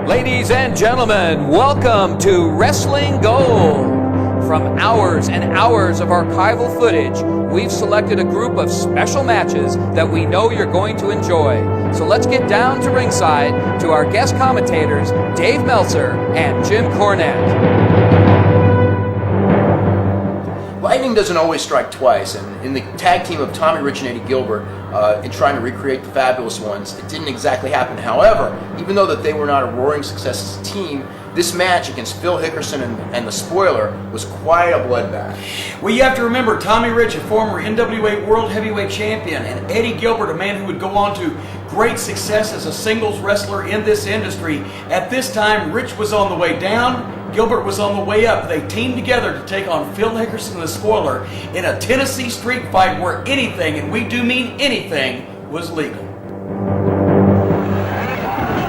Ladies and gentlemen, welcome to Wrestling Gold. From hours and hours of archival footage, we've selected a group of special matches that we know you're going to enjoy. So let's get down to ringside to our guest commentators, Dave Meltzer and Jim Cornette. Lightning doesn't always strike twice, and in the tag team of Tommy Rich and Eddie Gilbert, in trying to recreate the Fabulous Ones, it didn't exactly happen. However, even though that they were not a roaring success as a team, this match against Phil Hickerson and the Spoiler was quite a bloodbath. Well, you have to remember, Tommy Rich, a former NWA World Heavyweight Champion, and Eddie Gilbert, a man who would go on to great success as a singles wrestler in this industry. At this time, Rich was on the way down, Gilbert was on the way up. They teamed together to take on Phil Hickerson and the Spoiler in a Tennessee street fight where anything, and we do mean anything, was legal.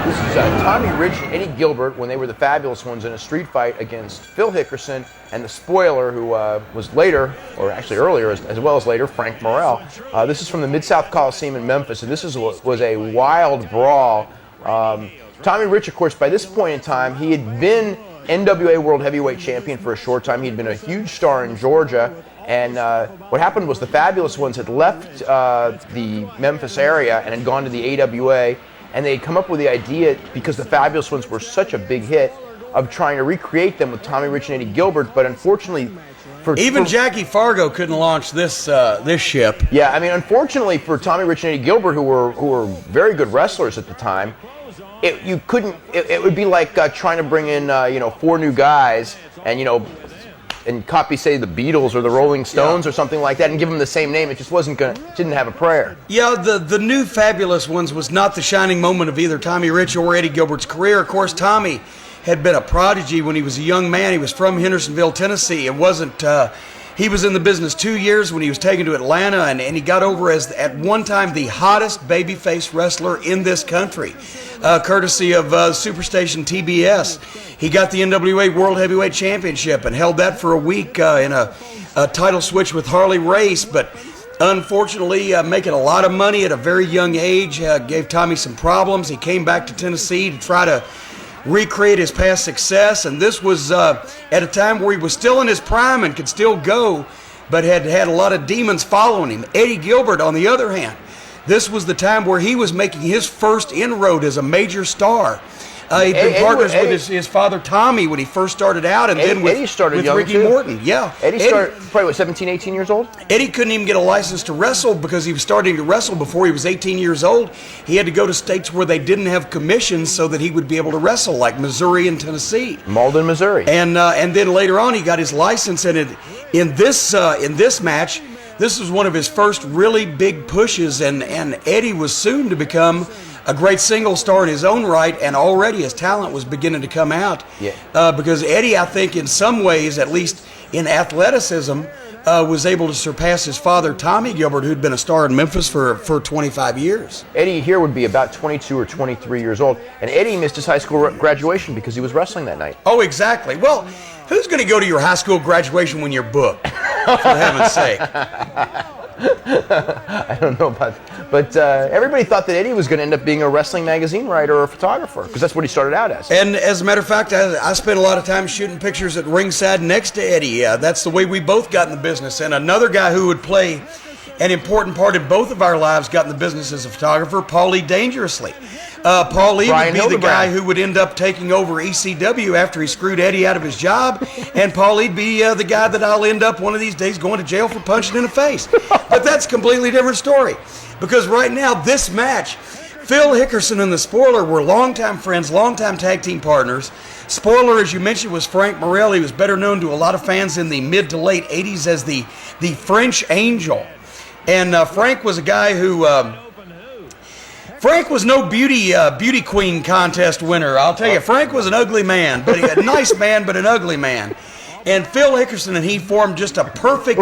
This is Tommy Rich and Eddie Gilbert when they were the Fabulous Ones in a street fight against Phil Hickerson and the Spoiler, who was later, or actually earlier as well as later, Frank Morrell. This is from the Mid-South Coliseum in Memphis, and this was a wild brawl. Tommy Rich, of course, by this point in time, he had been NWA World Heavyweight Champion for a short time. He'd been a huge star in Georgia. And what happened was the Fabulous Ones had left the Memphis area and had gone to the AWA. And they had come up with the idea, because the Fabulous Ones were such a big hit, of trying to recreate them with Tommy Rich and Eddie Gilbert. But unfortunately, Even Jackie Fargo couldn't launch this ship. Yeah, I mean, unfortunately for Tommy Rich and Eddie Gilbert, who were very good wrestlers at the time, it would be like trying to bring in four new guys and copy, say, the Beatles or the Rolling Stones or something like that and give them the same name. It just didn't have a prayer. Yeah, the new Fabulous Ones was not the shining moment of either Tommy Rich or Eddie Gilbert's career. Of course, Tommy had been a prodigy when he was a young man. He was from Hendersonville, Tennessee. It wasn't... He was in the business 2 years when he was taken to Atlanta, and he got over as, at one time, the hottest babyface wrestler in this country, courtesy of Superstation TBS. He got the NWA World Heavyweight Championship and held that for a week in a title switch with Harley Race, but unfortunately, making a lot of money at a very young age gave Tommy some problems. He came back to Tennessee to try to recreate his past success, and this was at a time where he was still in his prime and could still go, but had a lot of demons following him. Eddie Gilbert, on the other hand, this was the time where he was making his first inroad as a major star. He'd been partners with his father Tommy when he first started out, and then with Ricky Morton. Yeah, Eddie started probably 17, 18 years old? Eddie couldn't even get a license to wrestle because he was starting to wrestle before he was 18 years old. He had to go to states where they didn't have commissions so that he would be able to wrestle, like Missouri and Tennessee. Malden, Missouri. And then later on he got his license, and in this match, this was one of his first really big pushes, and Eddie was soon to become a great single star in his own right, and already his talent was beginning to come out. Yeah. Because Eddie, I think, in some ways, at least in athleticism, was able to surpass his father, Tommy Gilbert, who'd been a star in Memphis for 25 years. Eddie here would be about 22 or 23 years old, and Eddie missed his high school graduation because he was wrestling that night. Oh, exactly. Well, who's going to go to your high school graduation when you're booked, for heaven's sake? I don't know about that. But everybody thought that Eddie was going to end up being a wrestling magazine writer or a photographer, because that's what he started out as. And as a matter of fact, I spent a lot of time shooting pictures at ringside next to Eddie. That's the way we both got in the business. And another guy who would play an important part in both of our lives got in the business as a photographer, Paulie Dangerously. Paulie would be the guy who would end up taking over ECW after he screwed Eddie out of his job, and Paulie'd be the guy that I'll end up one of these days going to jail for punching in the face. But that's a completely different story, because right now, this match, Phil Hickerson and the Spoiler were longtime friends, longtime tag team partners. Spoiler, as you mentioned, was Frank Morrell. He was better known to a lot of fans in the mid to late 80s as the French Angel. And Frank was a guy who... Frank was no beauty queen contest winner. I'll tell you, Frank was an ugly man, but a nice man, but an ugly man. And Phil Hickerson and he formed just a perfect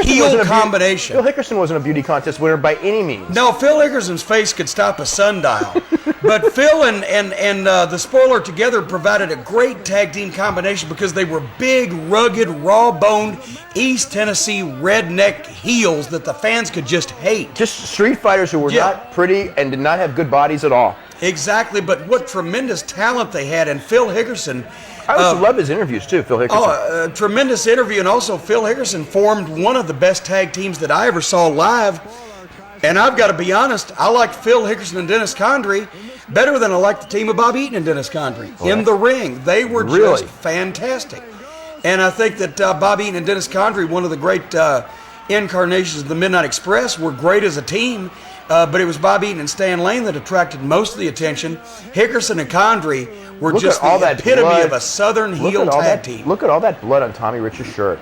heel combination. Phil Hickerson wasn't a beauty contest winner by any means. No, Phil Hickerson's face could stop a sundial. But Phil and the Spoiler together provided a great tag team combination because they were big, rugged, raw-boned East Tennessee redneck heels that the fans could just hate. Just street fighters who were not pretty and did not have good bodies at all. Exactly, but what tremendous talent they had, and Phil Hickerson. I also love his interviews too, Phil Hickerson. Oh, a tremendous interview, and also Phil Hickerson formed one of the best tag teams that I ever saw live. And I've got to be honest, I liked Phil Hickerson and Dennis Condrey better than I liked the team of Bob Eaton and Dennis Condrey in the ring. They were just fantastic. And I think that Bob Eaton and Dennis Condrey, one of the great incarnations of the Midnight Express, were great as a team. But it was Bob Eaton and Stan Lane that attracted most of the attention. Hickerson and Condrey were just the epitome of a Southern heel tag team. Look at all that blood on Tommy Rich's shirt.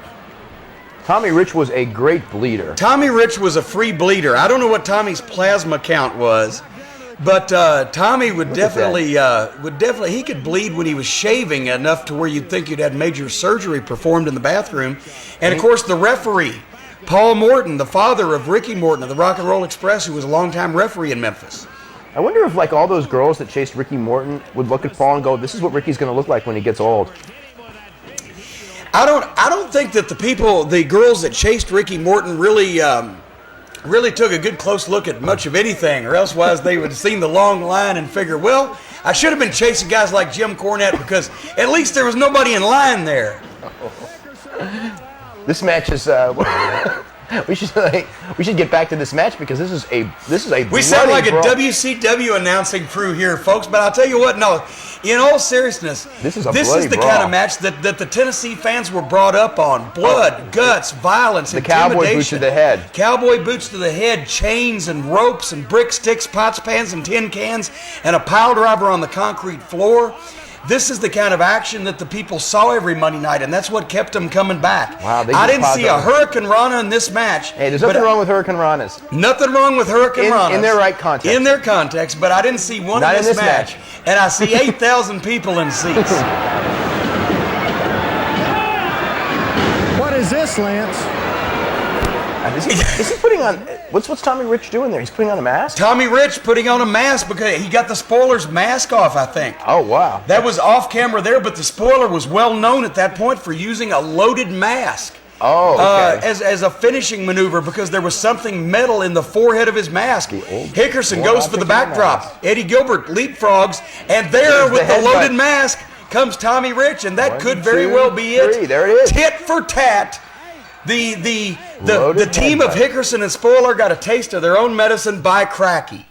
Tommy Rich was a great bleeder. Tommy Rich was a free bleeder. I don't know what Tommy's plasma count was, but Tommy would definitely, he could bleed when he was shaving enough to where you'd think you'd had major surgery performed in the bathroom. And of course, the referee, Paul Morton, the father of Ricky Morton of the Rock and Roll Express, who was a longtime referee in Memphis. I wonder if, like, all those girls that chased Ricky Morton would look at Paul and go, "This is what Ricky's going to look like when he gets old." I don't think that the girls that chased Ricky Morton really took a good close look at much of anything, or elsewise they would have seen the long line and figure, well, I should have been chasing guys like Jim Cornette because at least there was nobody in line there. This match is we should get back to this match because this is a we sound like brawl. a WCW announcing crew here, folks. But I'll tell you what, no, in all seriousness, this is the brawl. Kind of match that the Tennessee fans were brought up on: blood, guts, violence, the intimidation. Cowboy boots to the head, cowboy boots to the head, chains and ropes and brick sticks, pots, pans, and tin cans, and a pile driver on the concrete floor. This is the kind of action that the people saw every Monday night, and that's what kept them coming back. Wow, I didn't see a Hurricane Rana in this match. Hey, there's nothing wrong with Hurricane Ranas. Nothing wrong with Hurricane Ranas. In their right context. In their context, but I didn't see one Not in this match. And I see 8,000 people in seats. What is this, Lance? Is he putting on... What's Tommy Rich doing there? He's putting on a mask? Tommy Rich putting on a mask because he got the spoiler's mask off, I think. Oh, wow. That was off camera there, but the spoiler was well known at that point for using a loaded mask. Oh, okay. As a finishing maneuver because there was something metal in the forehead of his mask. Hickerson goes for the backdrop. Eddie Gilbert leapfrogs, and there with the loaded mask comes Tommy Rich, and that could very well be it. There it is. Tit for tat. The team of Hickerson and Spoiler got a taste of their own medicine by cracky.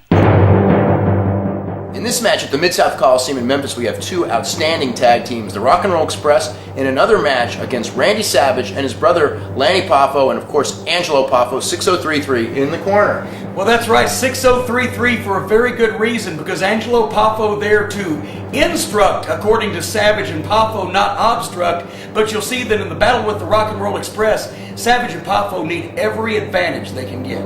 In this match at the Mid-South Coliseum in Memphis, we have two outstanding tag teams, the Rock and Roll Express in another match against Randy Savage and his brother Lanny Poffo, and of course Angelo Poffo, 6033 in the corner. Well, that's right, 6033 for a very good reason, because Angelo Poffo there to instruct, according to Savage and Poffo, not obstruct, but you'll see that in the battle with the Rock and Roll Express, Savage and Poffo need every advantage they can get.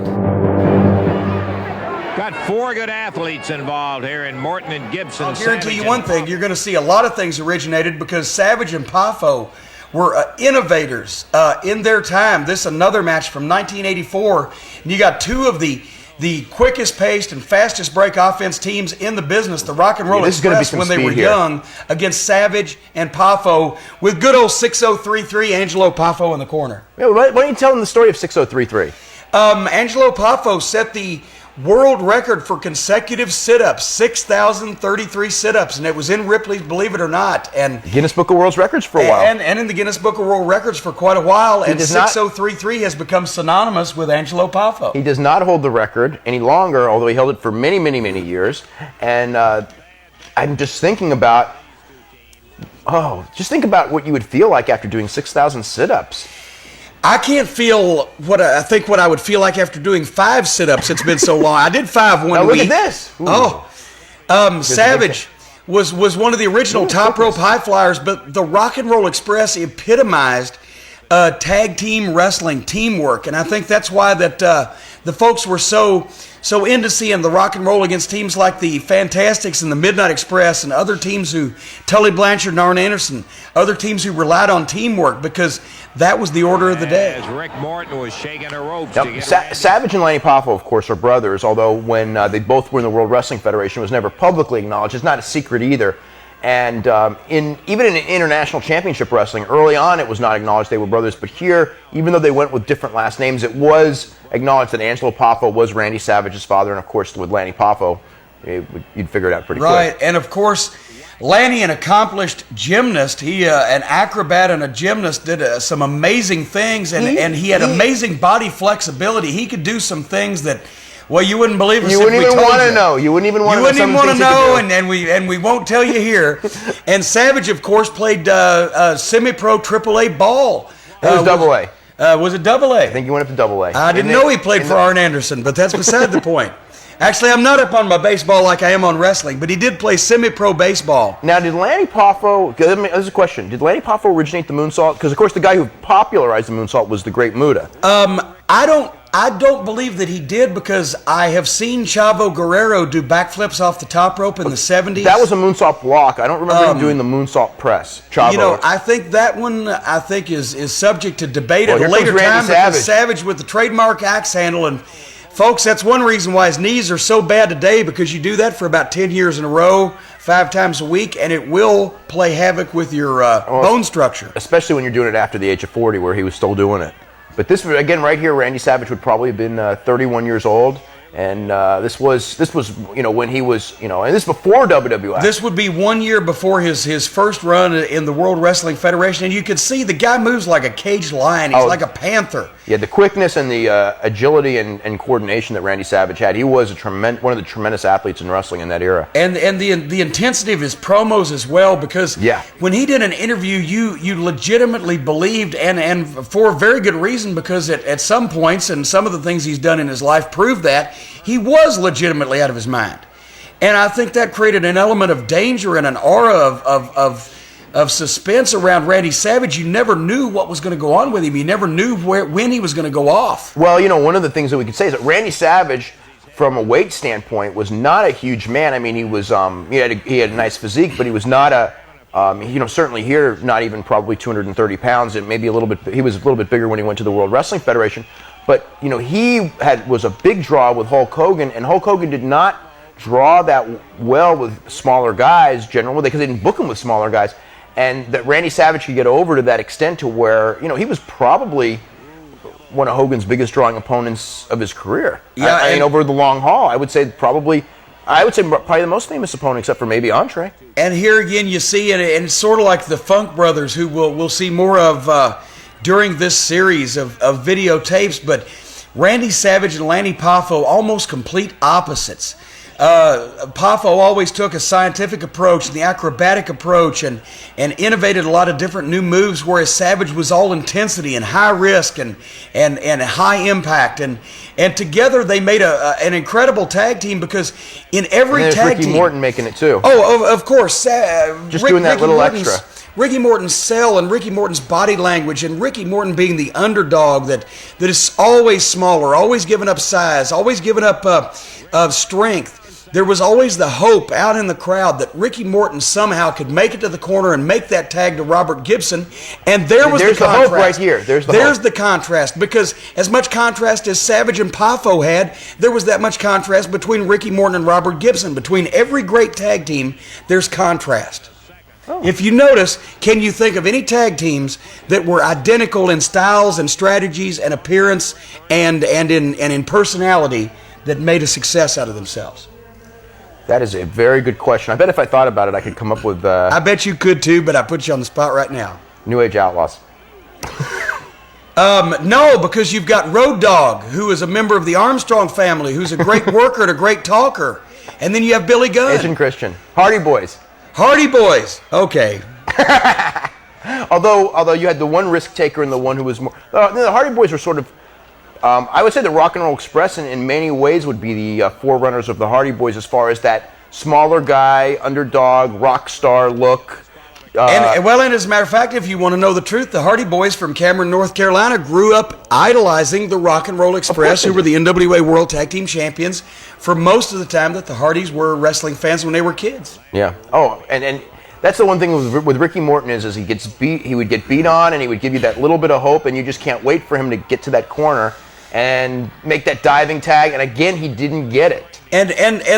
Got four good athletes involved here in Morton and Gibson. I'll guarantee you one thing, you're going to see a lot of things originated because Savage and Poffo were innovators in their time. This is another match from 1984, and you got two of the quickest paced and fastest break offense teams in the business, the Rock and Roll Express, when they were young, against Savage and Poffo, with good old 6033 Angelo Poffo in the corner. Yeah, why don't you tell them the story of 6033? Angelo Poffo set the world record for consecutive sit-ups, 6,033 sit-ups, and it was in Ripley's Believe It or Not. And Guinness Book of World Records for a while. And in the Guinness Book of World Records for quite a while, and 6033 has become synonymous with Angelo Poffo. He does not hold the record any longer, although he held it for many, many, many years. And I'm just thinking about, what you would feel like after doing 6,000 sit-ups. I can't feel what I would feel like after doing 5 sit-ups. It's been so long. I did 5 one week. Look at this. Ooh. Savage was one of the original top rope high flyers, but the Rock and Roll Express epitomized tag team wrestling teamwork, and I think that's why that the folks were so into seeing the Rock and Roll against teams like the Fantastics and the Midnight Express and other teams Tully Blanchard and Arn Anderson, other teams who relied on teamwork because that was the order of the day. As Rick Morton was shaking the ropes. Savage and Lanny Poffo, of course, are brothers, although when they both were in the World Wrestling Federation, it was never publicly acknowledged. It's not a secret either. And even in international championship wrestling, early on it was not acknowledged they were brothers. But here, even though they went with different last names, it was acknowledged that Angelo Poffo was Randy Savage's father, and of course with Lanny Poffo, you'd figure it out pretty Right, quick. and of course, Lanny, an accomplished gymnast, he an acrobat and a gymnast, did some amazing things, and he had amazing body flexibility. He could do some things that, well, you wouldn't believe us. You wouldn't even want to know. You wouldn't even want to know. You wouldn't even want to know, and we won't tell you here. And Savage, of course, played semi-pro AAA ball. It was double A. Was it double A? I think he went up to double A. I didn't know he played for Arn Anderson, but that's beside the point. Actually, I'm not up on my baseball like I am on wrestling, but he did play semi-pro baseball. Now, did Lanny Poffo, this is a question, did Lanny Poffo originate the moonsault? Because, of course, the guy who popularized the moonsault was the Great Muta. I don't believe that he did, because I have seen Chavo Guerrero do backflips off the top rope in the 70s. That was a moonsault block. I don't remember him doing the moonsault press. Chavo. You know, I think that one is subject to debate at a later time, because Savage with the trademark axe handle. And folks, that's one reason why his knees are so bad today, because you do that for about 10 years in a row, 5 times a week, and it will play havoc with your bone structure. Especially when you're doing it after the age of 40, where he was still doing it. But this, again, right here, Randy Savage would probably have been 31 years old. And this was when he was, and this is before WWF. This would be 1 year before his first run in the World Wrestling Federation, and you could see the guy moves like a caged lion. He's like a panther. Yeah, the quickness and the agility and coordination that Randy Savage had. He was one of the tremendous athletes in wrestling in that era. And the intensity of his promos as well, because when he did an interview, you legitimately believed, and for a very good reason, because at some points, and some of the things he's done in his life prove that, he was legitimately out of his mind. And I think that created an element of danger and an aura of suspense around Randy Savage. You never knew what was going to go on with him. You never knew when he was going to go off. Well, one of the things that we could say is that Randy Savage, from a weight standpoint, was not a huge man. I mean, he was he had a nice physique, but he was not a certainly here, not even probably 230 pounds. It maybe he was a little bit bigger when he went to the World Wrestling Federation. But, he was a big draw with Hulk Hogan, and Hulk Hogan did not draw that well with smaller guys generally, because they didn't book him with smaller guys. And that Randy Savage could get over to that extent to where, he was probably one of Hogan's biggest drawing opponents of his career. Yeah, I mean, over the long haul, I would say probably the most famous opponent, except for maybe Entree. And here again, you see, and it's sort of like the Funk Brothers, who we'll see more of during this series of videotapes, but Randy Savage and Lanny Poffo, almost complete opposites. Poffo always took a scientific approach and the acrobatic approach and innovated a lot of different new moves, whereas Savage was all intensity and high risk and high impact. And together they made an incredible tag team, because in every tag Ricky team... Morton making it too. Oh, of course. Doing that little extra. Ricky Morton's sell and Ricky Morton's body language, and Ricky Morton being the underdog that is always smaller, always giving up size, always giving up strength. There was always the hope out in the crowd that Ricky Morton somehow could make it to the corner and make that tag to Robert Gibson. And there's the contrast. Hope right here. There's the contrast, because as much contrast as Savage and Poffo had, there was that much contrast between Ricky Morton and Robert Gibson. Between every great tag team, there's contrast. Oh. If you notice, can you think of any tag teams that were identical in styles and strategies and appearance and in personality that made a success out of themselves? That is a very good question. I bet if I thought about it, I could come up with... I bet you could too, but I put you on the spot right now. New Age Outlaws. No, because you've got Road Dogg, who is a member of the Armstrong family, who's a great worker and a great talker. And then you have Billy Gunn. Agent Christian. Hardy Boys. Hardy Boys. Okay. Although you had the one risk taker and the one who was more... the Hardy Boys were sort of... I would say the Rock and Roll Express in many ways would be the forerunners of the Hardy Boys, as far as that smaller guy, underdog, rock star look. And as a matter of fact, if you want to know the truth, the Hardy Boys from Cameron, North Carolina grew up idolizing the Rock and Roll Express, who were the NWA World Tag Team Champions for most of the time that the Hardys were wrestling fans when they were kids. Yeah. Oh, and that's the one thing with Ricky Morton is he gets beat. He would get beat on, and he would give you that little bit of hope, and you just can't wait for him to get to that corner and make that diving tag. And again, he didn't get it. And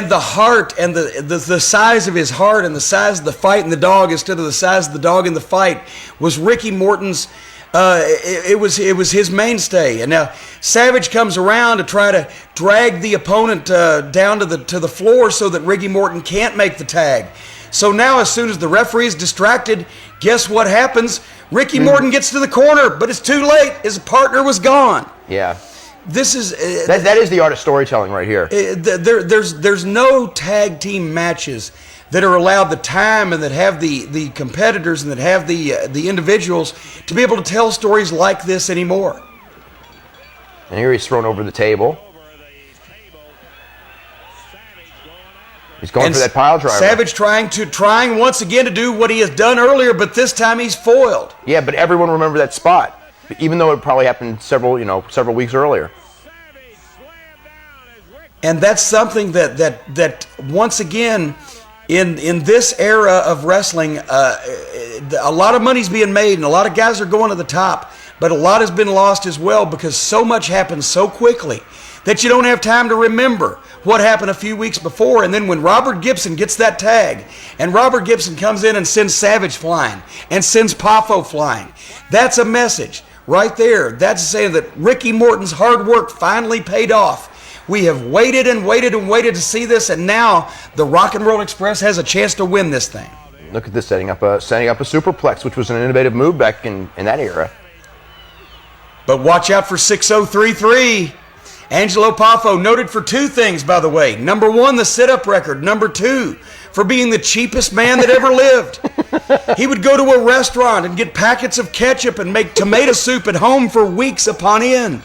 the heart and the size of his heart and the size of the fight in the dog instead of the size of the dog in the fight was Ricky Morton's It was his mainstay. And now Savage comes around to try to drag the opponent down to the floor so that Ricky Morton can't make the tag. So now as soon as the referee is distracted, guess what happens? Ricky Morton gets to the corner, but it's too late. His partner was gone. Yeah. This is that is the art of storytelling right here. There's no tag team matches that are allowed the time and that have the competitors and that have the individuals to be able to tell stories like this anymore. And here he's thrown over the table. He's going for that pile driver. Savage trying once again to do what he has done earlier, but this time he's foiled. Yeah, but everyone remember that spot, even though it probably happened several weeks earlier. And that's something that once again, in this era of wrestling, a lot of money's being made and a lot of guys are going to the top, but a lot has been lost as well because so much happens so quickly that you don't have time to remember what happened a few weeks before. And then when Robert Gibson gets that tag, and Robert Gibson comes in and sends Savage flying and sends Poffo flying, that's a message right there. That's saying that Ricky Morton's hard work finally paid off. We have waited and waited and waited to see this, and now the Rock and Roll Express has a chance to win this thing. Look at this, setting up a superplex, which was an innovative move back in that era. But watch out for 6033. Angelo Poffo, noted for two things, by the way. Number one, the sit-up record. Number two, for being the cheapest man that ever lived. He would go to a restaurant and get packets of ketchup and make tomato soup at home for weeks upon end.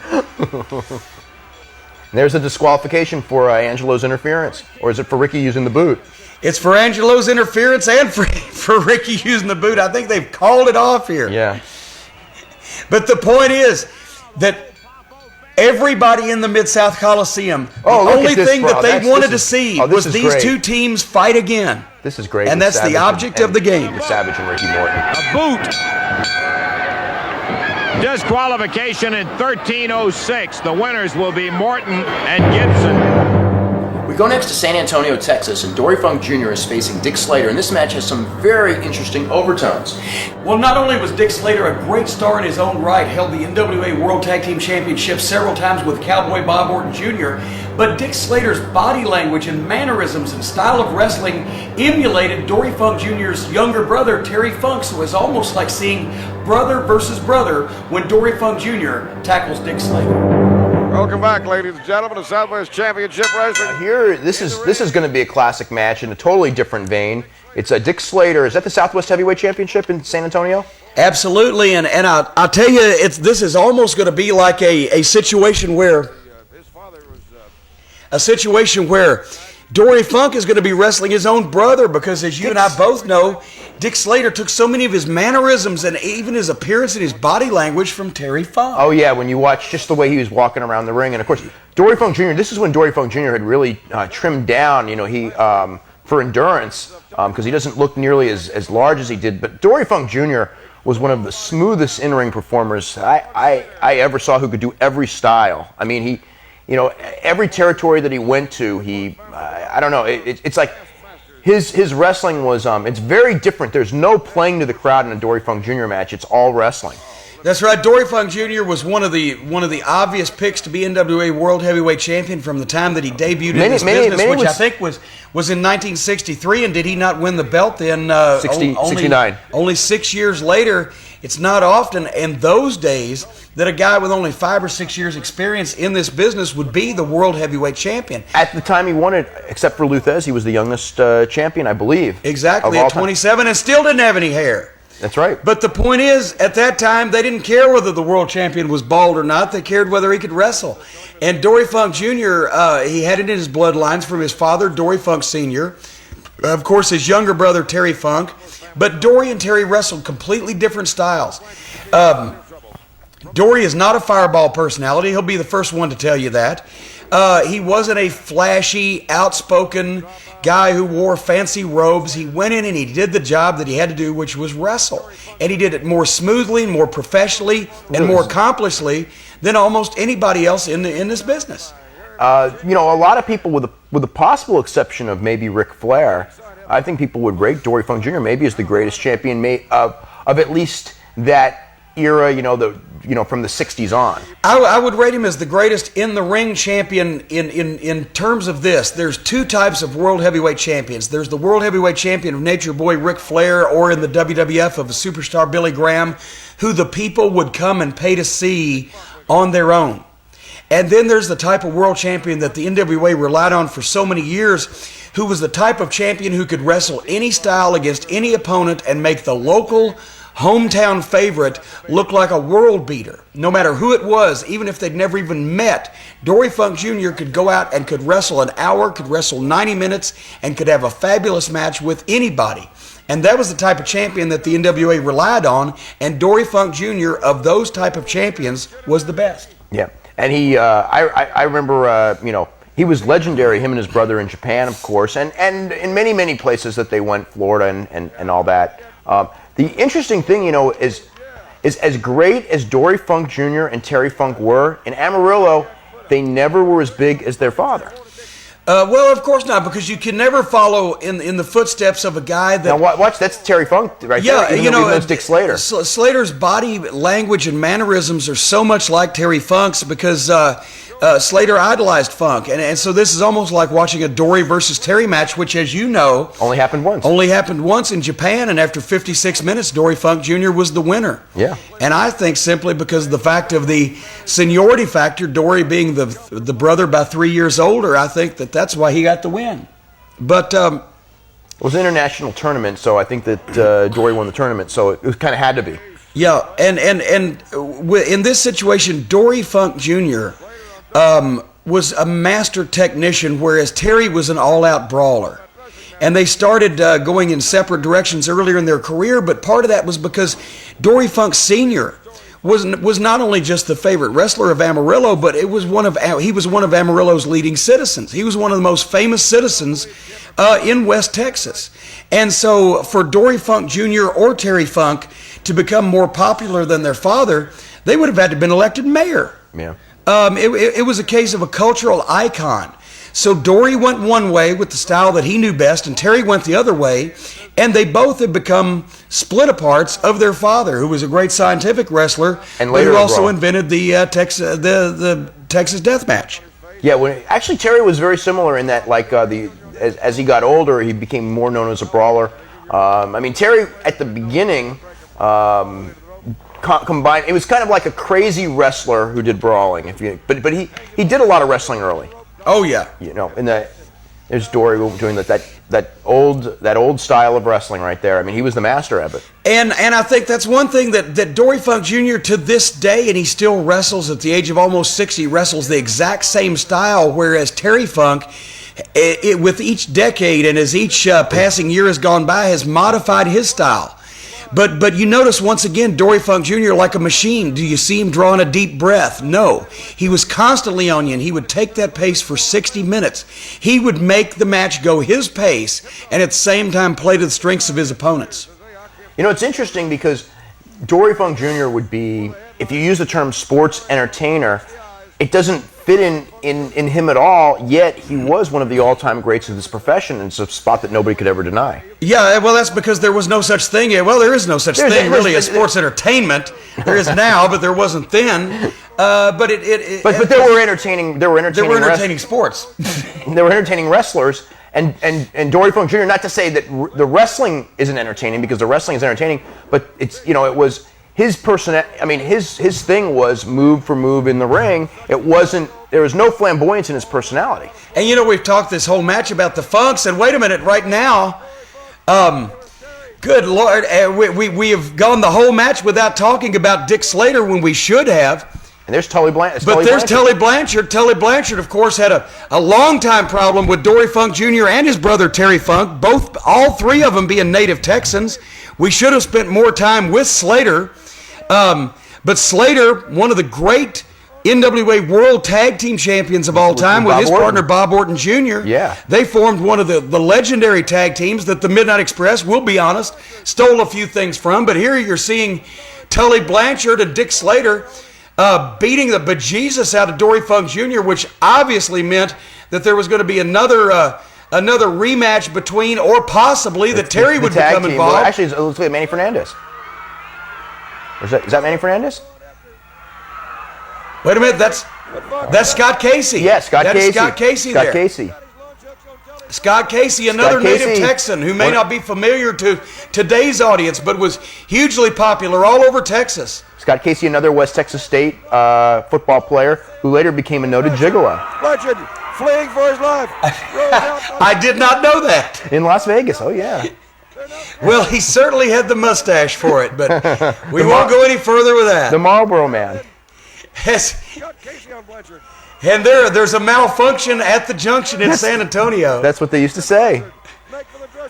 There's a disqualification for Angelo's interference. Or is it for Ricky using the boot? It's for Angelo's interference and for Ricky using the boot. I think they've called it off here. Yeah. But the point is that everybody in the Mid-South Coliseum, the only thing that they wanted to see was these two teams fight again. This is great. And that's the object of the game. With Savage and Ricky Morton. A boot. Disqualification in 13:06. The winners will be Morton and Gibson. We go next to San Antonio, Texas, and Dory Funk Jr. is facing Dick Slater, and this match has some very interesting overtones. Well, not only was Dick Slater a great star in his own right, held the NWA World Tag Team Championship several times with Cowboy Bob Orton Jr., but Dick Slater's body language and mannerisms and style of wrestling emulated Dory Funk Jr.'s younger brother, Terry Funk, so it's almost like seeing brother versus brother when Dory Funk Jr. tackles Dick Slater. Welcome back, ladies and gentlemen, to Southwest Championship Wrestling. Here, this is going to be a classic match in a totally different vein. It's Dick Slater. Is that the Southwest Heavyweight Championship in San Antonio? Absolutely, and I'll tell you, this is almost going to be like a situation where Dory Funk is going to be wrestling his own brother because, as you and I both know, Dick Slater took so many of his mannerisms and even his appearance and his body language from Terry Funk. Oh, yeah, when you watch just the way he was walking around the ring. And, of course, Dory Funk Jr., this is when Dory Funk Jr. had really trimmed down, for endurance because he doesn't look nearly as large as he did. But Dory Funk Jr. was one of the smoothest in-ring performers I ever saw who could do every style. I mean, he... every territory that he went to, I don't know, it's like his wrestling was, it's very different. There's no playing to the crowd in a Dory Funk Jr. match. It's all wrestling. That's right. Dory Funk Jr. was one of the obvious picks to be NWA World Heavyweight Champion from the time that he debuted in this business, which I think was in 1963. And did he not win the belt then? 69. Only 6 years later. It's not often in those days that a guy with only 5 or 6 years experience in this business would be the World Heavyweight Champion. At the time he won it, except for Luthez, he was the youngest champion, I believe. Exactly, at 27 and still didn't have any hair. That's right. But the point is, at that time, they didn't care whether the world champion was bald or not. They cared whether he could wrestle. And Dory Funk Jr., he had it in his bloodlines from his father, Dory Funk Sr., of course, his younger brother, Terry Funk. But Dory and Terry wrestled completely different styles. Dory is not a fireball personality. He'll be the first one to tell you that. He wasn't a flashy, outspoken guy who wore fancy robes. He went in and he did the job that he had to do, which was wrestle. And he did it more smoothly, more professionally, and more accomplishedly than almost anybody else in this business. A lot of people, with the possible exception of maybe Ric Flair, I think people would rate Dory Funk Jr. maybe as the greatest champion of at least that era, from the 60s on. I would rate him as the greatest in-the-ring champion in terms of this. There's two types of world heavyweight champions. There's the world heavyweight champion of Nature Boy Ric Flair, or in the WWF of a superstar Billy Graham, who the people would come and pay to see on their own. And then there's the type of world champion that the NWA relied on for so many years, who was the type of champion who could wrestle any style against any opponent and make the local hometown favorite look like a world beater. No matter who it was, even if they'd never even met, Dory Funk Jr. could go out and could wrestle an hour, could wrestle 90 minutes, and could have a fabulous match with anybody. And that was the type of champion that the NWA relied on, and Dory Funk Jr. of those type of champions was the best. Yeah, and I remember, he was legendary, him and his brother in Japan, of course, and in many, many places that they went, Florida and all that. The interesting thing, is as great as Dory Funk Jr. and Terry Funk were, in Amarillo, they never were as big as their father. Well, of course not, because you can never follow in the footsteps of a guy that... Now, watch, that's Terry Funk right there. Yeah, Dick Slater. Slater's body language and mannerisms are so much like Terry Funk's because Slater idolized Funk. And so this is almost like watching a Dory versus Terry match, which, as you know... Only happened once in Japan, and after 56 minutes, Dory Funk Jr. was the winner. Yeah. And I think simply because of the fact of the seniority factor, Dory being the brother by 3 years older, I think that's why he got the win. But... it was an international tournament, so I think that Dory won the tournament, so it kind of had to be. Yeah, and in this situation, Dory Funk Jr., was a master technician, whereas Terry was an all-out brawler. And they started going in separate directions earlier in their career, but part of that was because Dory Funk Sr. was not only just the favorite wrestler of Amarillo, but he was one of Amarillo's leading citizens. He was one of the most famous citizens in West Texas. And so for Dory Funk Jr. or Terry Funk to become more popular than their father, they would have had to have been elected mayor. Yeah. It was a case of a cultural icon. So Dory went one way with the style that he knew best, and Terry went the other way, and they both had become split aparts of their father, who was a great scientific wrestler, and later who also invented the Texas Death Match. Yeah, actually Terry was very similar in that, as he got older, he became more known as a brawler. Terry at the beginning. Combined, it was kind of like a crazy wrestler who did brawling. But he did a lot of wrestling early. Oh yeah, there's Dory doing that old style of wrestling right there. He was the master of it. And I think that's one thing that Dory Funk Jr. to this day, and he still wrestles at the age of almost 60, wrestles the exact same style, whereas Terry Funk, with each decade and as each passing year has gone by, has modified his style. But you notice once again, Dory Funk Jr. like a machine. Do you see him drawing a deep breath? No. He was constantly on you, and he would take that pace for 60 minutes. He would make the match go his pace and at the same time play to the strengths of his opponents. It's interesting because Dory Funk Jr. would be, if you use the term sports entertainer, it doesn't fit in him at all, yet he was one of the all-time greats of this profession, and it's a spot that nobody could ever deny. Yeah, well, that's because there was no such thing. Well, there is no such thing, really, as sports entertainment. There is now, but there wasn't then. But there were entertaining sports. There were entertaining wrestlers, and Dory Funk Jr., not to say that the wrestling isn't entertaining, because the wrestling is entertaining, but it's, it was his his thing was move for move in the ring. There was no flamboyance in his personality. And we've talked this whole match about the Funks, and wait a minute, right now, good Lord, we have gone the whole match without talking about Dick Slater when we should have. And there's Tully Blanchard. But there's Tully Blanchard. Tully Blanchard, of course, had a long-time problem with Dory Funk Jr. and his brother Terry Funk, all three of them being native Texans. We should have spent more time with Slater. But Slater, one of the great NWA World Tag Team Champions of all time, with his partner Bob Orton Jr. Yeah. They formed one of the legendary tag teams that the Midnight Express, we'll be honest, stole a few things from. But here you're seeing Tully Blanchard and Dick Slater beating the bejesus out of Dory Funk Jr., which obviously meant that there was going to be another rematch between, or possibly that Terry would become involved. Well, actually, it looks like Manny Fernandaz. Or is that Manny Fernandez? Wait a minute, that's Scott Casey. Yeah, Scott Casey. Scott Casey Scott there. Casey. Scott Casey, another native Texan who may not be familiar to today's audience, but was hugely popular all over Texas. Scott Casey, another West Texas State football player who later became a noted gigolo. Bludgeon, fleeing for his life. I did not know that. In Las Vegas, oh yeah. Well, he certainly had the mustache for it, but we won't go any further with that. The Marlboro Man. Yes. And there's a malfunction at the junction in San Antonio. That's what they used to say.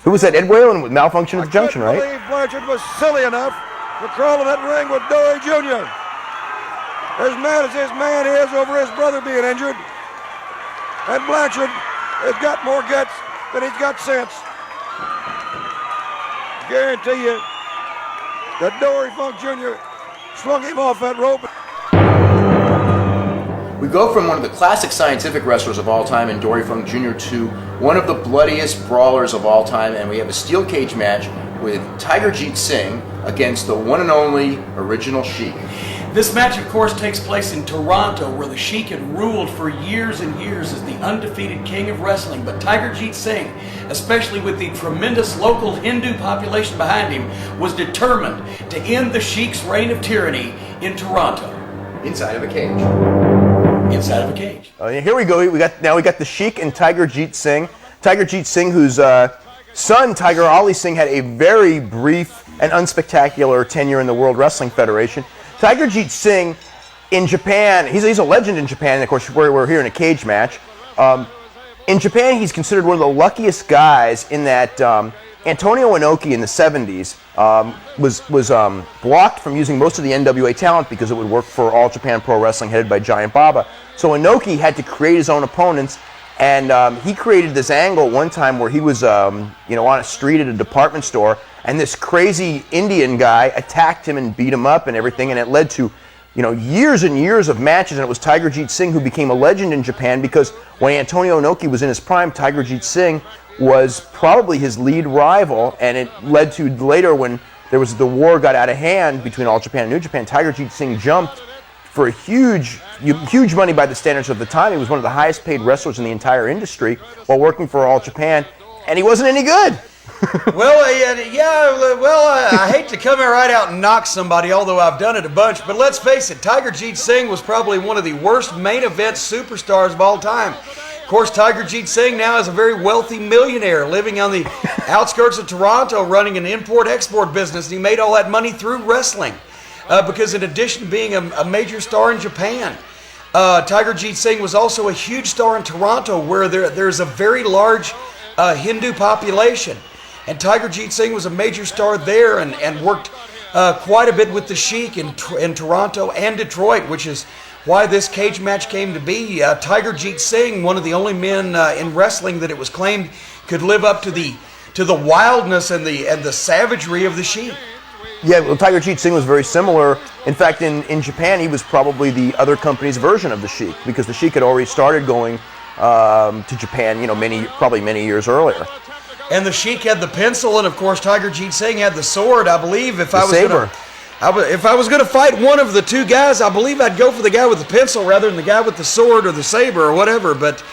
Who was that? Ed Whalen with malfunction at the junction, right? I believe Blanchard was silly enough to crawl in that ring with Dory Jr. As mad as this man is over his brother being injured, and Blanchard has got more guts than he's got sense. Guarantee you that Dory Funk Jr. swung him off that rope. We go from one of the classic scientific wrestlers of all time in Dory Funk Jr. to one of the bloodiest brawlers of all time, and we have a steel cage match with Tiger Jeet Singh against the one and only original Sheik. This match, of course, takes place in Toronto, where the Sheik had ruled for years and years as the undefeated king of wrestling. But Tiger Jeet Singh, especially with the tremendous local Hindu population behind him, was determined to end the Sheik's reign of tyranny in Toronto. Inside of a cage. Inside of a cage. Here we go. We got the Sheik and Tiger Jeet Singh. Tiger Jeet Singh, whose son Tiger Ali Singh had a very brief and unspectacular tenure in the World Wrestling Federation. Tiger Jeet Singh in Japan, he's a legend in Japan. And of course, we're here in a cage match. In Japan, he's considered one of the luckiest guys in that Antonio Inoki in the 70s was blocked from using most of the NWA talent because it would work for All Japan Pro Wrestling headed by Giant Baba. So Inoki had to create his own opponents, and he created this angle one time where he was on a street at a department store, and this crazy Indian guy attacked him and beat him up and everything, and it led to years and years of matches, and it was Tiger Jeet Singh who became a legend in Japan because when Antonio Inoki was in his prime, Tiger Jeet Singh was probably his lead rival, and it led to later when the war got out of hand between All Japan and New Japan, Tiger Jeet Singh jumped for a huge money by the standards of the time. He was one of the highest paid wrestlers in the entire industry while working for All Japan, and he wasn't any good. I hate to come here right out and knock somebody, although I've done it a bunch, but let's face it, Tiger Jeet Singh was probably one of the worst main event superstars of all time. Of course, Tiger Jeet Singh now is a very wealthy millionaire living on the outskirts of Toronto running an import-export business, and he made all that money through wrestling because in addition to being a major star in Japan, Tiger Jeet Singh was also a huge star in Toronto where there's a very large Hindu population. And Tiger Jeet Singh was a major star there and worked quite a bit with the Sheik in Toronto and Detroit, which is why this cage match came to be. Tiger Jeet Singh, one of the only men in wrestling that it was claimed could live up to the wildness and the savagery of the Sheik. Yeah, well, Tiger Jeet Singh was very similar. In fact, in Japan, he was probably the other company's version of the Sheik because the Sheik had already started going to Japan, probably many years earlier. And the Sheik had the pencil, and of course Tiger Jeet Singh had the sword. I believe if I was going to fight one of the two guys, I believe I'd go for the guy with the pencil rather than the guy with the sword or the saber or whatever. But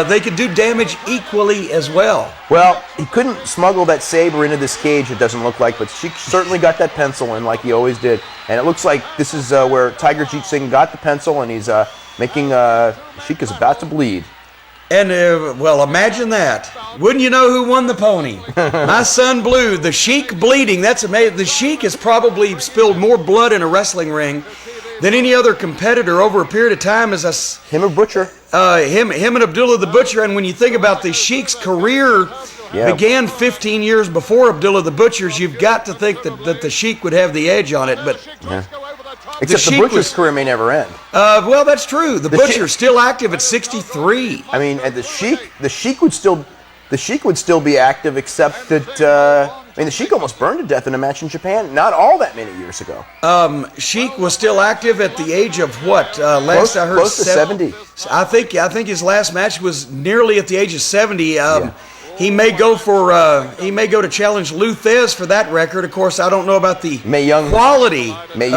they could do damage equally as well. Well, he couldn't smuggle that saber into this cage, it doesn't look like, but Sheik certainly got that pencil in like he always did. And it looks like this is where Tiger Jeet Singh got the pencil, and he's making Sheik is about to bleed. And, imagine that. Wouldn't you know who won the pony? My son Blue, the Sheik bleeding. That's amazing. The Sheik has probably spilled more blood in a wrestling ring than any other competitor over a period of time. Him and Butcher. Him and Abdullah the Butcher. And when you think about the Sheik's career began 15 years before Abdullah the Butcher's, you've got to think that the Sheik would have the edge on it. But except the Butcher's career may never end. Well, that's true. The Butcher's still active at 63. I mean, and the Sheik would still be active, except that the Sheik almost burned to death in a match in Japan not all that many years ago. Sheik was still active at the age of what? Close to 70. I think his last match was nearly at the age of 70. He may go to challenge Luthez for that record. Of course, I don't know about the quality. Mae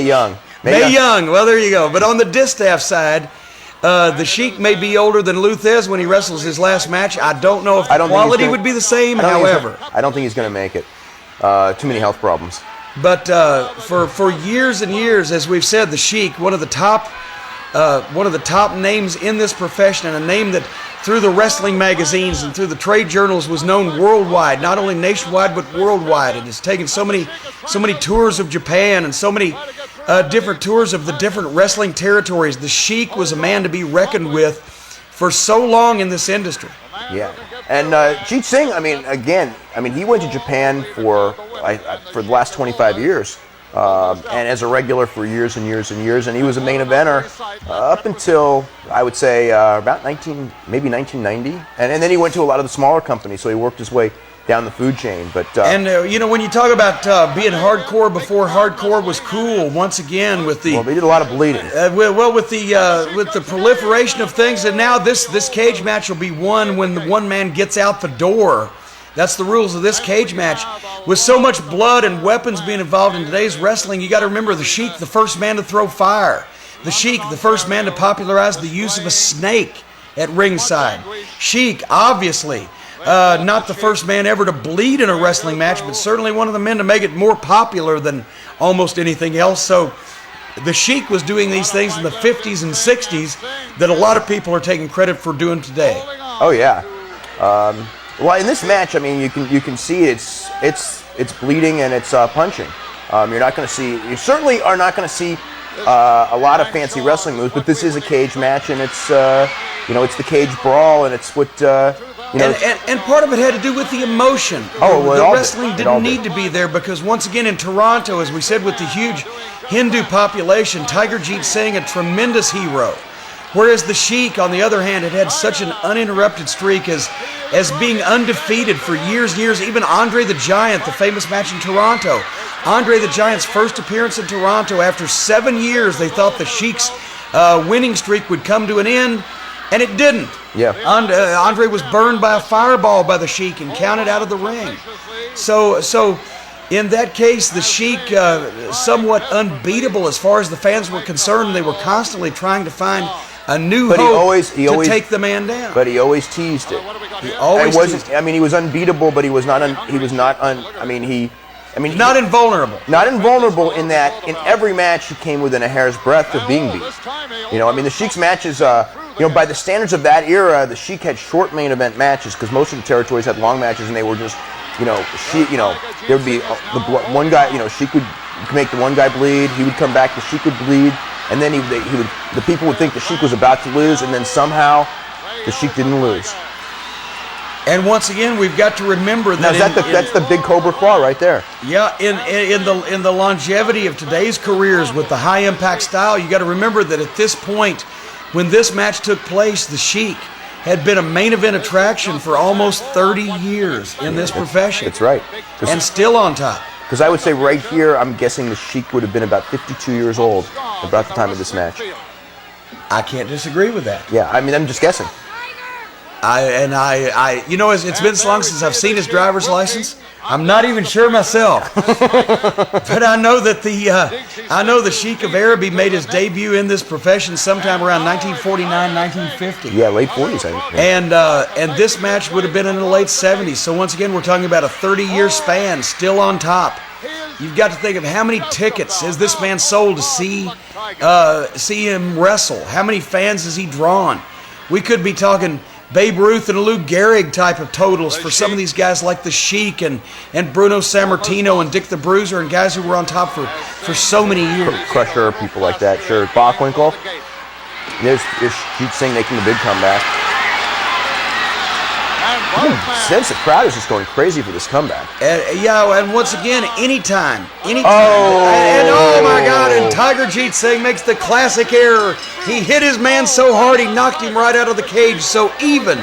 Young. Well, there you go. But on the distaff side, the Sheik may be older than Luthez when he wrestles his last match. I don't know if the quality would be the same. However, I don't think he's going to make it. Too many health problems. But for years and years, as we've said, the Sheik, one of the top names in this profession, and a name that through the wrestling magazines and through the trade journals was known worldwide, not only nationwide but worldwide. It has taken so many tours of Japan and so many different tours of the different wrestling territories. The Sheik was a man to be reckoned with for so long in this industry. Yeah, and Jeet Singh, he went to Japan for the last 25 years, and as a regular for years and years and years, and he was a main eventer up until, I would say, about 1990, and then he went to a lot of the smaller companies, so he worked his way down the food chain. But when you talk about being hardcore before hardcore was cool, once again with the they did a lot of bleeding. With the proliferation of things, and now this cage match will be won when the one man gets out the door. That's the rules of this cage match. With so much blood and weapons being involved in today's wrestling, you got to remember the Sheik, the first man to throw fire. The Sheik, the first man to popularize the use of a snake at ringside. Sheik, obviously. Not the first man ever to bleed in a wrestling match, but certainly one of the men to make it more popular than almost anything else. So the Sheik was doing these things in the 50s and 60s that a lot of people are taking credit for doing today. Oh yeah. Well, in this match, you can see it's bleeding and it's punching. You certainly are not going to see a lot of fancy wrestling moves, but this is a cage match, and it's it's the cage brawl, and it's what. And part of it had to do with the emotion. The wrestling didn't need to be there because, once again, in Toronto, as we said, with the huge Hindu population, Tiger Jeet Singh, a tremendous hero. Whereas the Sheik, on the other hand, had such an uninterrupted streak as being undefeated for years and years. Even Andre the Giant, the famous match in Toronto. Andre the Giant's first appearance in Toronto, after 7 years, they thought the Sheik's winning streak would come to an end, and it didn't. Yeah. Andre was burned by a fireball by the Sheik and counted out of the ring. So in that case, the Sheik, somewhat unbeatable as far as the fans were concerned. They were constantly trying to find a new hope to take the man down. But he always teased it. He always teased it. He was unbeatable, but he was not not invulnerable. Not invulnerable in that in every match he came within a hair's breadth of being beat. The Sheik's matches, by the standards of that era, the Sheik had short main event matches because most of the territories had long matches, and they were just, there would be one guy, Sheik would make the one guy bleed, he would come back, the Sheik would bleed, and then the people would think the Sheik was about to lose, and then somehow the Sheik didn't lose. And once again, we've got to remember that that's the big Cobra Claw right there. Yeah, in the longevity of today's careers with the high impact style, you got to remember that at this point, when this match took place, the Sheik had been a main event attraction for almost 30 years in this profession. That's right. And still on top. Because I would say right here, I'm guessing the Sheik would have been about 52 years old about the time of this match. I can't disagree with that. Yeah, I'm just guessing. It's been so long since I've seen his driver's license. I'm not even sure myself. But I know that the Sheik of Araby made his debut in this profession sometime around 1949, 1950. Yeah, late 40s, I think. And this match would have been in the late 70s. So once again, we're talking about a 30-year span, still on top. You've got to think of how many tickets has this man sold to see him wrestle. How many fans has he drawn? We could be talking Babe Ruth and Lou Gehrig type of totals for some of these guys like the Sheik and Bruno Sammartino and Dick the Bruiser and guys who were on top for so many years. Crusher, people like that, sure. Bockwinkel. There's Jeet Singh making the big comeback. Sense the crowd is just going crazy for this comeback. And once again, anytime. Oh my God! And Tiger Jeet Singh makes the classic error. He hit his man so hard he knocked him right out of the cage. So even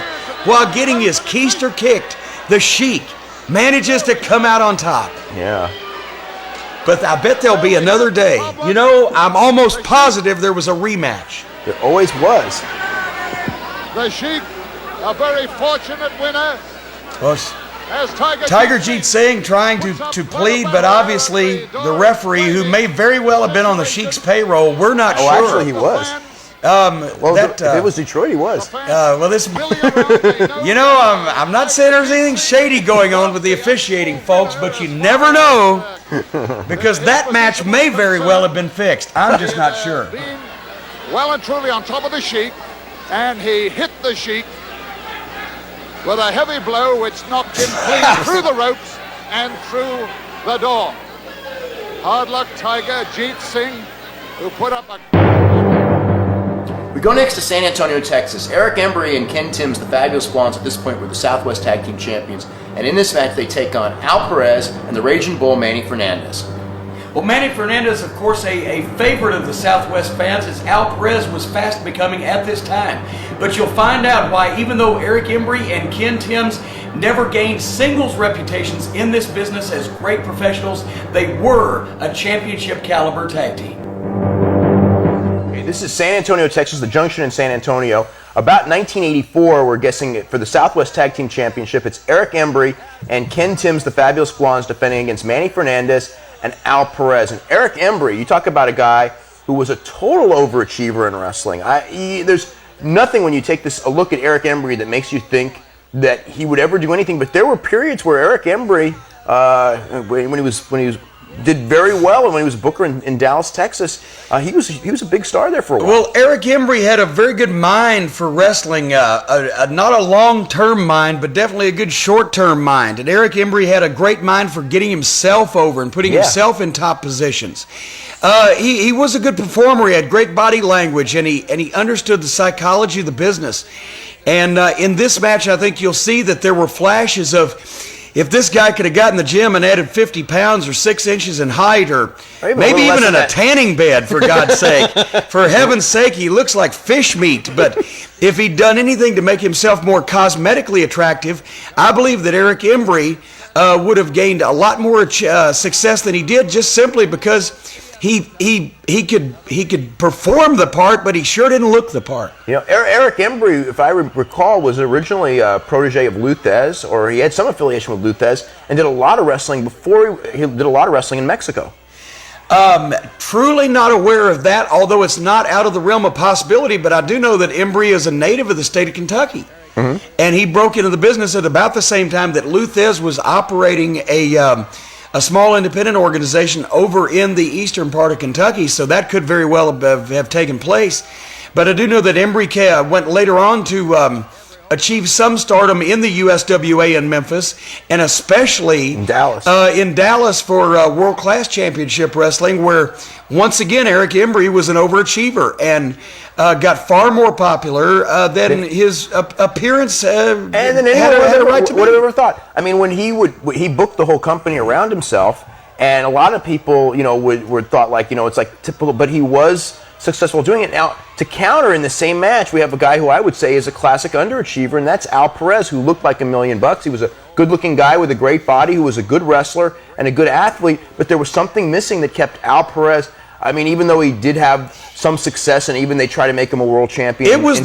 while getting his keister kicked, the Sheik manages to come out on top. Yeah. But I bet there'll be another day. I'm almost positive there was a rematch. There always was. The Sheik, a very fortunate winner Well, Tiger Jeet Singh trying to plead, but obviously the referee, who may very well have been on the Sheik's payroll, we're not sure. Oh, actually he was. If it was Detroit, he was. I'm not saying there's anything shady going on with the officiating, folks, but you never know, because that match may very well have been fixed. I'm just not sure. Well and truly on top of the Sheik, and he hit the Sheik with a heavy blow which knocked him clean through the ropes and through the door. Hard luck Tiger Jeet Singh, who put up a... We go next to San Antonio, Texas. Eric Embrey and Ken Timms, the Fabulous Blondes, at this point were the Southwest Tag Team Champions, and in this match they take on Al Perez and the Raging Bull Manny Fernandaz. Well, Manny Fernandaz, of course, a favorite of the Southwest fans, as Al Perez was fast becoming at this time. But you'll find out why, even though Eric Embrey and Ken Timms never gained singles reputations in this business as great professionals, they were a championship caliber tag team. Okay, this is San Antonio, Texas, the Junction in San Antonio. About 1984, we're guessing for the Southwest Tag Team Championship. It's Eric Embrey and Ken Timms, the Fabulous Blondes, defending against Manny Fernandaz and Al Perez. And Eric Embrey, you talk about a guy who was a total overachiever in wrestling. There's nothing when you take a look at Eric Embrey that makes you think that he would ever do anything. But there were periods where Eric Embrey, when he was did very well, and when he was Booker in Dallas, Texas, he was a big star there for a while. Well, Eric Embrey had a very good mind for wrestling, not a long-term mind, but definitely a good short-term mind. And Eric Embrey had a great mind for getting himself over and putting himself in top positions. He was a good performer. He had great body language, and he understood the psychology of the business. And in this match, I think you'll see that there were flashes of, if this guy could have gotten in the gym and added 50 pounds or 6 inches in height, or maybe even in a tanning bed, for God's sake. For heaven's sake, he looks like fish meat. But if he'd done anything to make himself more cosmetically attractive, I believe that Eric Embrey would have gained a lot more success than he did, just simply because he could perform the part, but he sure didn't look the part. You know, Eric Embrey, if I recall, was originally a protege of Luthez, or he had some affiliation with Luthez, and did a lot of wrestling before he did a lot of wrestling in Mexico. Truly not aware of that, although it's not out of the realm of possibility, but I do know that Embrey is a native of the state of Kentucky. Mm-hmm. And he broke into the business at about the same time that Luthez was operating a small independent organization over in the eastern part of Kentucky, so that could very well have taken place. But I do know that Embrey went later on to achieve some stardom in the USWA in Memphis, and especially in Dallas. For World Class Championship Wrestling, where once again Eric Embrey was an overachiever and got far more popular than his appearance and then anyone would have ever thought. I mean, when he booked the whole company around himself, and a lot of people, would thought like, it's like typical, but he was successful doing it. Now, to counter in the same match, we have a guy who I would say is a classic underachiever, and that's Al Perez, who looked like $1 million. He was a good-looking guy with a great body, who was a good wrestler and a good athlete, but there was something missing that kept Al Perez. I mean, even though he did have some success, and even they tried to make him a world champion, he was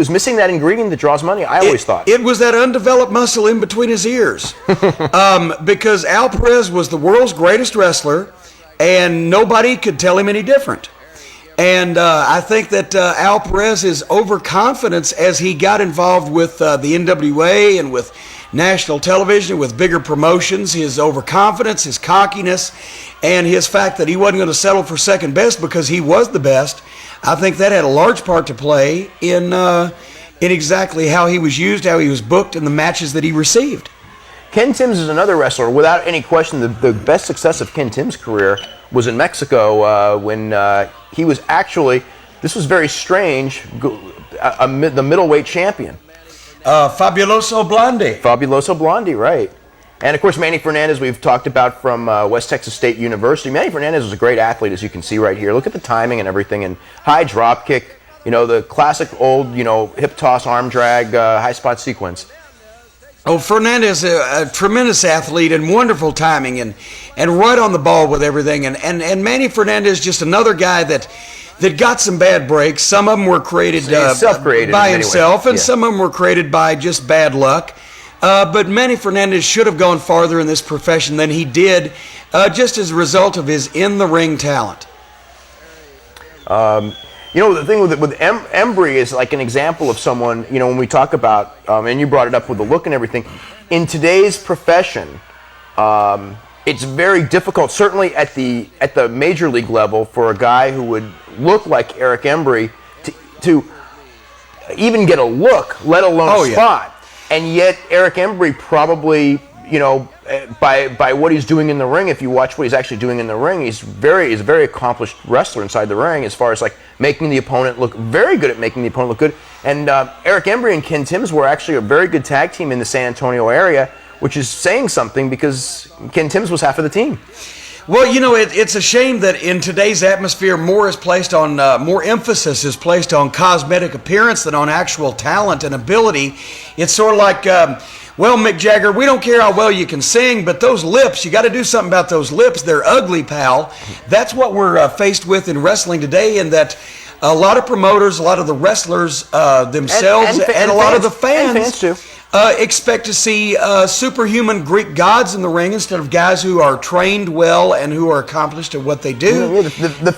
missing that ingredient that draws money. I always thought it was that undeveloped muscle in between his ears, because Al Perez was the world's greatest wrestler, and nobody could tell him any different. And I think that Al Perez's overconfidence as he got involved with the NWA and with national television, with bigger promotions, his overconfidence, his cockiness, and his fact that he wasn't going to settle for second best because he was the best, I think that had a large part to play in exactly how he was used, how he was booked, and the matches that he received. Ken Timms is another wrestler. Without any question, the best success of Ken Timms' career was in Mexico when he was actually, this was very strange, the middleweight champion. Fabuloso Blondie. Fabuloso Blondie, right. And, of course, Manny Fernandaz, we've talked about from West Texas State University. Manny Fernandaz was a great athlete, as you can see right here. Look at the timing and everything, and high drop kick, the classic old, hip toss, arm drag, high spot sequence. Oh, Fernandez, a tremendous athlete and wonderful timing and right on the ball with everything. And Manny Fernandez, just another guy that that got some bad breaks. Some of them were created self-created by in many himself, ways. and some of them were created by just bad luck. But Manny Fernandaz should have gone farther in this profession than he did, just as a result of his in-the-ring talent. You know, the thing with Embrey is like an example of someone, you know, when we talk about, and you brought it up with the look and everything, in today's profession, it's very difficult, certainly at the major league level, for a guy who would look like Eric Embrey to even get a look, let alone a spot. And yet Eric Embrey probably, you know, by what he's doing in the ring, if you watch what he's actually doing in the ring, he's a very accomplished wrestler inside the ring, as far as like making the opponent look very good at making the opponent look good. And Eric Embrey and Ken Timms were actually a very good tag team in the San Antonio area, which is saying something because Ken Timms was half of the team. Well, you know, it's a shame that in today's atmosphere, more emphasis is placed on cosmetic appearance than on actual talent and ability. It's sort of like, well, Mick Jagger, we don't care how well you can sing, but those lips, you got to do something about those lips. They're ugly, pal. That's what we're faced with in wrestling today, and that a lot of promoters, a lot of the wrestlers themselves, and a lot of the fans too. Expect to see superhuman Greek gods in the ring instead of guys who are trained well and who are accomplished at what they do. The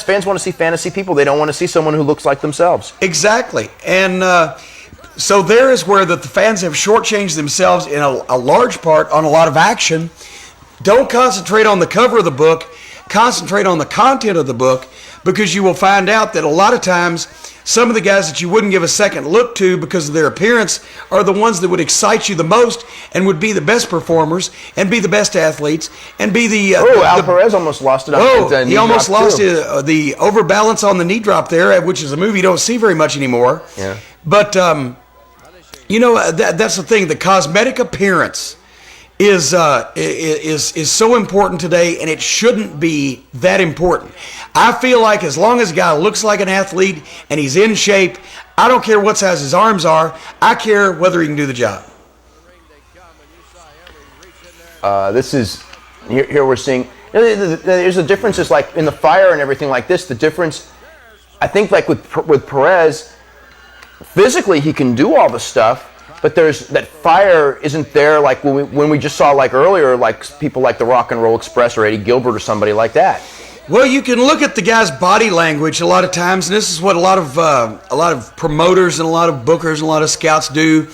fans want to see fantasy people. They don't want to see someone who looks like themselves. Exactly. And so there is where the fans have shortchanged themselves in a large part on a lot of action. Don't concentrate on the cover of the book. Concentrate on the content of the book, because you will find out that a lot of times some of the guys that you wouldn't give a second look to because of their appearance are the ones that would excite you the most and would be the best performers and be the best athletes and be the... Perez almost lost it. He almost lost the overbalance on the knee drop there, which is a move you don't see very much anymore. Yeah. But, you know, that's the thing. The cosmetic appearance is so important today, and it shouldn't be that important. I feel like as long as a guy looks like an athlete and he's in shape, I don't care what size his arms are. I care whether he can do the job. Here we're seeing, there's a difference, is like in the fire and everything like this. The difference, I think, like with Perez, physically he can do all the stuff, but there's that fire isn't there, like when we just saw, like earlier, like people like the Rock and Roll Express or Eddie Gilbert or somebody like that. Well, you can look at the guy's body language a lot of times, and this is what a lot of promoters and a lot of bookers and a lot of scouts do.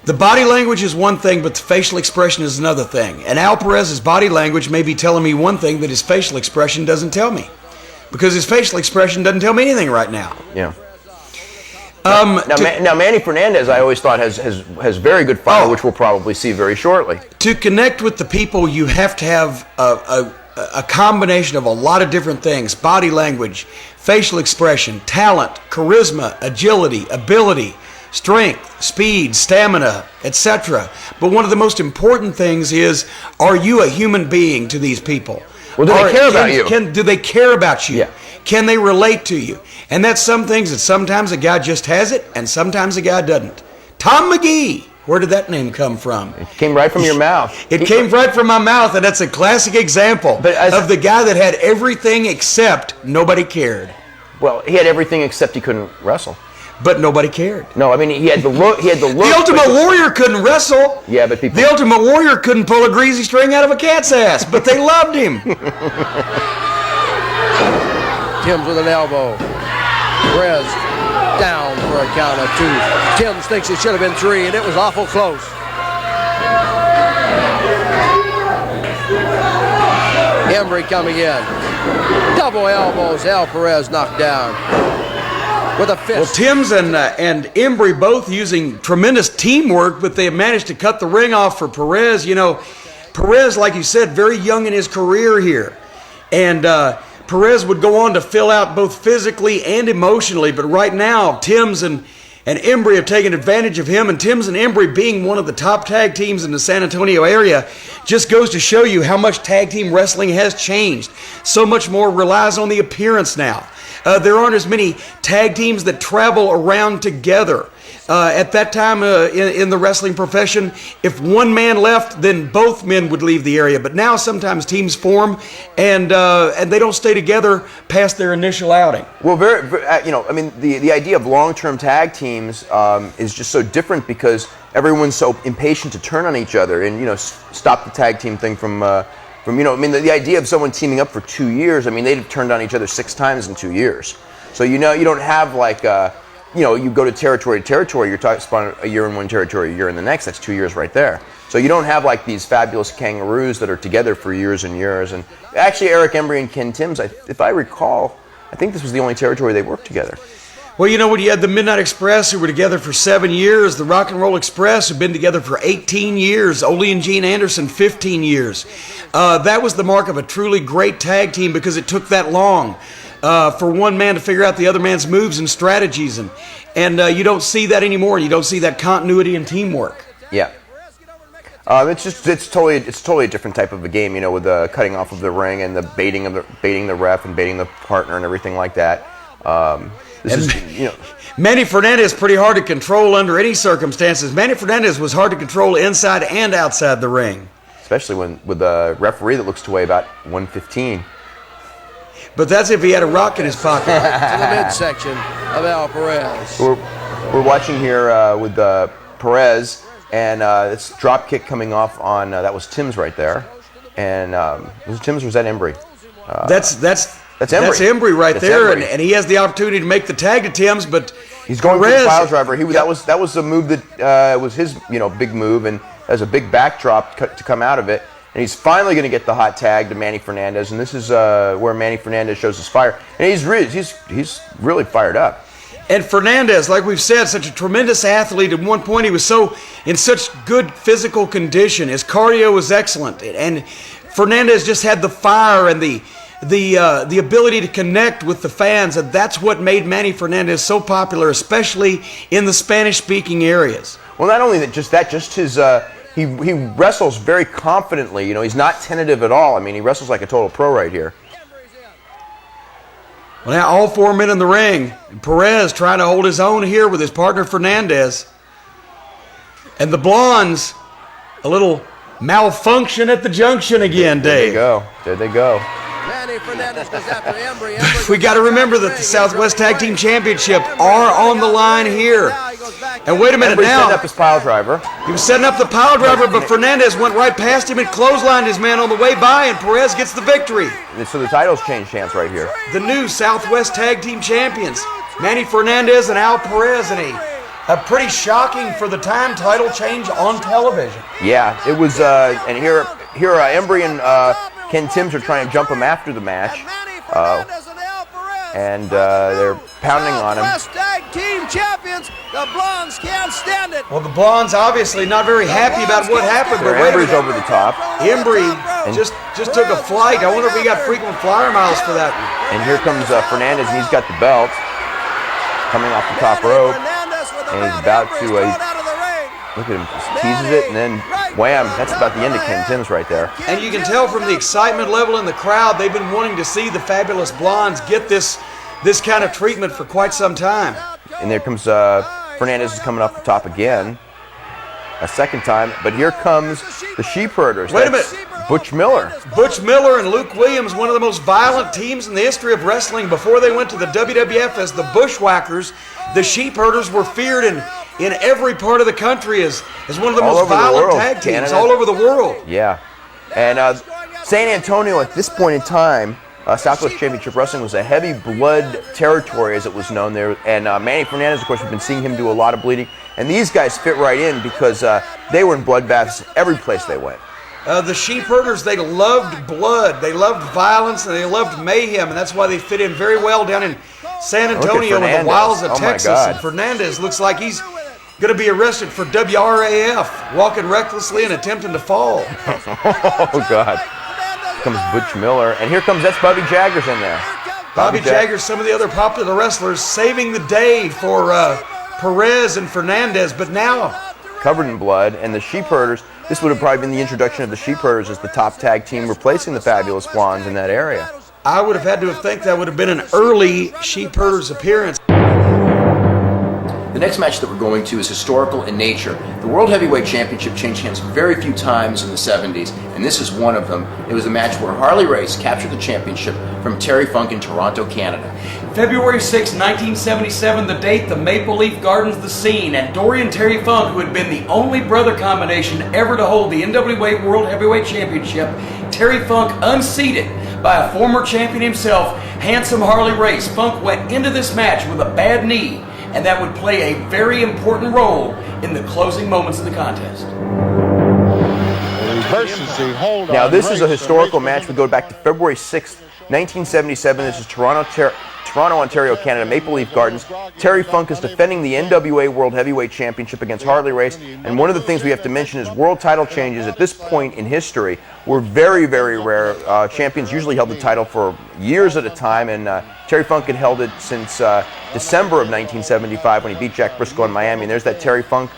The body language is one thing, but the facial expression is another thing. And Al Perez's body language may be telling me one thing that his facial expression doesn't tell me, because his facial expression doesn't tell me anything right now. Yeah. Now, Manny Fernandaz, I always thought has very good fire, which we'll probably see very shortly. To connect with the people, you have to have a combination of a lot of different things: body language, facial expression, talent, charisma, agility, ability, strength, speed, stamina, etc. But one of the most important things is, are you a human being to these people? Well, do they care about you? Do they care about you? Yeah. Can they relate to you? And that's some things that sometimes a guy just has it, and sometimes a guy doesn't. Tom McGee, where did that name come from? It came right from your mouth. It came right from my mouth, and that's a classic example of the guy that had everything except nobody cared. Well, he had everything except he couldn't wrestle. But nobody cared. No, I mean, he had the look. The Ultimate Warrior couldn't wrestle. Yeah, but people... The Ultimate Warrior couldn't pull a greasy string out of a cat's ass, but they loved him. Timms with an elbow. Perez down for a count of 2. Timms thinks it should have been 3, and it was awful close. Embrey coming in. Double elbows. Al Perez knocked down with a fist. Well, Timms and Embrey both using tremendous teamwork, but they have managed to cut the ring off for Perez. You know, Perez, like you said, very young in his career here. And Perez would go on to fill out both physically and emotionally, but right now, Timms and Embrey have taken advantage of him, and Timms and Embrey being one of the top tag teams in the San Antonio area just goes to show you how much tag team wrestling has changed. So much more relies on the appearance now. There aren't as many tag teams that travel around together. At that time in the wrestling profession, if one man left, then both men would leave the area. But now sometimes teams form, and they don't stay together past their initial outing. Well, I mean, the idea of long-term tag teams is just so different because everyone's so impatient to turn on each other and stop the tag team thing from I mean, the idea of someone teaming up for 2 years. I mean, they've turned on each other 6 times in 2 years. So you don't have like. You go to territory, you're talking a year in one territory, a year in the next, that's 2 years right there. So you don't have like these fabulous kangaroos that are together for years and years. And actually, Eric Embrey and Ken Timms, if I recall, I think this was the only territory they worked together. Well, when you had the Midnight Express, who were together for 7 years, the Rock and Roll Express, who've been together for 18 years, Ole and Gene Anderson, 15 years. That was the mark of a truly great tag team because it took that long. For one man to figure out the other man's moves and strategies, and you don't see that anymore. You don't see that continuity and teamwork. Yeah, it's totally a different type of a game, with the cutting off of the ring and the baiting the ref and baiting the partner and everything like that. Manny Fernandaz is pretty hard to control under any circumstances. Manny Fernandaz was hard to control inside and outside the ring, especially with a referee that looks to weigh about 115. But that's if he had a rock in his pocket. To the midsection of Al Perez. We're watching here with Perez, and it's drop kick coming off on that was Timms right there, and was it Timms or was that Embrey? That's Embrey. That's Embrey right there, and he has the opportunity to make the tag to Timms, but he's going for the pile driver. That was a move that was his big move, and there's a big backdrop to come out of it. And he's finally going to get the hot tag to Manny Fernandaz, and this is where Manny Fernandaz shows his fire. And he's really fired up. And Fernandaz, like we've said, such a tremendous athlete. At one point, he was in such good physical condition. His cardio was excellent, and Fernandaz just had the fire and the ability to connect with the fans, and that's what made Manny Fernandaz so popular, especially in the Spanish-speaking areas. Well, not only just his. He wrestles very confidently. He's not tentative at all. I mean, he wrestles like a total pro right here. Well, now all 4 men in the ring. Perez trying to hold his own here with his partner Fernandaz. And the Blondes, a little malfunction at the junction again, Dave. There they go. Manny Fernandaz goes after Embrey. We got to remember that the Southwest Tag Team Championship are on the line here. And wait a minute now. Setting up his pile driver. He was setting up the pile driver, but Fernandaz went right past him and clotheslined his man on the way by, and Perez gets the victory. So the titles change hands right here. The new Southwest Tag Team Champions, Manny Fernandaz and Al Perez, and a pretty shocking for the time title change on television. Yeah, it was, and here Embrey and Ken Timms are trying to jump him after the match. And they're pounding on him. Southwest Tag Team Champions, the Blondes can't stand it. Well, the Blondes obviously not very happy about what happened. But Embrey's over the top. Embrey just took a flight. I wonder if he got frequent flyer miles for that. And here comes Fernandaz, and he's got the belt coming off the top rope. And he's about to, look at him, just teases it, and then wham, that's about the end of Ken Timms right there. And you can tell from the excitement level in the crowd, they've been wanting to see the Fabulous Blondes get this kind of treatment for quite some time. And there comes Fernandaz is coming off the top again, a second time. But here comes the Sheep Herders. Wait a minute. Butch Miller. Butch Miller and Luke Williams, one of the most violent teams in the history of wrestling. Before they went to the WWF as the Bushwhackers, the Sheep Herders were feared in every part of the country as one of the most violent tag teams all over the world. Yeah. And San Antonio at this point in time, Southwest Championship Wrestling was a heavy blood territory, as it was known there. And Manny Fernandaz, of course, we've been seeing him do a lot of bleeding. And these guys fit right in because they were in bloodbaths every place they went. The Sheep Herders, they loved blood, they loved violence, and they loved mayhem, and that's why they fit in very well down in San Antonio in the wilds of Texas. And Fernandaz looks like he's going to be arrested for WRAF, walking recklessly and attempting to fall. Oh, God. Here comes Butch Miller, and here comes, that's Bobby Jagger's in there. Bobby Jagger, some of the other popular wrestlers, saving the day for Perez and Fernandaz, but now covered in blood, and the Sheep Herders, this would have probably been the introduction of the Sheep Herders as the top tag team replacing the Fabulous Blondes in that area. I would have had to think that would have been an early Sheep Herders appearance. The next match that we're going to is historical in nature. The World Heavyweight Championship changed hands very few times in the 70s, and this is one of them. It was a match where Harley Race captured the championship from Terry Funk in Toronto, Canada. February 6, 1977, the date, the Maple Leaf Gardens, the scene, and Dory and Terry Funk, who had been the only brother combination ever to hold the NWA World Heavyweight Championship, Terry Funk unseated by a former champion himself, handsome Harley Race. Funk went into this match with a bad knee, and that would play a very important role in the closing moments of the contest. Now, this is a historical match. We go back to February 6th, 1977. This is Toronto, Ontario, Canada, Maple Leaf Gardens. Terry Funk is defending the NWA World Heavyweight Championship against Harley Race. And one of the things we have to mention is world title changes at this point in history were very, very rare. Champions usually held the title for years at a time, and Terry Funk had held it since December of 1975 when he beat Jack Briscoe in Miami. And there's that Terry Funk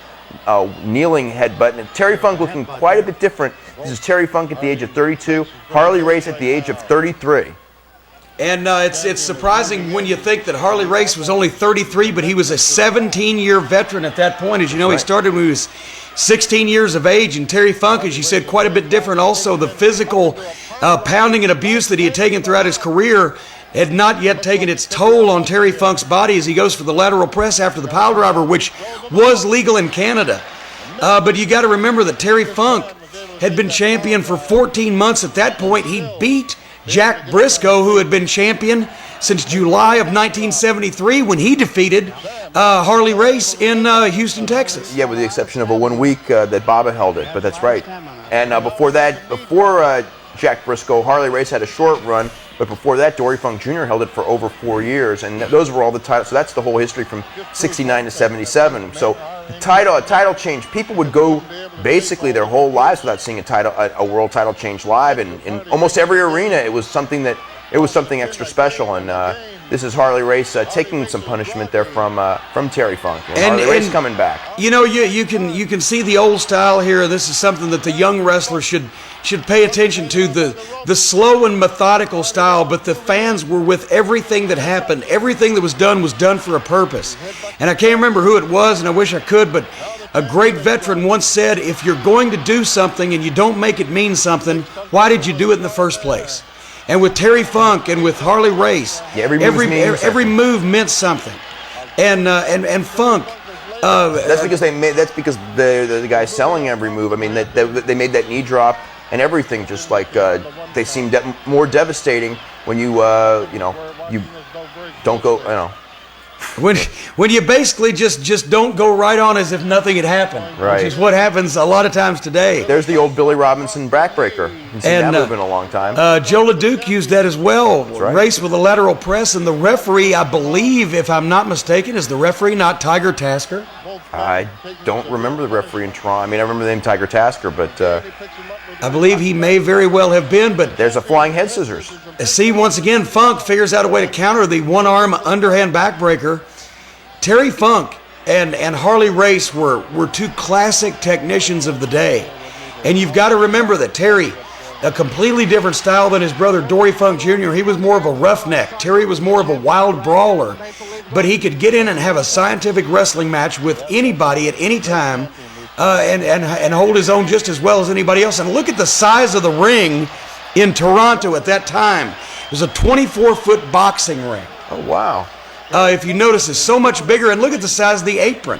kneeling headbutt. And Terry Funk looking quite a bit different. This is Terry Funk at the age of 32, Harley Race at the age of 33. And it's surprising when you think that Harley Race was only 33, but he was a 17-year veteran at that point. As you know, he started when he was 16 years of age, and Terry Funk, as you said, quite a bit different. Also, the physical pounding and abuse that he had taken throughout his career had not yet taken its toll on Terry Funk's body as he goes for the lateral press after the pile driver, which was legal in Canada. But you got to remember that Terry Funk had been champion for 14 months at that point. He beat Jack Briscoe, who had been champion since July of 1973 when he defeated Harley Race in Houston, Texas. Yeah, with the exception of a 1 week that Baba held it, but that's right. And before Jack Briscoe, Harley Race had a short run, but before that, Dory Funk Jr. held it for over 4 years, and those were all the titles. So that's the whole history from 69 to 77. So a title change, people would go basically their whole lives without seeing a world title change live, and in almost every arena, it was something extra special. And this is Harley Race taking some punishment there from Terry Funk. And Harley Race coming back. You know, you can see the old style here. This is something that the young wrestlers should pay attention to, the slow and methodical style, but the fans were with everything that happened. Everything that was done for a purpose. And I can't remember who it was, and I wish I could, but a great veteran once said, if you're going to do something and you don't make it mean something, why did you do it in the first place? And with Terry Funk and with Harley Race, every move meant something. And Funk, that's because the guy selling every move. I mean, they made that knee drop and everything just like they seemed more devastating when you don't go, When you basically just don't go right on as if nothing had happened, right. Which is what happens a lot of times today. There's the old Billy Robinson backbreaker. Haven't seen that move in a long time. Joe LeDuc used that as well. Right. Race with a lateral press, and the referee, I believe, if I'm not mistaken, is the referee not Tiger Tasker? I don't remember the referee in Toronto. I mean, I remember the name Tiger Tasker, but I believe he may very well have been. But there's a flying head scissors. See, once again, Funk figures out a way to counter the one-arm underhand backbreaker. Terry Funk and Harley Race were two classic technicians of the day. And you've got to remember that Terry, a completely different style than his brother Dory Funk Jr. He was more of a roughneck. Terry was more of a wild brawler. But he could get in and have a scientific wrestling match with anybody at any time and hold his own just as well as anybody else. And look at the size of the ring in Toronto at that time. It was a 24-foot boxing ring. Oh, wow. If you notice, it's so much bigger. And look at the size of the apron.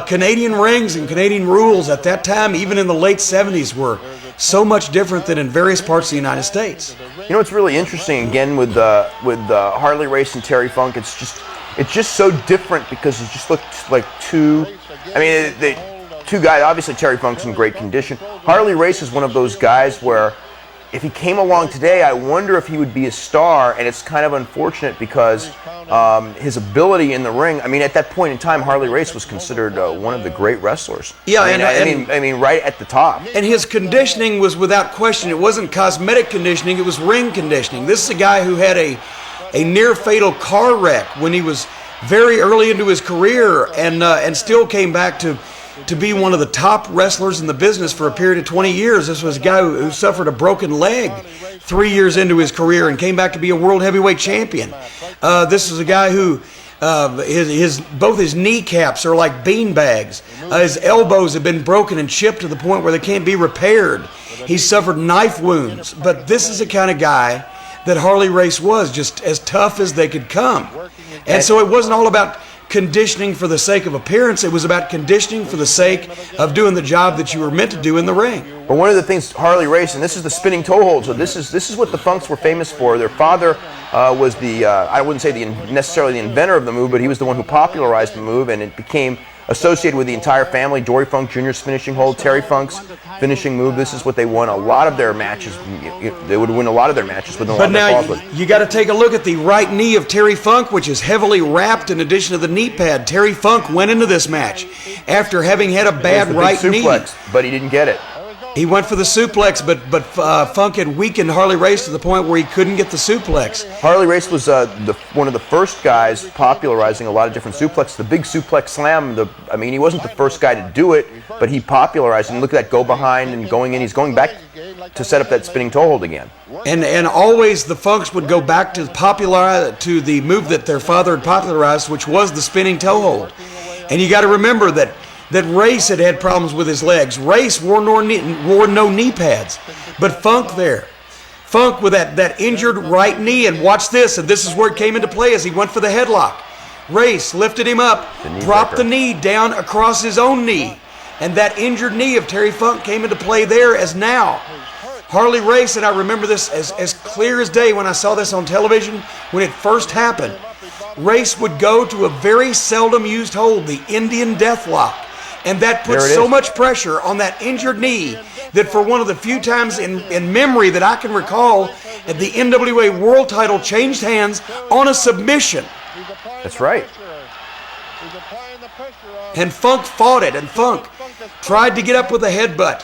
Canadian rings and Canadian rules at that time, even in the late 70s, were so much different than in various parts of the United States. You know what's really interesting, again, with Harley Race and Terry Funk, it's just so different because it just looked like two guys. Obviously, Terry Funk's in great condition. Harley Race is one of those guys where if he came along today, I wonder if he would be a star, and it's kind of unfortunate because his ability in the ring, I mean, at that point in time, Harley Race was considered one of the great wrestlers. Yeah, I mean, right at the top. And his conditioning was without question. It wasn't cosmetic conditioning, it was ring conditioning. This is a guy who had a near-fatal car wreck when he was very early into his career and still came back to be one of the top wrestlers in the business for a period of 20 years. This was a guy who suffered a broken leg 3 years into his career and came back to be a world heavyweight champion. This is a guy who Both his kneecaps are like bean bags. His elbows have been broken and chipped to the point where they can't be repaired. He's suffered knife wounds. But this is the kind of guy that Harley Race was, just as tough as they could come. And so it wasn't all about conditioning for the sake of appearance. It was about conditioning for the sake of doing the job that you were meant to do in the ring. But one of the things Harley Race, and this is the spinning toe hold, so this is what the Funks were famous for. Their father was I wouldn't say necessarily the inventor of the move, but he was the one who popularized the move, and it became associated with the entire family. Dory Funk Jr.'s finishing hold, Terry Funk's finishing move. This is what they won a lot of their matches. They would win a lot of their matches with a lot of their falls with. But now you got to take a look at the right knee of Terry Funk, which is heavily wrapped in addition to the knee pad. Terry Funk went into this match after having had a bad right knee. But he didn't get it. He went for the suplex, but Funk had weakened Harley Race to the point where he couldn't get the suplex. Harley Race was one of the first guys popularizing a lot of different suplexes. The big suplex slam, he wasn't the first guy to do it, but he popularized it. And look at that go behind and going in. He's going back to set up that spinning toe hold again. And always the Funks would go back to the move that their father had popularized, which was the spinning toe hold. And you got to remember that Race had problems with his legs. Race wore no knee pads. But Funk with that injured right knee, and watch this, and this is where it came into play as he went for the headlock. Race lifted him up, dropped the knee down across his own knee, and that injured knee of Terry Funk came into play there as now. Harley Race, and I remember this as clear as day when I saw this on television when it first happened. Race would go to a very seldom used hold, the Indian Deathlock. And that puts so much pressure on that injured knee that for one of the few times in memory that I can recall, the NWA World title changed hands on a submission. That's right. And Funk fought it, and Funk tried to get up with a headbutt,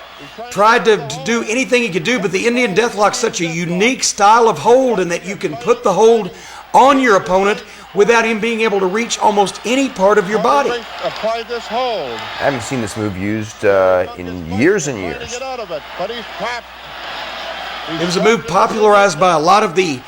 tried to do anything he could do, but the Indian Deathlock's such a unique style of hold in that you can put the hold on your opponent without him being able to reach almost any part of your body. Apply this hold. I haven't seen this move used in years and years. It was a move popularized by a lot of the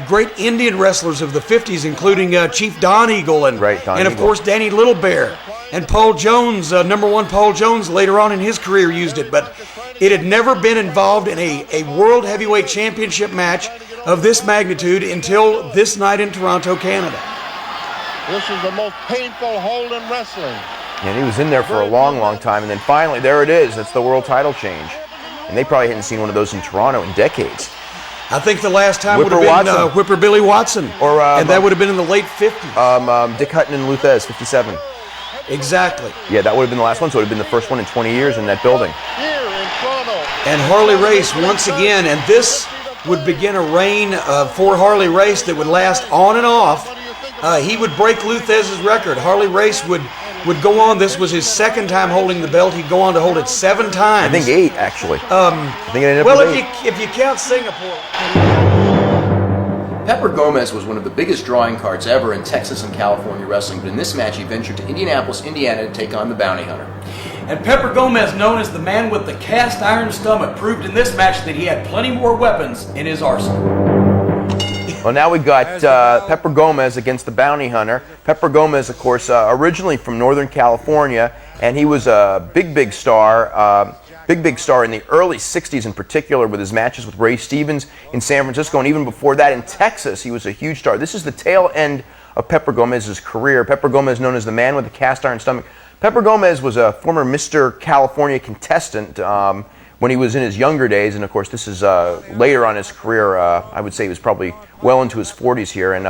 great Indian wrestlers of the 50s, including Chief Don Eagle and of course Danny Little Bear. And Paul Jones, number one Paul Jones, later on in his career used it. But it had never been involved in a World Heavyweight Championship match of this magnitude until this night in Toronto, Canada. This is the most painful hold in wrestling. And he was in there for a long, long time, and then finally, there it is. That's the world title change. And they probably hadn't seen one of those in Toronto in decades. I think the last time would have been Whipper Billy Watson, and that would have been in the late 50s. Dick Hutton and Luthez, 57. Exactly. Yeah, that would have been the last one, so it would have been the first one in 20 years in that building. Here in Toronto. And Harley Race once again, and this would begin a reign for Harley Race that would last on and off. He would break Luthez's record. Harley Race would go on. This was his second time holding the belt. He'd go on to hold it 7 times. I think 8, actually. I think it ended up with 8. if you count Singapore. Pepper Gomez was one of the biggest drawing cards ever in Texas and California wrestling, but in this match he ventured to Indianapolis, Indiana to take on the Bounty Hunter. And Pepper Gomez, known as the man with the cast iron stomach, proved in this match that he had plenty more weapons in his arsenal. Well, now we got Pepper Gomez against the Bounty Hunter. Pepper Gomez, of course, originally from Northern California, and he was a big star. Big star in the early 60s in particular with his matches with Ray Stevens in San Francisco, and even before that in Texas he was a huge star. This is the tail end of Pepper Gomez's career. Pepper Gomez, known as the man with the cast iron stomach. Pepper Gomez was a former Mr. California contestant when he was in his younger days, and of course this is later on in his career. I would say he was probably well into his 40s here, and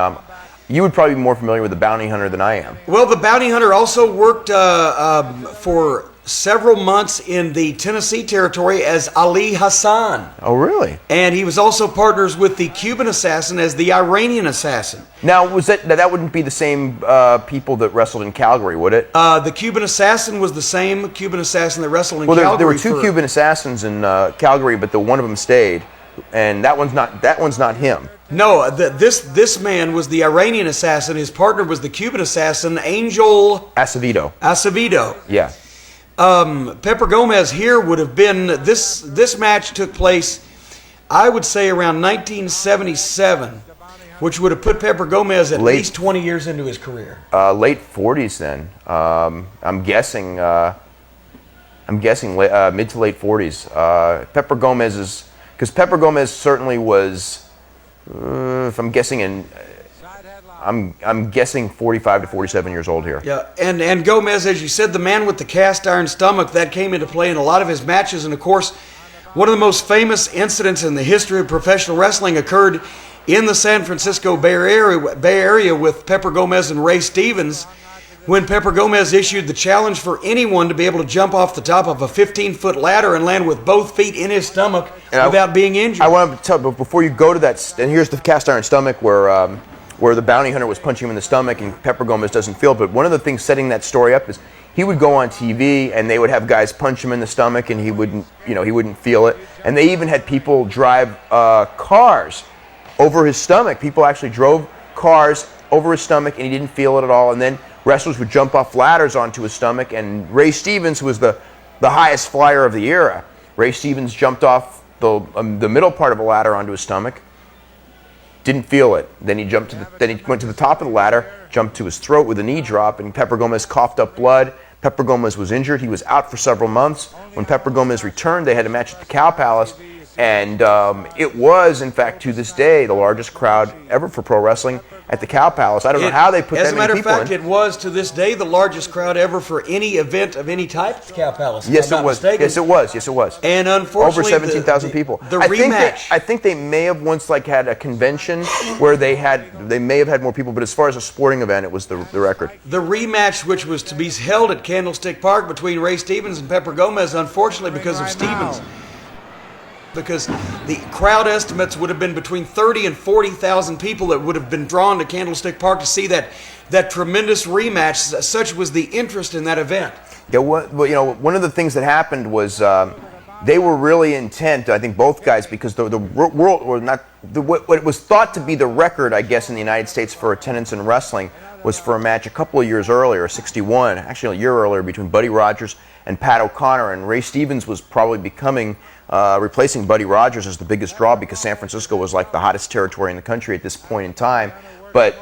you would probably be more familiar with the Bounty Hunter than I am. Well, the Bounty Hunter also worked for several months in the Tennessee territory as Ali Hassan. Oh, really? And he was also partners with the Cuban Assassin as the Iranian Assassin. Now, that wouldn't be the same people that wrestled in Calgary, would it? The Cuban Assassin was the same Cuban Assassin that wrestled in Calgary. Well, there were 2 Cuban Assassins in Calgary, but the one of them stayed, and that one's not him. No, this man was the Iranian assassin. His partner was the Cuban assassin, Angel Acevedo. Yeah. Pepper Gomez here would have been, this match took place, I would say, around 1977. which would have put Pepper Gomez at least 20 years into his career. Late 40s then. I'm guessing mid to late 40s. Pepper Gomez is, because Pepper Gomez certainly was, if I'm guessing, I'm guessing 45 to 47 years old here. Yeah, and Gomez, as you said, the man with the cast iron stomach, that came into play in a lot of his matches. And of course, one of the most famous incidents in the history of professional wrestling occurred in the San Francisco Bay Area with Pepper Gomez and Ray Stevens, when Pepper Gomez issued the challenge for anyone to be able to jump off the top of a 15-foot ladder and land with both feet in his stomach without being injured. I want to tell, but before you go to that, and here's the cast iron stomach where the bounty hunter was punching him in the stomach and Pepper Gomez doesn't feel it. But one of the things setting that story up is he would go on TV and they would have guys punch him in the stomach and he wouldn't feel it. And they even had people drive cars over his stomach. People actually drove cars over his stomach and he didn't feel it at all. And then wrestlers would jump off ladders onto his stomach. And Ray Stevens, who was the highest flyer of the era, Ray Stevens jumped off the middle part of a ladder onto his stomach. Didn't feel it. Then he went to the top of the ladder, jumped to his throat with a knee drop, and Pepper Gomez coughed up blood. Pepper Gomez was injured. He was out for several months. When Pepper Gomez returned, they had a match at the Cow Palace, and it was, in fact, to this day, the largest crowd ever for pro wrestling at the Cow Palace. I don't know how they put that many people in. As a matter of fact, it was to this day the largest crowd ever for any event of any type at the Cow Palace. Yes, it was. Yes, it was. Yes, it was. And unfortunately, over 17,000 people. The rematch. I think they may have once had a convention where they may have had more people, but as far as a sporting event, it was the record. The rematch, which was to be held at Candlestick Park between Ray Stevens and Pepper Gomez, unfortunately, because of Stevens. Because the crowd estimates would have been between 30 and 40,000 people that would have been drawn to Candlestick Park to see that tremendous rematch. Such was the interest in that event. Yeah, one of the things that happened was they were really intent. I think both guys, because the world, or not, what was thought to be the record, I guess, in the United States for attendance in wrestling was for a match a couple of years earlier, 61, actually a year earlier, between Buddy Rogers and Pat O'Connor, and Ray Stevens was probably becoming. Replacing Buddy Rogers as the biggest draw because San Francisco was like the hottest territory in the country at this point in time. But,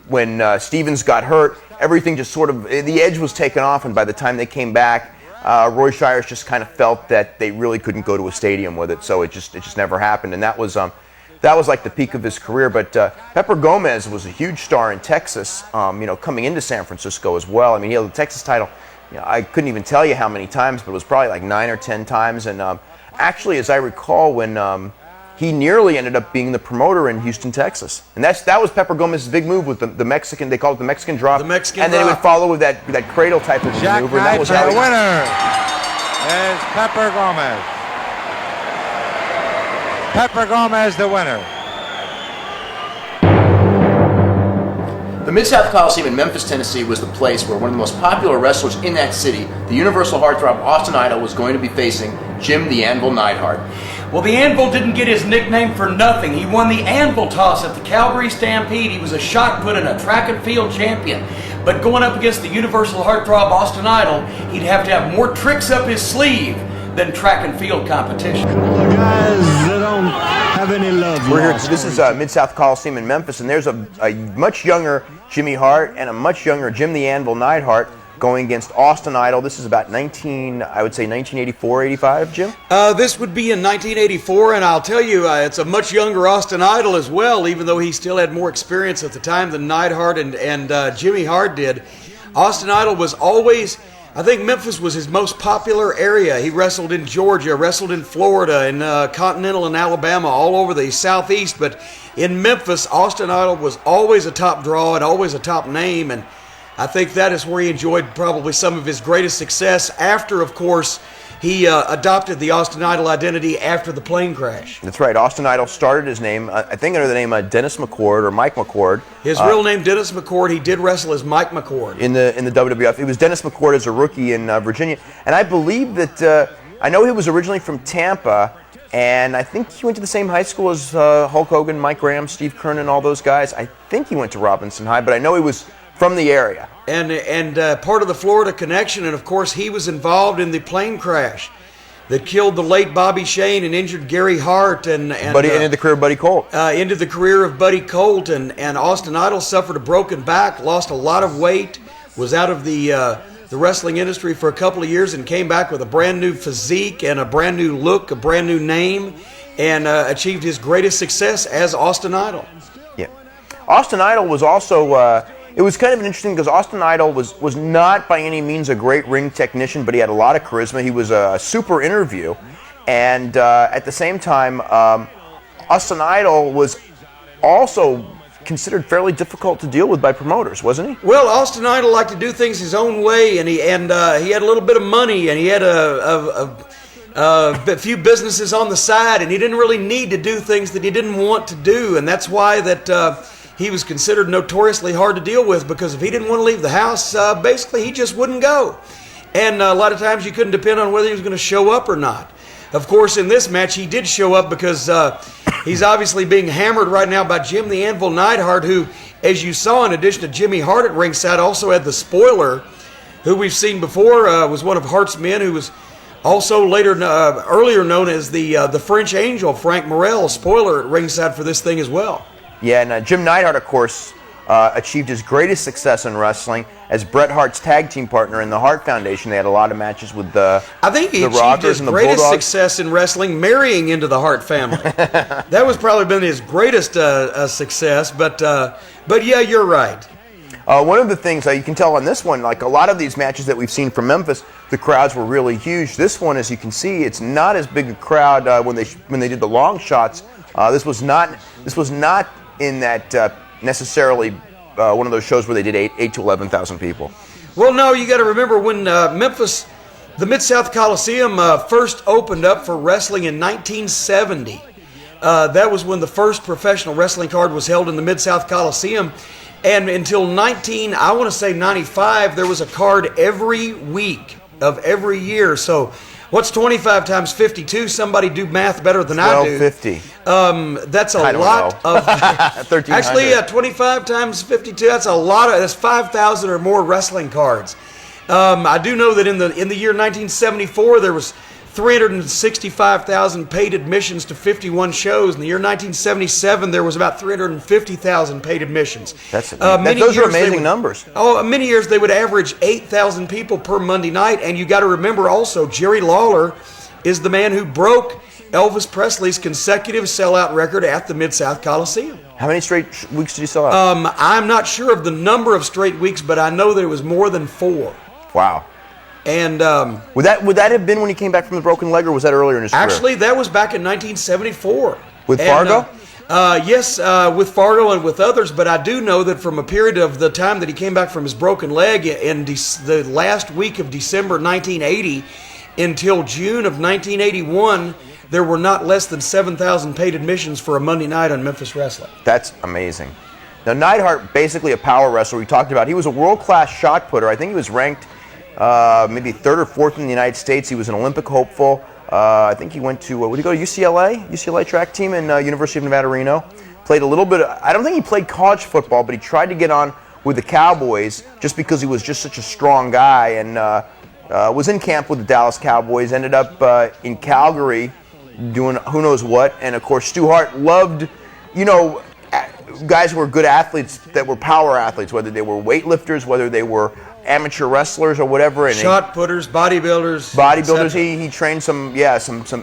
when Stevens got hurt, everything just sort of, the edge was taken off, and by the time they came back, Roy Shires just kind of felt that they really couldn't go to a stadium with it, so it just never happened. And that was like the peak of his career. But Pepper Gomez was a huge star in Texas, coming into San Francisco as well. I mean, he held the Texas title, I couldn't even tell you how many times, but it was probably like 9 or 10 times. And actually, as I recall, when he nearly ended up being the promoter in Houston, Texas. And that was Pepper Gomez's big move with the Mexican, they called it the Mexican drop. The Mexican and then he would follow with that cradle type of maneuver. And that was how the winner is Pepper Gomez. Pepper Gomez, the winner. The Mid-South Coliseum in Memphis, Tennessee was the place where one of the most popular wrestlers in that city, the Universal Heartthrob Austin Idol, was going to be facing Jim the Anvil Neidhart. Well, the Anvil didn't get his nickname for nothing. He won the Anvil toss at the Calgary Stampede. He was a shot put and a track and field champion. But going up against the Universal Heartthrob Austin Idol, he'd have to have more tricks up his sleeve than track and field competition. The guys that don't have any love. We're here. This is Mid-South Coliseum in Memphis, and there's a much younger Jimmy Hart and a much younger Jim the Anvil Neidhart going against Austin Idol. This is about 1984, 85, Jim? This would be in 1984, and I'll tell you, it's a much younger Austin Idol as well, even though he still had more experience at the time than Neidhart and Jimmy Hart did. Austin Idol was always, I think Memphis was his most popular area. He wrestled in Georgia, wrestled in Florida, in Continental and Alabama, all over the Southeast. But in Memphis, Austin Idol was always a top draw and always a top name. And I think that is where he enjoyed probably some of his greatest success after, of course, he adopted the Austin Idol identity after the plane crash. That's right. Austin Idol started his name, I think under the name Dennis McCord or Mike McCord. His real name, Dennis McCord. He did wrestle as Mike McCord. In the WWF. It was Dennis McCord as a rookie in Virginia. And I believe that, I know he was originally from Tampa, and I think he went to the same high school as Hulk Hogan, Mike Graham, Steve Kernan, all those guys. I think he went to Robinson High, but I know he was from the area. And part of the Florida connection, and of course he was involved in the plane crash. that killed the late Bobby Shane and injured Gary Hart. And Buddy ended the career of Buddy Colt. Into the career of Buddy Colt. And Austin Idol suffered a broken back, lost a lot of weight, was out of the wrestling industry for a couple of years and came back with a brand new physique and a brand new look, a brand new name, and achieved his greatest success as Austin Idol. Yeah. Austin Idol was also, it was kind of interesting because Austin Idol was not by any means a great ring technician, but he had a lot of charisma. He was a super interview. And at the same time, Austin Idol was also considered fairly difficult to deal with by promoters, wasn't he? Well, Austin Idol liked to do things his own way, and he had a little bit of money, and he had a few businesses on the side, and he didn't really need to do things that he didn't want to do, and that's why that he was considered notoriously hard to deal with, because if he didn't want to leave the house, basically he just wouldn't go. And a lot of times you couldn't depend on whether he was going to show up or not. Of course, in this match, he did show up because he's obviously being hammered right now by Jim the Anvil Neidhart, who, as you saw, in addition to Jimmy Hart at ringside, also had the Spoiler, who we've seen before, was one of Hart's men, who was also earlier known as the French Angel, Frank Morel, Spoiler at ringside for this thing as well. Yeah, and Jim Neidhart, of course, achieved his greatest success in wrestling as Bret Hart's tag team partner in the Hart Foundation. They had a lot of matches with the I think he achieved his greatest success in wrestling marrying into the Hart family. That was probably been his greatest success, but yeah, you're right. One of the things you can tell on this one, like a lot of these matches that we've seen from Memphis, the crowds were really huge. This one, as you can see, it's not as big a crowd when they did the long shots. This was not in that necessarily one of those shows where they did 8 to 11,000 people. Well, no, you got to remember when Memphis, the Mid-South Coliseum first opened up for wrestling in 1970. That was when the first professional wrestling card was held in the Mid-South Coliseum. And until 95, there was a card every week of every year. So what's 25 times 52? Somebody do math better than I do. 1250. That's a lot of. 1300. Actually, 25 times 52. That's a lot of. That's 5,000 or more wrestling cards. I do know that in the year 1974 there was 365,000 paid admissions to 51 shows. In the year 1977, there was about 350,000 paid admissions. Those are amazing numbers. Many years they would average 8,000 people per Monday night. And you got to remember also, Jerry Lawler is the man who broke Elvis Presley's consecutive sellout record at the Mid-South Coliseum. How many straight weeks did he sell out? I'm not sure of the number of straight weeks, but I know that it was more than 4. Wow. And would that have been when he came back from the broken leg, or was that earlier in his career? Actually, that was back in 1974. With Fargo? Yes, with Fargo and with others, but I do know that from a period of the time that he came back from his broken leg in the last week of December 1980 until June of 1981, there were not less than 7,000 paid admissions for a Monday night on Memphis Wrestling. That's amazing. Now, Neidhart, basically a power wrestler we talked about. He was a world-class shot putter. I think he was ranked maybe 3rd or 4th in the United States. He was an Olympic hopeful. I think he went to, would he go to UCLA track team in University of Nevada, Reno. Played a little bit I don't think he played college football, but he tried to get on with the Cowboys just because he was just such a strong guy, and was in camp with the Dallas Cowboys, ended up in Calgary doing who knows what. And of course, Stu Hart loved, guys who were good athletes, that were power athletes, whether they were weightlifters, whether they were amateur wrestlers or whatever. And shot putters, bodybuilders. He trained some,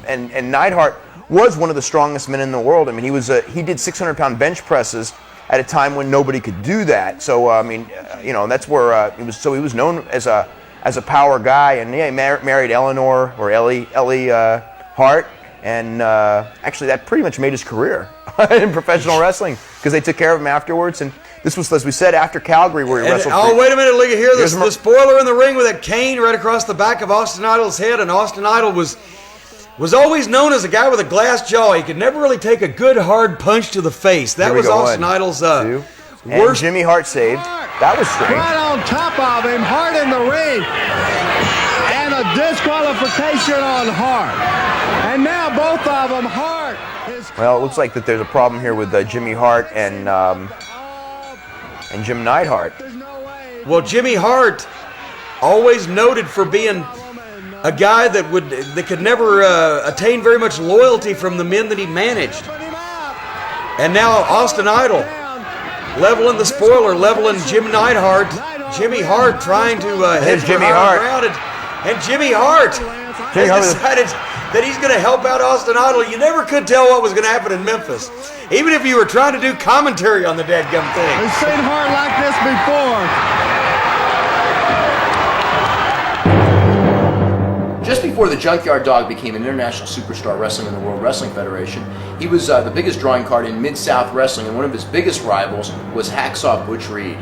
and Neidhart was one of the strongest men in the world. I mean, he did 600-pound bench presses at a time when nobody could do that. So that's where he was. So he was known as a power guy, and he married Eleanor or Ellie Hart, and actually that pretty much made his career in professional wrestling because they took care of him afterwards. And this was, as we said, after Calgary, where he wrestled. Wait a minute, look at here. The Spoiler in the ring with that cane right across the back of Austin Idol's head, and Austin Idol was always known as a guy with a glass jaw. He could never really take a good hard punch to the face. That was Austin Idol's worst. And Jimmy Hart saved. That was strange. Right on top of him, Hart in the ring. And a disqualification on Hart. And now both of them, Hart is... Well, it looks like that there's a problem here with Jimmy Hart and Jim Neidhart. Well, Jimmy Hart, always noted for being a guy that could never attain very much loyalty from the men that he managed. And now Austin Idol, leveling the spoiler, leveling Jim Neidhart. Jimmy Hart trying to head Jimmy Hart. And Jimmy Hart has decided that he's going to help out Austin Idol. You never could tell what was going to happen in Memphis, even if you were trying to do commentary on the dadgum thing. We've seen Hart like this before. Just before the Junkyard Dog became an international superstar wrestling in the World Wrestling Federation, he was the biggest drawing card in Mid-South Wrestling, and one of his biggest rivals was Hacksaw Butch Reed.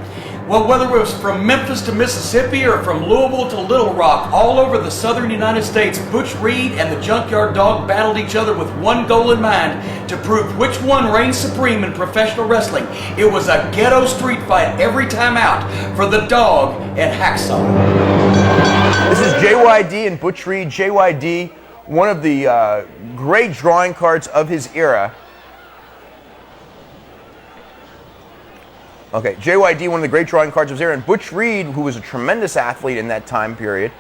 Well, whether it was from Memphis to Mississippi or from Louisville to Little Rock, all over the southern United States, Butch Reed and the Junkyard Dog battled each other with one goal in mind: to prove which one reigned supreme in professional wrestling. It was a ghetto street fight every time out for the Dog and Hacksaw. This is JYD and Butch Reed. JYD, one of the great drawing cards of his era. Okay, JYD, one of the great drawing cards of his era, and Butch Reed, who was a tremendous athlete in that time period.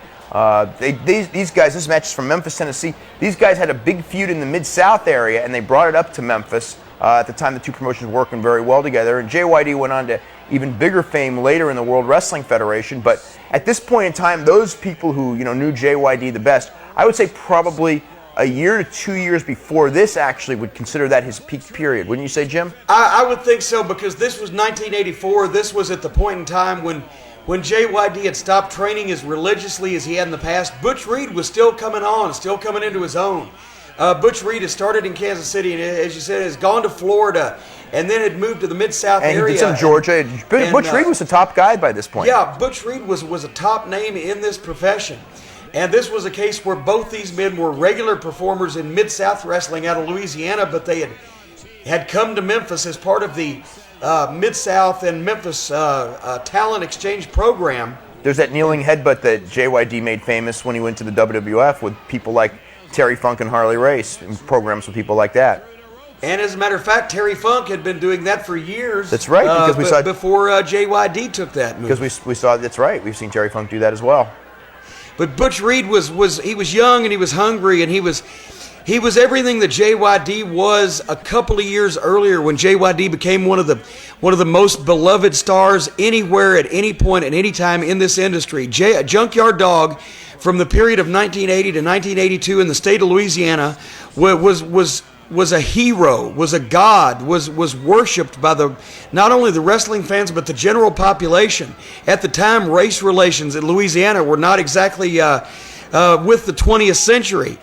These guys, this match is from Memphis, Tennessee. These guys had a big feud in the Mid-South area, and they brought it up to Memphis. At the time, the two promotions were working very well together, and JYD went on to even bigger fame later in the World Wrestling Federation. But at this point in time, those people who knew JYD the best, I would say probably a year to 2 years before this actually would consider that his peak period. Wouldn't you say, Jim? I would think so, because this was 1984. This was at the point in time when JYD had stopped training as religiously as he had in the past. Butch Reed was still coming on, still coming into his own. Butch Reed has started in Kansas City, and as you said, has gone to Florida, and then had moved to the Mid-South area. And he did some Georgia. Butch Reed was the top guy by this point. Yeah, Butch Reed was a top name in this profession. And this was a case where both these men were regular performers in Mid-South Wrestling out of Louisiana, but they had come to Memphis as part of the Mid-South and Memphis talent exchange program. There's that kneeling headbutt that JYD made famous when he went to the WWF with people like Terry Funk and Harley Race, and programs with people like that. And as a matter of fact, Terry Funk had been doing that for years. That's right, because we saw before JYD took that move. Because we saw, that's right, we've seen Terry Funk do that as well. But Butch Reed was young, and he was hungry, and he was everything that JYD was a couple of years earlier, when JYD became one of the most beloved stars anywhere, at any point, at any time in this industry. Junkyard Dog, from the period of 1980 to 1982 in the state of Louisiana, was a hero, was a god, was worshipped by not only the wrestling fans but the general population. At the time, race relations in Louisiana were not exactly with the 20th century.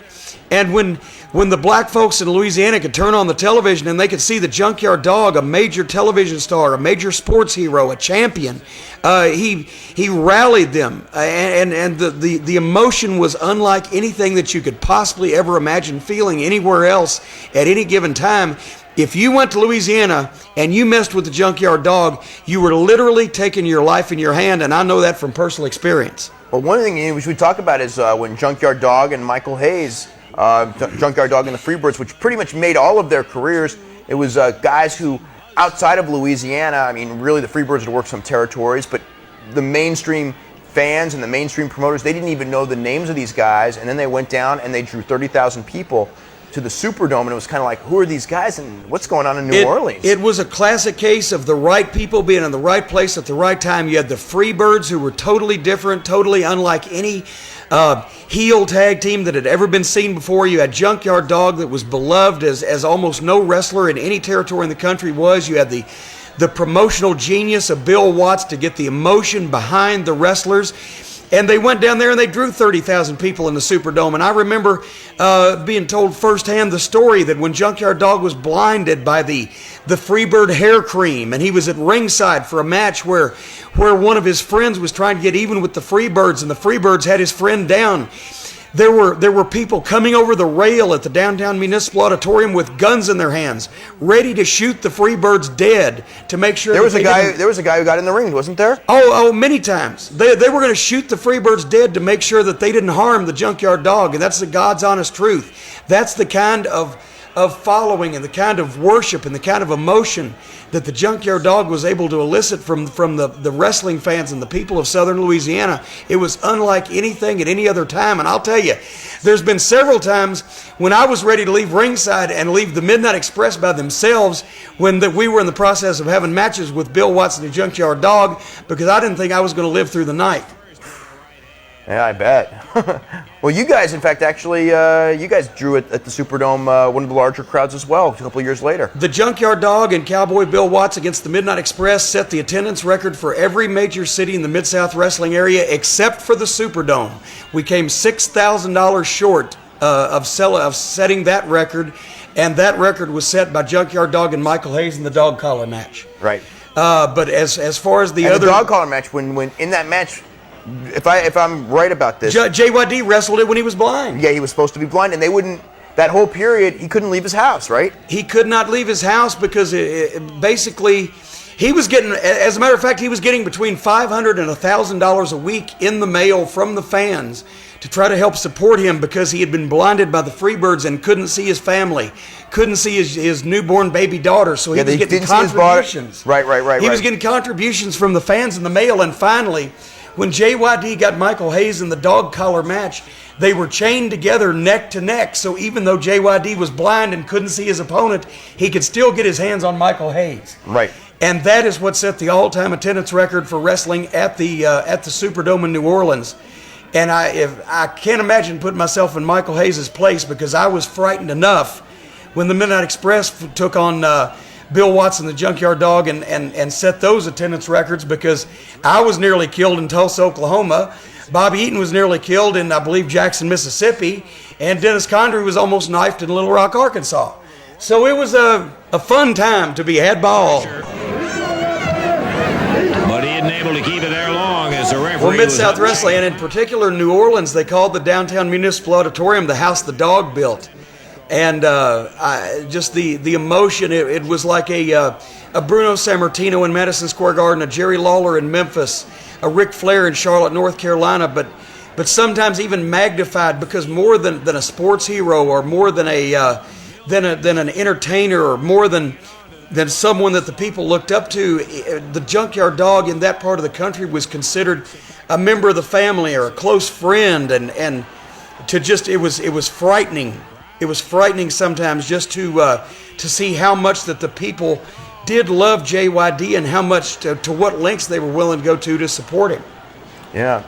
And when the black folks in Louisiana could turn on the television and they could see the Junkyard Dog, a major television star, a major sports hero, a champion, he rallied them, and the emotion was unlike anything that you could possibly ever imagine feeling anywhere else at any given time. If you went to Louisiana and you messed with the Junkyard Dog, you were literally taking your life in your hand, and I know that from personal experience. Well, one thing we should talk about is when Junkyard Dog and Michael Hayes, Junkyard Dog and the Freebirds, which pretty much made all of their careers, it was guys who, outside of Louisiana, I mean, really the Freebirds had worked some territories, but the mainstream fans and the mainstream promoters, they didn't even know the names of these guys, and then they went down and they drew 30,000 people to the Superdome, and it was kind of like, who are these guys and what's going on in New Orleans? It was a classic case of the right people being in the right place at the right time. You had the Freebirds, who were totally different, totally unlike any heel tag team that had ever been seen before. You had Junkyard Dog, that was beloved as almost no wrestler in any territory in the country was. You had the promotional genius of Bill Watts to get the emotion behind the wrestlers. And they went down there and they drew 30,000 people in the Superdome. And I remember being told firsthand the story that when Junkyard Dog was blinded by the Freebird hair cream, and he was at ringside for a match where one of his friends was trying to get even with the Freebirds, and the Freebirds had his friend down. There were people coming over the rail at the downtown municipal auditorium with guns in their hands, ready to shoot the Freebirds dead to make sure. There was a guy who got in the ring, wasn't there? Oh, many times. They were going to shoot the Freebirds dead to make sure that they didn't harm the Junkyard Dog, and that's the God's honest truth. That's the kind of of following and the kind of worship and the kind of emotion that the Junkyard Dog was able to elicit from the wrestling fans and the people of Southern Louisiana, it was unlike anything at any other time. And I'll tell you, there's been several times when I was ready to leave ringside and leave the Midnight Express by themselves when we were in the process of having matches with Bill Watts and the Junkyard Dog, because I didn't think I was going to live through the night. Yeah, I bet. Well, you guys, in fact, actually, you guys drew it at the Superdome, one of the larger crowds as well, a couple of years later. The Junkyard Dog and Cowboy Bill Watts against the Midnight Express set the attendance record for every major city in the Mid-South wrestling area except for the Superdome. We came $6,000 short of setting that record, and that record was set by Junkyard Dog and Michael Hayes in the dog collar match. Right. But as far as the other... the dog collar match, when in that match... If I'm right about this, JYD wrestled it when he was blind. Yeah, he was supposed to be blind, and they wouldn't. That whole period, he couldn't leave his house, right? He could not leave his house because basically, he was getting. As a matter of fact, he was getting between $500 and $1,000 a week in the mail from the fans to try to help support him because he had been blinded by the Freebirds and couldn't see his family, couldn't see his newborn baby daughter. So he was getting contributions. Right. He was getting contributions from the fans in the mail, and finally, when JYD got Michael Hayes in the dog collar match, they were chained together neck to neck. So even though JYD was blind and couldn't see his opponent, he could still get his hands on Michael Hayes. Right. And that is what set the all-time attendance record for wrestling at the Superdome in New Orleans. And I can't imagine putting myself in Michael Hayes' place, because I was frightened enough when the Midnight Express took on Bill Watts and the Junkyard Dog and set those attendance records, because I was nearly killed in Tulsa, Oklahoma. Bobby Eaton was nearly killed in, I believe, Jackson, Mississippi. And Dennis Condrey was almost knifed in Little Rock, Arkansas. So it was a fun time to be had by all. But he isn't able to keep it there long as the referee. Well, Mid-South Wrestling, and in particular New Orleans, they called the downtown municipal auditorium the house the dog built. And just the emotion, it was like a Bruno Sammartino in Madison Square Garden, a Jerry Lawler in Memphis, a Ric Flair in Charlotte, North Carolina, but sometimes even magnified, because more than a sports hero, or more than than an entertainer, or more than someone that the people looked up to, the Junkyard Dog in that part of the country was considered a member of the family or a close friend, and to just it was frightening. It was frightening sometimes just to see how much that the people did love JYD and how much to what lengths they were willing to go to support him. Yeah.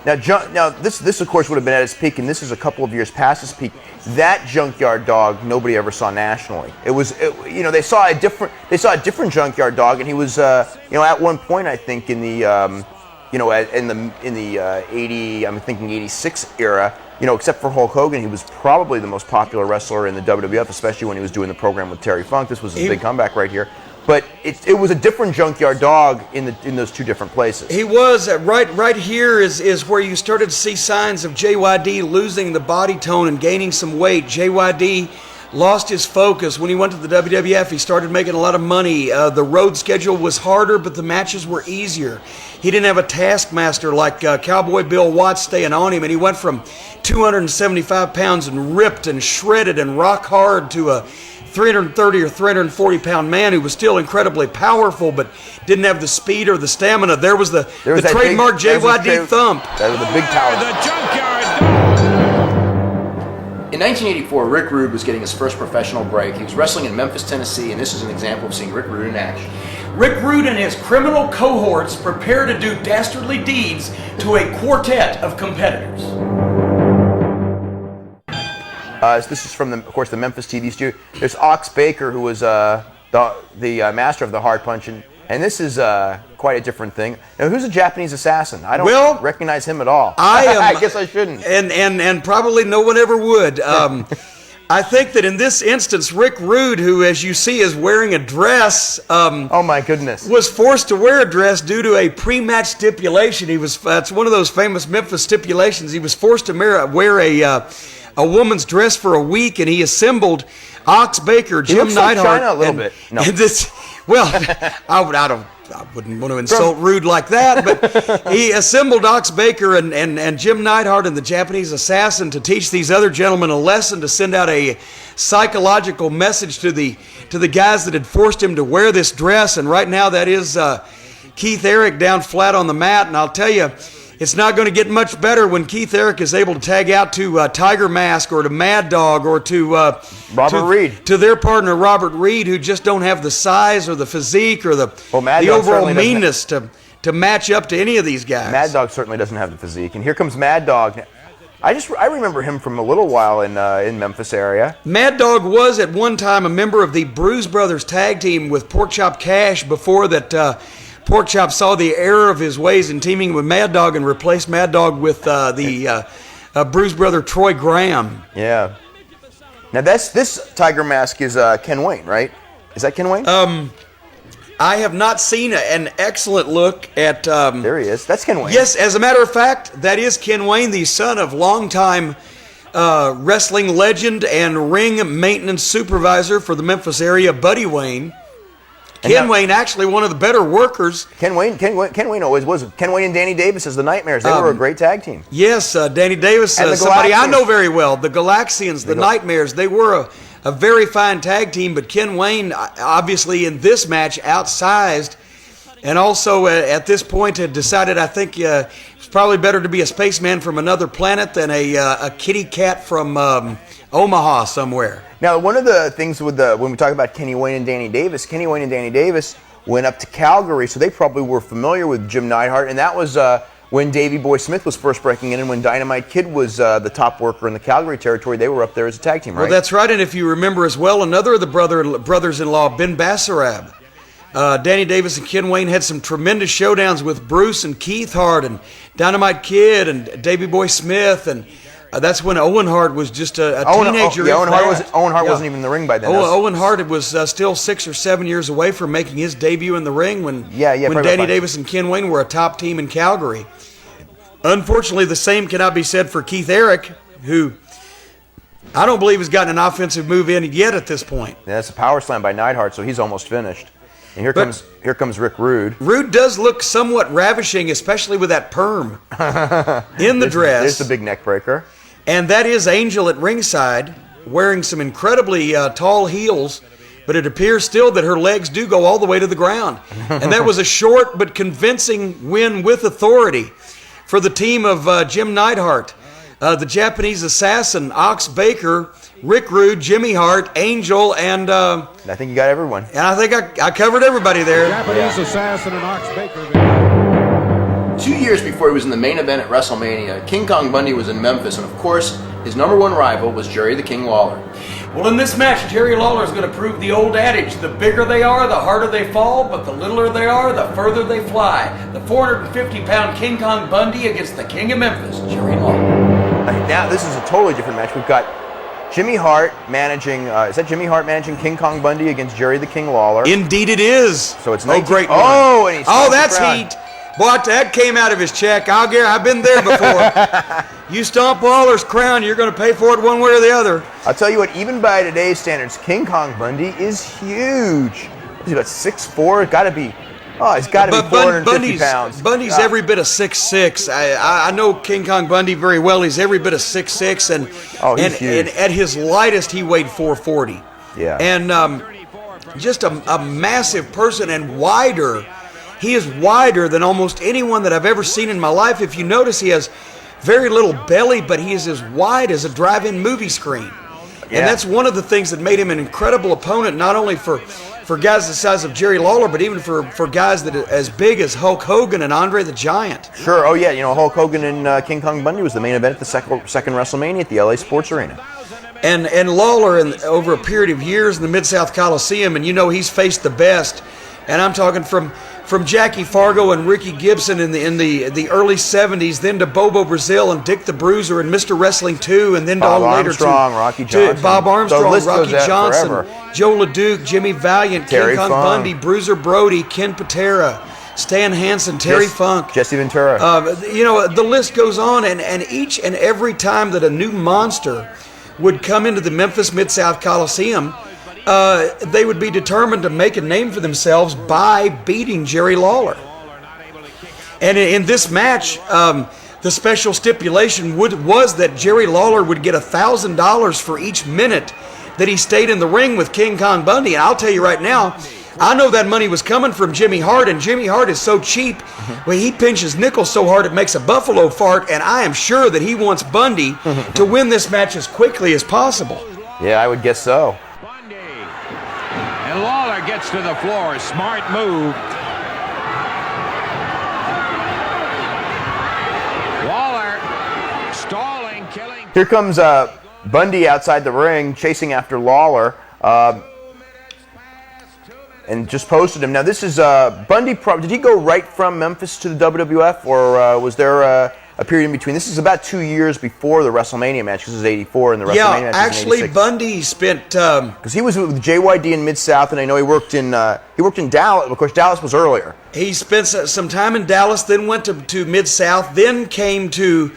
Now this of course would have been at its peak, and this is a couple of years past its peak. That Junkyard Dog nobody ever saw nationally. They saw a different Junkyard Dog, and he was at one point, I think, in the in the 80, I'm thinking 86 era. Except for Hulk Hogan, he was probably the most popular wrestler in the WWF, especially when he was doing the program with Terry Funk. This was his big comeback right here. But it was a different Junkyard Dog in those two different places. He was. Right here is where you started to see signs of JYD losing the body tone and gaining some weight. JYD lost his focus. When he went to the WWF, he started making a lot of money. The road schedule was harder, but the matches were easier. He didn't have a taskmaster like Cowboy Bill Watts staying on him, and he went from 275 pounds and ripped and shredded and rock hard to a 330 or 340 pound man who was still incredibly powerful but didn't have the speed or the stamina. There was the trademark JYD thump. That was the big power. The Junkyard Dog. In 1984, Rick Rude was getting his first professional break. He was wrestling in Memphis, Tennessee, and this is an example of seeing Rick Rude in action. Rick Rude and his criminal cohorts prepare to do dastardly deeds to a quartet of competitors. This is from, of course, the Memphis TV studio. There's Ox Baker, who was the master of the hard punch, and this is quite a different thing. Now, who's a Japanese assassin? I don't recognize him at all. I guess I shouldn't. And probably no one ever would. I think that in this instance, Rick Rude, who, as you see, is wearing a dress, oh my goodness, was forced to wear a dress due to a pre-match stipulation. That's one of those famous Memphis stipulations. He was forced to wear a woman's dress for a week, and he assembled Ox Baker, Jim Neidhart. Like China a little bit. No. I wouldn't want to insult Rude like that, but he assembled Ox Baker and Jim Neidhart and the Japanese assassin to teach these other gentlemen a lesson, to send out a psychological message to the guys that had forced him to wear this dress. And right now that is Keith Eric down flat on the mat. And I'll tell you, it's not going to get much better when Keith Eric is able to tag out to Tiger Mask or to Mad Dog or to Robert Reed, to their partner Robert Reed, who just don't have the size or the physique or the Dog overall meanness to match up to any of these guys. Mad Dog certainly doesn't have the physique, and here comes Mad Dog. I remember him from a little while in Memphis area. Mad Dog was at one time a member of the Bruise Brothers tag team with Porkchop Cash before that. Porkchop saw the error of his ways in teaming with Mad Dog and replaced Mad Dog with the Bruise Brother Troy Graham. Yeah. Now this Tiger Mask is Ken Wayne, right? Is that Ken Wayne? I have not seen an excellent look at... there he is. That's Ken Wayne. Yes, as a matter of fact, that is Ken Wayne, the son of longtime wrestling legend and ring maintenance supervisor for the Memphis area, Buddy Wayne. Ken Wayne, actually one of the better workers. Ken Wayne always was. Ken Wayne and Danny Davis as the Nightmares. They were a great tag team. Yes, Danny Davis, somebody I know very well. The Galaxians, the Nightmares, they were a very fine tag team, but Ken Wayne, obviously in this match, outsized, and also at this point had decided, I think it's probably better to be a spaceman from another planet than a kitty cat from Omaha somewhere. Now, one of the things with when we talk about Kenny Wayne and Danny Davis went up to Calgary, so they probably were familiar with Jim Neidhart, and that was when Davey Boy Smith was first breaking in, and when Dynamite Kid was the top worker in the Calgary territory. They were up there as a tag team, right? Well, that's right, and if you remember as well, another of the brothers-in-law, Ben Bassarab. Danny Davis and Ken Wayne had some tremendous showdowns with Bruce and Keith Hart and Dynamite Kid and Davey Boy Smith, and that's when Owen Hart was just a teenager. Owen Hart wasn't even in the ring by then. Owen Hart was still 6 or 7 years away from making his debut in the ring when Danny Davis and Ken Wayne were a top team in Calgary. Unfortunately, the same cannot be said for Keith Eric, who I don't believe has gotten an offensive move in yet at this point. Yeah, that's a power slam by Neidhart, so he's almost finished. And here comes Rick Rude. Rude does look somewhat ravishing, especially with that perm in the dress. There's the big neck breaker. And that is Angel at ringside, wearing some incredibly tall heels, but it appears still that her legs do go all the way to the ground. And that was a short but convincing win with authority for the team of Jim Neidhart, the Japanese Assassin, Ox Baker, Rick Rude, Jimmy Hart, Angel, and... I think you got everyone. And I think I covered everybody there. Japanese Assassin and Ox Baker. 2 years before he was in the main event at WrestleMania, King Kong Bundy was in Memphis, and of course, his number one rival was Jerry the King Lawler. Well, in this match, Jerry Lawler is going to prove the old adage, the bigger they are, the harder they fall, but the littler they are, the further they fly. The 450-pound King Kong Bundy against the King of Memphis, Jerry Lawler. Now, this is a totally different match. We've got Jimmy Hart managing, is that Jimmy Hart managing King Kong Bundy against Jerry the King Lawler? Indeed it is. So it's great. Oh, and he's that's heat. Boy, that came out of his check. I've been there before. You stomp Lawler's crown, you're going to pay for it one way or the other. I'll tell you what, even by today's standards, King Kong Bundy is huge. He's about 6'4", he's got to be 450 pounds. Bundy's every bit of 6'6". I know King Kong Bundy very well. He's every bit of 6'6", and at his lightest, he weighed 440. Yeah. And just a massive person and wider. He is wider than almost anyone that I've ever seen in my life. If you notice, he has very little belly, but he is as wide as a drive-in movie screen. Yeah. And that's one of the things that made him an incredible opponent, not only for guys the size of Jerry Lawler, but even for guys that are as big as Hulk Hogan and Andre the Giant. Sure. Oh, yeah. You know, Hulk Hogan and King Kong Bundy was the main event at the second WrestleMania at the LA Sports Arena. And Lawler, over a period of years in the Mid-South Coliseum, and you know he's faced the best. And I'm talking from Jackie Fargo and Ricky Gibson in the early 70s, then to Bobo Brazil and Dick the Bruiser and Mr. Wrestling 2, and then Bob later Armstrong, Rocky Johnson. To Bob Armstrong, Rocky Johnson, forever. Joe LeDuc, Jimmy Valiant, Terry King Kong Funk. Bundy, Bruiser Brody, Ken Patera, Stan Hansen, Terry Funk, Jesse Ventura. You know, the list goes on, and each and every time that a new monster would come into the Memphis Mid-South Coliseum, they would be determined to make a name for themselves by beating Jerry Lawler. And in this match, the special stipulation was that Jerry Lawler would get $1,000 for each minute that he stayed in the ring with King Kong Bundy. And I'll tell you right now, I know that money was coming from Jimmy Hart, and Jimmy Hart is so cheap. Well, he pinches nickels so hard it makes a buffalo fart, and I am sure that he wants Bundy to win this match as quickly as possible. Yeah, I would guess so. Bundy. And Lawler gets to the floor. Smart move. Lawler stalling, killing. Here comes Bundy outside the ring, chasing after Lawler, and just posted him. Now this is Bundy. Did he go right from Memphis to the WWF, or was there a period in between? This is about 2 years before the WrestleMania match. This is '84, and the WrestleMania match actually, is '86. Bundy spent because he was with JYD in Mid-South, and I know he worked in Dallas. Of course, Dallas was earlier. He spent some time in Dallas, then went to Mid-South, then came to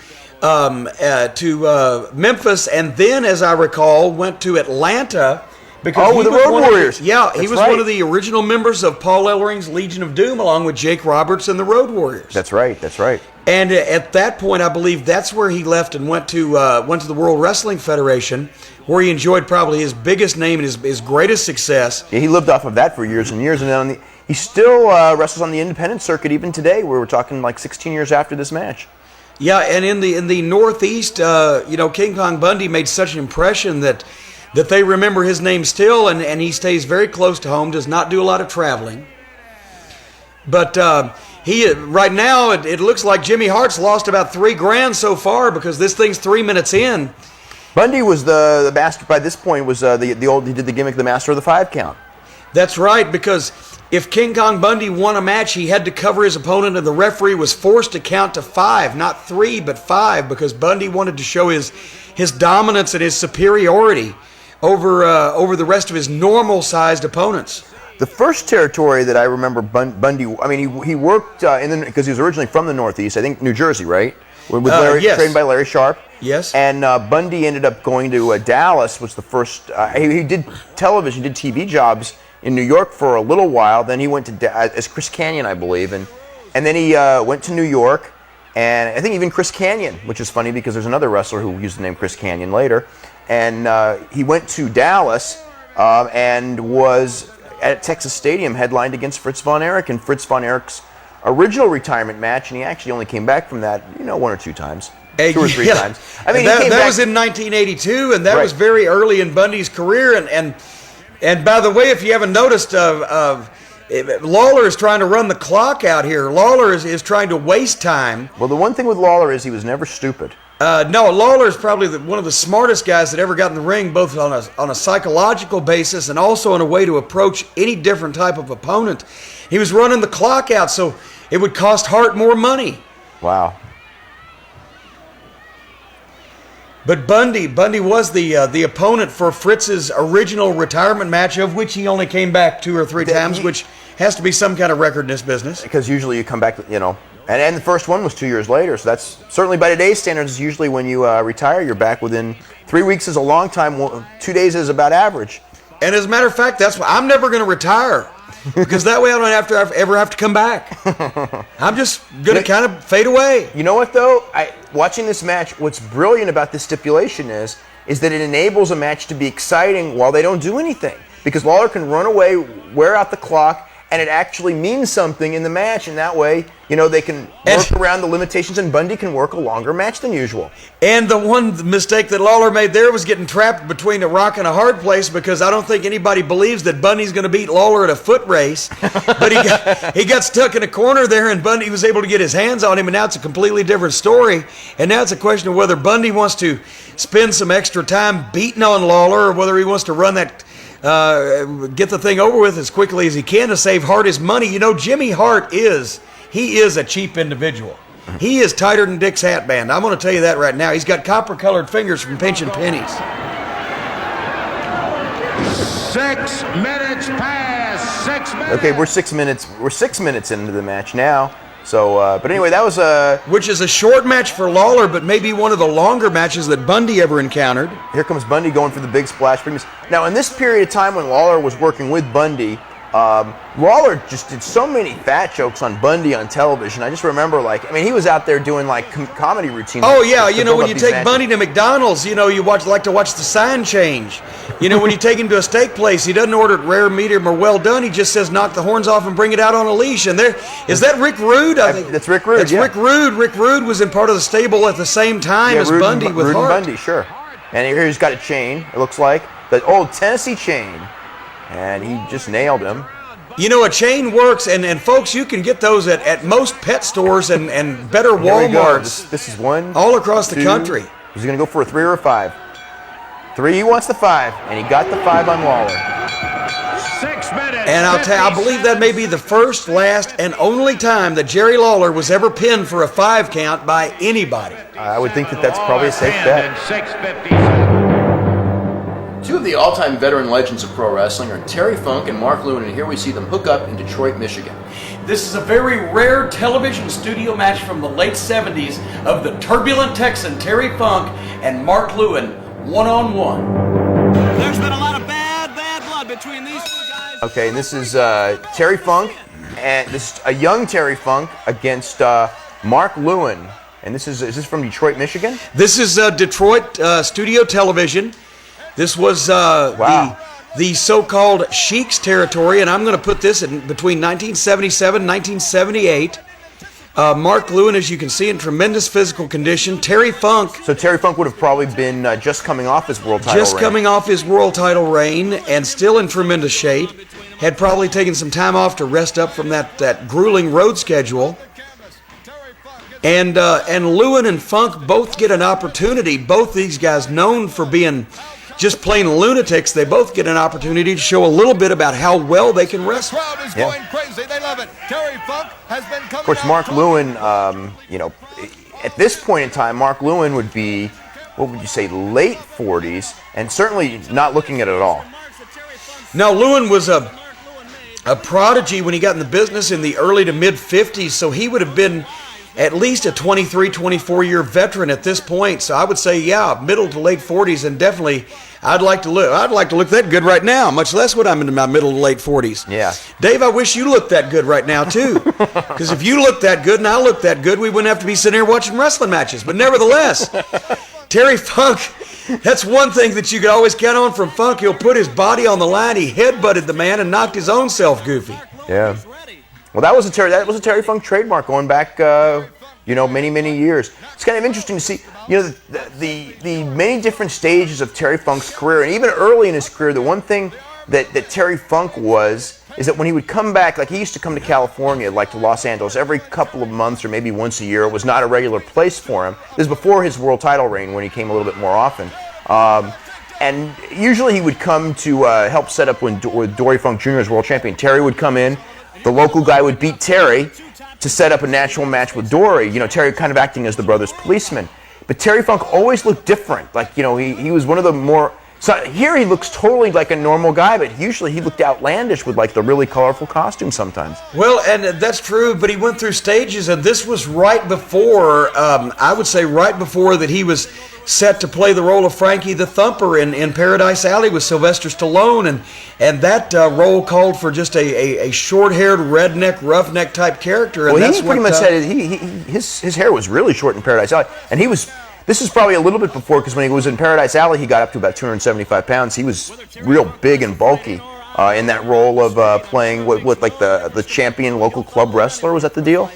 Memphis, and then, as I recall, went to Atlanta. Because with the Road Warriors. Yeah, he That's was right. one of the original members of Paul Ellering's Legion of Doom, along with Jake Roberts and the Road Warriors. That's right. That's right. And at that point, I believe that's where he left and went to the World Wrestling Federation, where he enjoyed probably his biggest name and his greatest success. Yeah, he lived off of that for years and years, and then he still wrestles on the independent circuit even today. Where we're talking like 16 years after this match. Yeah, and in the Northeast, King Kong Bundy made such an impression that they remember his name still, and he stays very close to home, does not do a lot of traveling. But he right now, it looks like Jimmy Hart's lost about $3,000 so far, because this thing's 3 minutes in. Bundy was the master by this point. Was the old, he did the gimmick, the master of the 5 count. That's right, because if King Kong Bundy won a match, he had to cover his opponent, and the referee was forced to count to 5, not 3, but 5, because Bundy wanted to show his dominance and his superiority over the rest of his normal-sized opponents. The first territory that I remember Bundy, I mean, he worked because he was originally from the Northeast, I think New Jersey, right? With Larry, yes. trained by Larry Sharp. Yes. And Bundy ended up going to Dallas, was the first. He did television, did TV jobs in New York for a little while. Then he went to as Chris Kanyon, I believe, and then he went to New York, and I think even Chris Kanyon, which is funny because there's another wrestler who used the name Chris Kanyon later. And he went to Dallas and was at Texas Stadium, headlined against Fritz von Erich in Fritz von Erich's original retirement match, and he actually only came back from that, 1 or 2 times, 2 or 3 times. I mean, that was in 1982, and that was very early in Bundy's career. And by the way, if you haven't noticed, Lawler is trying to run the clock out here. Lawler is trying to waste time. Well, the one thing with Lawler is he was never stupid. No, Lawler is probably one of the smartest guys that ever got in the ring, both on a psychological basis and also in a way to approach any different type of opponent. He was running the clock out, so it would cost Hart more money. Wow. But Bundy was the opponent for Fritz's original retirement match, of which he only came back 2 or 3 times, which has to be some kind of record in this business. Because usually you come back, and the first one was 2 years later, so that's certainly by today's standards. Usually when you retire, you're back within 3 weeks is a long time. 2 days is about average. And as a matter of fact, that's why I'm never going to retire, because that way I don't ever have to come back. I'm just going to kind of fade away. You know what though? Watching this match, what's brilliant about this stipulation is that it enables a match to be exciting while they don't do anything, because Lawler can run away, wear out the clock, and it actually means something in the match, and that way, they can work around the limitations, and Bundy can work a longer match than usual. And the one mistake that Lawler made there was getting trapped between a rock and a hard place, because I don't think anybody believes that Bundy's going to beat Lawler at a foot race. But he got stuck in a corner there, and Bundy was able to get his hands on him, and now it's a completely different story. And now it's a question of whether Bundy wants to spend some extra time beating on Lawler, or whether he wants to run that get the thing over with as quickly as he can to save Hart his money. Jimmy Hart is a cheap individual. He is tighter than Dick's hat band. I'm going to tell you that right now. He's got copper-colored fingers from pinching pennies. 6 minutes past. 6 minutes. Okay, we're 6 minutes. We're 6 minutes into the match now. So, but anyway, that was which is a short match for Lawler, but maybe one of the longer matches that Bundy ever encountered. Here comes Bundy going for the big splash. Now, in this period of time when Lawler was working with Bundy, Lawler just did so many fat jokes on Bundy on television. I just remember, he was out there doing comedy routines. Oh yeah, when you take Bundy to McDonald's, you like to watch the sign change. When you take him to a steak place, he doesn't order it rare, medium, or well done. He just says knock the horns off and bring it out on a leash. And is that Rick Rude? I think that's Rick Rude. That's Rick Rude. Rick Rude was in part of the stable at the same time as Rude Bundy with Rude Hart. And Bundy, sure. And here he's got a chain. It looks like the old Tennessee chain, and he just nailed him. A chain works, and folks, you can get those at most pet stores and better Walmarts. This is one. All across the country. He's going to go for a 3 or a 5. 3, he wants the 5, and he got the 5 on Lawler. 6 minutes. And I believe that may be the first, last, and only time that Jerry Lawler was ever pinned for a 5 count by anybody. I would think that's probably a safe bet. 6:57. Two of the all-time veteran legends of pro wrestling are Terry Funk and Mark Lewin, and here we see them hook up in Detroit, Michigan. This is a very rare television studio match from the late 70s of the turbulent Texan Terry Funk and Mark Lewin, one-on-one. There's been a lot of bad blood between these two guys. Okay, and this is Terry Funk, and this is a young Terry Funk against Mark Lewin. And is this from Detroit, Michigan? This is Detroit studio television. This was the so-called Sheik's territory, and I'm going to put this in between 1977 and 1978. Mark Lewin, as you can see, in tremendous physical condition. Terry Funk. So Terry Funk would have probably been just coming off his world title reign. Just coming off his world title reign and still in tremendous shape. Had probably taken some time off to rest up from that grueling road schedule. And Lewin and Funk both get an opportunity. Both these guys known for being just plain lunatics, they both get an opportunity to show a little bit about how well they can wrestle. The crowd is going crazy. They love it. Terry Funk has been coming. Of course, Mark Lewin, at this point in time, Mark Lewin would be, what would you say, late 40s, and certainly not looking at it at all. Now, Lewin was a prodigy when he got in the business in the early to mid 50s, so he would have been at least a 23, 24-year veteran at this point. So I would say, middle to late 40s, and definitely I'd like to look that good right now, much less when I'm in my middle to late 40s. Yeah. Dave, I wish you looked that good right now, too. Because if you looked that good and I looked that good, we wouldn't have to be sitting here watching wrestling matches. But nevertheless, Terry Funk, that's one thing that you could always count on from Funk. He'll put his body on the line. He headbutted the man and knocked his own self goofy. Yeah. Well, that was a Terry Funk trademark going back, many, many years. It's kind of interesting to see, the many different stages of Terry Funk's career, and even early in his career, the one thing that Terry Funk is that when he would come back, like he used to come to California, like to Los Angeles, every couple of months or maybe once a year. It was not a regular place for him. This is before his world title reign, when he came a little bit more often. And usually he would come to help set up when Dory Funk Jr. was world champion. Terry would come in. The local guy would beat Terry to set up a natural match with Dory. Terry kind of acting as the brother's policeman. But Terry Funk always looked different. He was one of the more... So here he looks totally like a normal guy, but usually he looked outlandish with the really colorful costume sometimes. Well, and that's true, but he went through stages, and this was right before, I would say right before that he was set to play the role of Frankie the Thumper in Paradise Alley with Sylvester Stallone, and that role called for just a short-haired, redneck, roughneck type character. And well, he pretty much said his hair was really short in Paradise Alley, and he was... This is probably a little bit before, because when he was in Paradise Alley, he got up to about 275 pounds. He was real big and bulky in that role of playing with the champion local club wrestler. Was that the deal?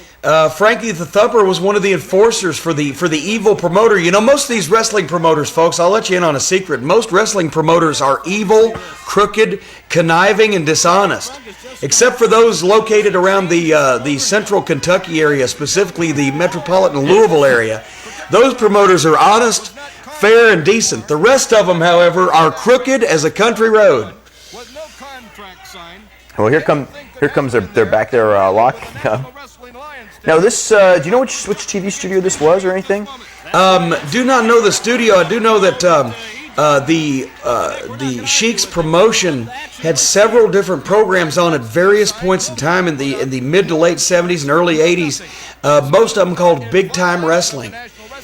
Frankie the Thumper was one of the enforcers for the evil promoter. Most of these wrestling promoters, folks, I'll let you in on a secret. Most wrestling promoters are evil, crooked, conniving, and dishonest. Except for those located around the central Kentucky area, specifically the metropolitan Louisville area. Those promoters are honest, fair, and decent. The rest of them, however, are crooked as a country road. Well, here comes they're back there locking up. Now this, do you know which TV studio this was or anything? Do not know the studio. I do know that the Sheik's promotion had several different programs on at various points in time in the mid to late 70s and early 80s. Most of them called Big Time Wrestling.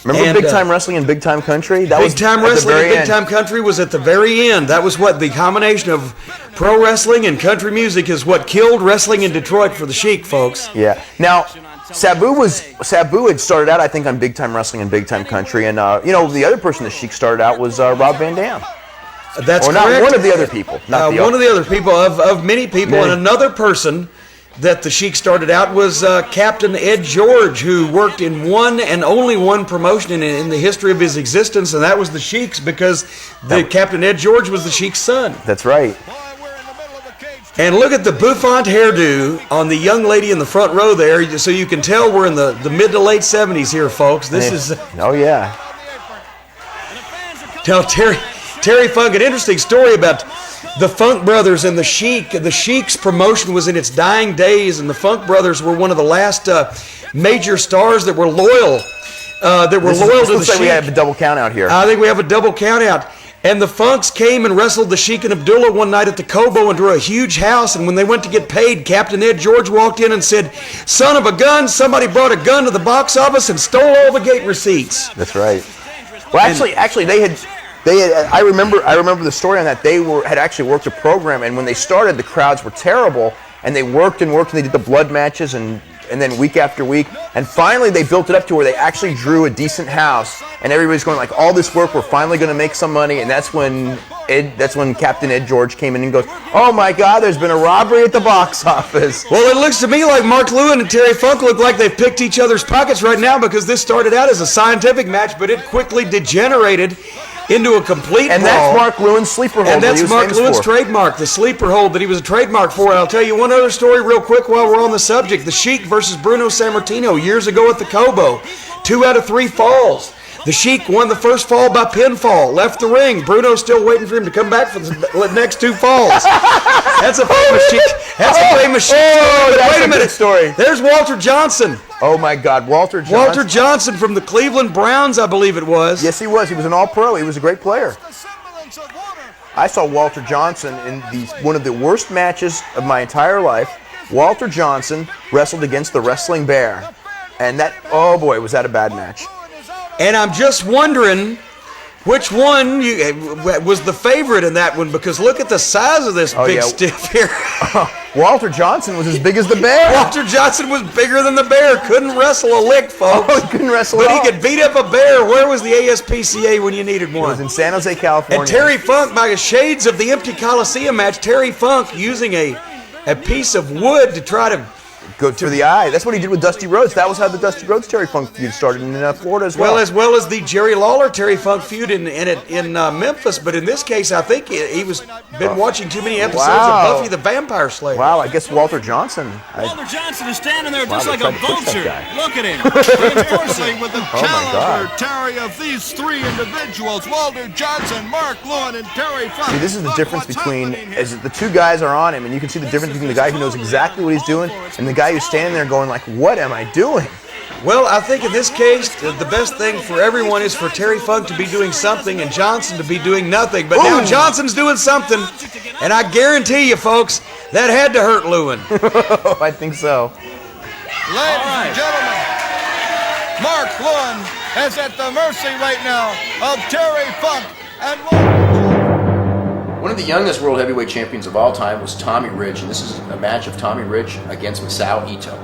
Remember Big Time Wrestling and Big Time Country? Big Time Wrestling and Big Time Country was at the very end. That was what the combination of pro wrestling and country music is what killed wrestling in Detroit for the Sheik, folks. Yeah. Now, Sabu had started out, I think, on Big Time Wrestling and Big Time Country, and the other person the Sheik started out was Rob Van Dam. That's correct. Not one of the other people. One of the other people of many people, and another person that the Sheik started out was Captain Ed George, who worked in one and only one promotion in the history of his existence, and that was the Sheik's, because Captain Ed George was the Sheik's son. That's right. And look at the bouffant hairdo on the young lady in the front row there, so you can tell we're in the mid to late 70s here, folks. This is... Oh, yeah. Tell Terry Funk, an interesting story about the Funk Brothers and the Sheik. The Sheik's promotion was in its dying days, and the Funk Brothers were one of the last major stars that were loyal. To the Sheik. We have a double count out here. I think we have a double count out. And the Funks came and wrestled the Sheik and Abdullah one night at the Cobo and drew a huge house. And when they went to get paid, Captain Ed George walked in and said, "Son of a gun, somebody brought a gun to the box office and stole all the gate receipts." That's right. Well, actually, they had. I remember the story on that. They had actually worked a program, and when they started, the crowds were terrible, and they worked and worked, and they did the blood matches, and then week after week, and finally they built it up to where they actually drew a decent house, and everybody's going like, all this work, we're finally going to make some money, and that's when Captain Ed George came in and goes, "Oh my God, there's been a robbery at the box office." Well, it looks to me like Mark Lewin and Terry Funk look like they've picked each other's pockets right now, because this started out as a scientific match, but it quickly degenerated into a complete And brawl. that's Mark Lewin's sleeper hold. And that's Mark Lewin's trademark, the sleeper hold that he was a trademark for. And I'll tell you one other story real quick while we're on the subject. The Sheik versus Bruno Sammartino years ago at the Cobo. 2 out of 3 falls. The Sheik won the first fall by pinfall, left the ring. Bruno's still waiting for him to come back for the next 2 falls. That's a famous Sheik. That's a famous Sheik story. But wait a minute. Story. There's Walter Johnson. Oh my God, Walter Johnson. Walter Johnson from the Cleveland Browns, I believe it was. Yes, he was. He was an all-pro. He was a great player. I saw Walter Johnson in one of the worst matches of my entire life. Walter Johnson wrestled against the Wrestling Bear. And that, oh boy, was that a bad match. And I'm just wondering which one was the favorite in that one, because look at the size of this big stiff here. Walter Johnson was as big as the Bear. Walter Johnson was bigger than the Bear. Couldn't wrestle a lick, folks. Oh, he couldn't wrestle But at all. he could beat up a Bear. Where was the ASPCA when you needed one? It was in San Jose, California. And Terry Funk, by the shades of the empty Coliseum match, Terry Funk using a piece of wood to try to... Go for the eye. That's what he did with Dusty Rhodes. That was how the Dusty Rhodes Terry Funk feud started in Florida as well. Well as the Jerry Lawler Terry Funk feud in Memphis. But in this case, I think he was been watching too many episodes of Buffy the Vampire Slayer. Wow, I guess Walter Johnson. Walter Johnson is standing there just like a vulture. Look at him. Reinforcing with the challenger, Terry, of these 3 individuals, Walter Johnson, Mark Lewin, and Terry Funk. See, this is the difference between, as the 2 guys are on him, and you can see the difference between the guy who knows exactly what he's doing and the guy who's standing there going like, what am I doing? Well, I think in this case, the best thing for everyone is for Terry Funk to be doing something and Johnson to be doing nothing. But now Johnson's doing something, and I guarantee you, folks, that had to hurt Lewin. I think so. Ladies and gentlemen, Mark Lewin is at the mercy right now of Terry Funk and One of the youngest world heavyweight champions of all time was Tommy Rich, and this is a match of Tommy Rich against Massao Ito.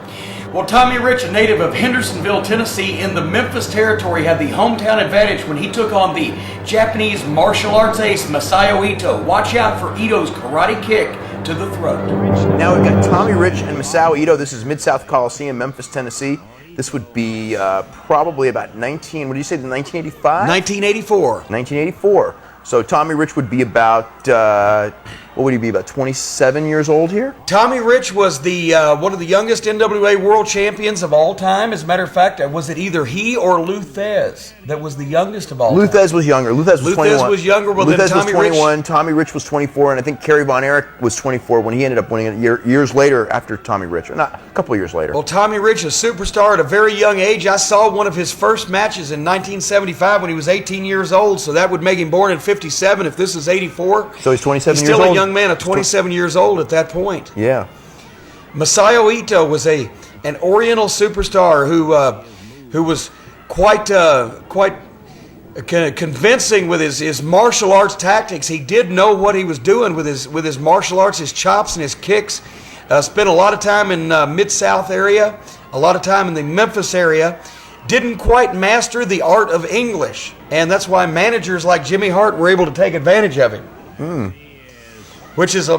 Well, Tommy Rich, a native of Hendersonville, Tennessee, in the Memphis territory, had the hometown advantage when he took on the Japanese martial arts ace Massao Ito. Watch out for Ito's karate kick to the throat. Now we've got Tommy Rich and Massao Ito. This is Mid-South Coliseum, Memphis, Tennessee. This would be probably about 1985? 1984. 1984. So Tommy Rich would be about, what would he be, about 27 years old here? Tommy Rich was the one of the youngest NWA world champions of all time. As a matter of fact, was it either he or Lou Thez that was the youngest of all time? Lou Thez was younger. Lou Thez was 21. Lou Thez was younger. Well, Lou then Thez Tommy was 21. Rich... Tommy Rich was 24, and I think Kerry Von Erich was 24 when he ended up winning it years later after Tommy Rich. Not a couple of years later. Well, Tommy Rich, a superstar at a very young age. I saw one of his first matches in 1975 when he was 18 years old, so that would make him born in 57 if this is 84. So he's 27 years old. He's still a young man of 27 years old at that point. Yeah. Massao Ito was an Oriental superstar who was quite convincing with his martial arts tactics. He did know what he was doing with his martial arts, his chops and his kicks. Spent a lot of time in Mid-South area, a lot of time in the Memphis area. Didn't quite master the art of English, and that's why managers like Jimmy Hart were able to take advantage of him. Which is a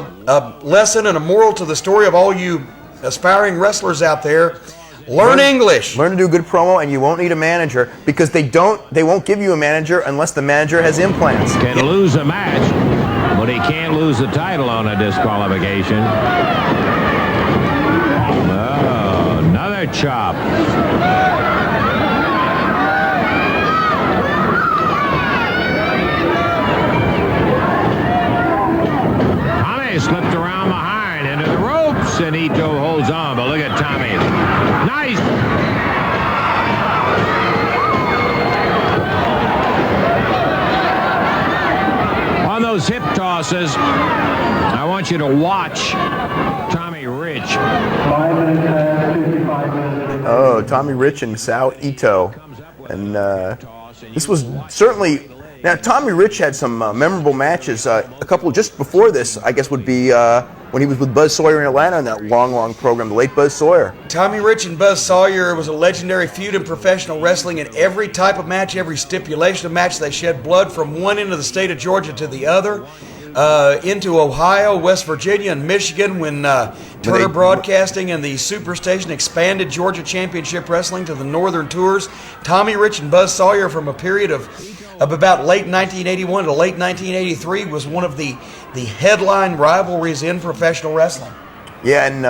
lesson and a moral to the story of all you aspiring wrestlers out there. Learn English. Learn to do good promo, and you won't need a manager because they won't give you a manager unless the manager has implants. Can lose a match, but he can't lose the title on a disqualification. Oh, another chop. Tommy slipped around behind into the ropes, and Ito holds on, but look at Tommy. Nice. On those hip tosses, I want you to watch Tommy Rich. 5 minutes and 55 minutes. Oh, Tommy Rich and Massao Ito. And this was certainly... Now, Tommy Rich had some memorable matches. A couple just before this, I guess, would be when he was with Buzz Sawyer in Atlanta in that long program, the late Buzz Sawyer. Tommy Rich and Buzz Sawyer was a legendary feud in professional wrestling. In every type of match, every stipulation of match, they shed blood from one end of the state of Georgia to the other, into Ohio, West Virginia, and Michigan when Turner Broadcasting and the Superstation expanded Georgia Championship Wrestling to the Northern Tours. Tommy Rich and Buzz Sawyer, from a period of about late 1981 to late 1983, was one of the headline rivalries in professional wrestling. Yeah, and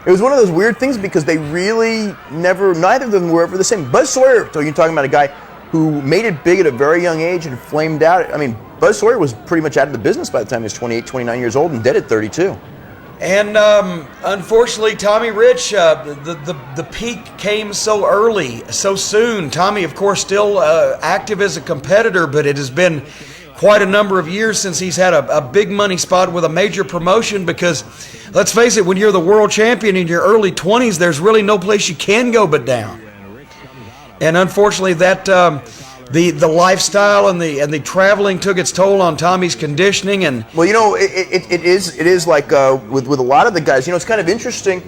it was one of those weird things because they really neither of them were ever the same. Buzz Sawyer, so you're talking about a guy who made it big at a very young age and flamed out. I mean, Buzz Sawyer was pretty much out of the business by the time he was 28, 29 years old and dead at 32. And unfortunately, Tommy Rich, the peak came so early, so soon. Tommy, of course, still active as a competitor, but it has been quite a number of years since he's had a big money spot with a major promotion because, let's face it, when you're the world champion in your early 20s, there's really no place you can go but down. And unfortunately, that the lifestyle and the traveling took its toll on Tommy's conditioning. And well, you know, it is like with a lot of the guys. You know, it's kind of interesting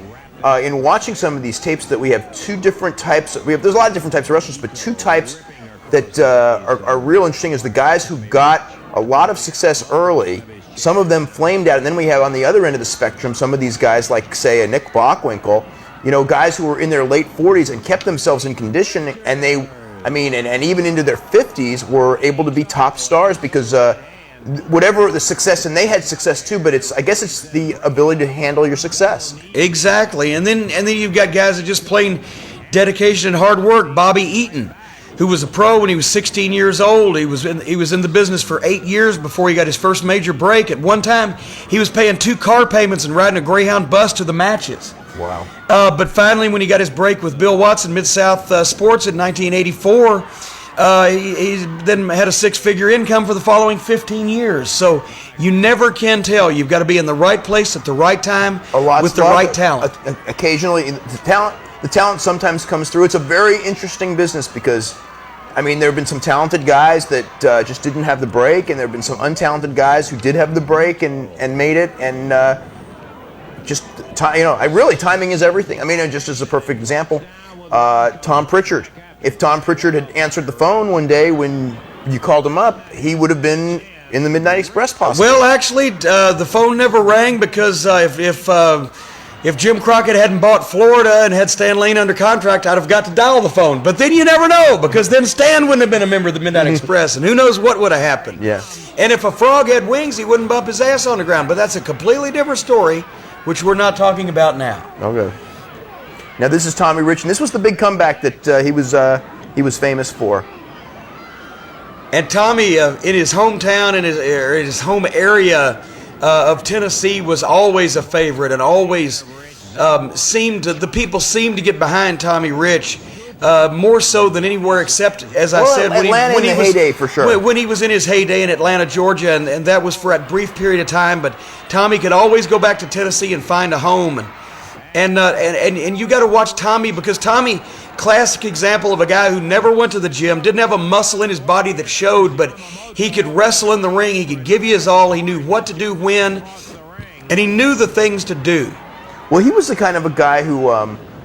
in watching some of these tapes that we have two different types. There's a lot of different types of wrestlers, but two types that are real interesting is the guys who got a lot of success early. Some of them flamed out, and then we have on the other end of the spectrum some of these guys like, say, a Nick Bockwinkel. You know, guys who were in their late 40s and kept themselves in condition, and they, I mean, and even into their 50s were able to be top stars because whatever the success, and they had success too, but I guess it's the ability to handle your success. Exactly, and then you've got guys that just plain dedication and hard work. Bobby Eaton, who was a pro when he was 16 years old. He was in the business for 8 years before he got his first major break. At one time, he was paying 2 car payments and riding a Greyhound bus to the matches. Wow. But finally, when he got his break with Bill Watson, Mid-South Sports in 1984, he then had a 6-figure income for the following 15 years. So you never can tell. You've got to be in the right place at the right time with the right talent. Occasionally, the talent sometimes comes through. It's a very interesting business because, I mean, there have been some talented guys that just didn't have the break, and there have been some untalented guys who did have the break and made it, and timing is everything. I mean, just as a perfect example, Tom Pritchard. If Tom Pritchard had answered the phone one day when you called him up, he would have been in the Midnight Express possibly. Well, actually, the phone never rang because if Jim Crockett hadn't bought Florida and had Stan Lane under contract, I'd have got to dial the phone. But then you never know, because then Stan wouldn't have been a member of the Midnight Express, and who knows what would have happened. Yeah. And if a frog had wings, he wouldn't bump his ass on the ground. But that's a completely different story, which we're not talking about now. Okay. Now this is Tommy Rich, and this was the big comeback that he was famous for. And Tommy, in his hometown, in his home area of Tennessee, was always a favorite, and always the people seemed to get behind Tommy Rich more so than anywhere except, as I said, when he was heyday for sure. When he was in his heyday in Atlanta, Georgia, and that was for a brief period of time. But Tommy could always go back to Tennessee and find a home, and you got to watch Tommy, because Tommy classic example of a guy who never went to the gym, didn't have a muscle in his body that showed, but he could wrestle in the ring. He could give you his all. He knew what to do when, and he knew the things to do. Well, he was the kind of a guy who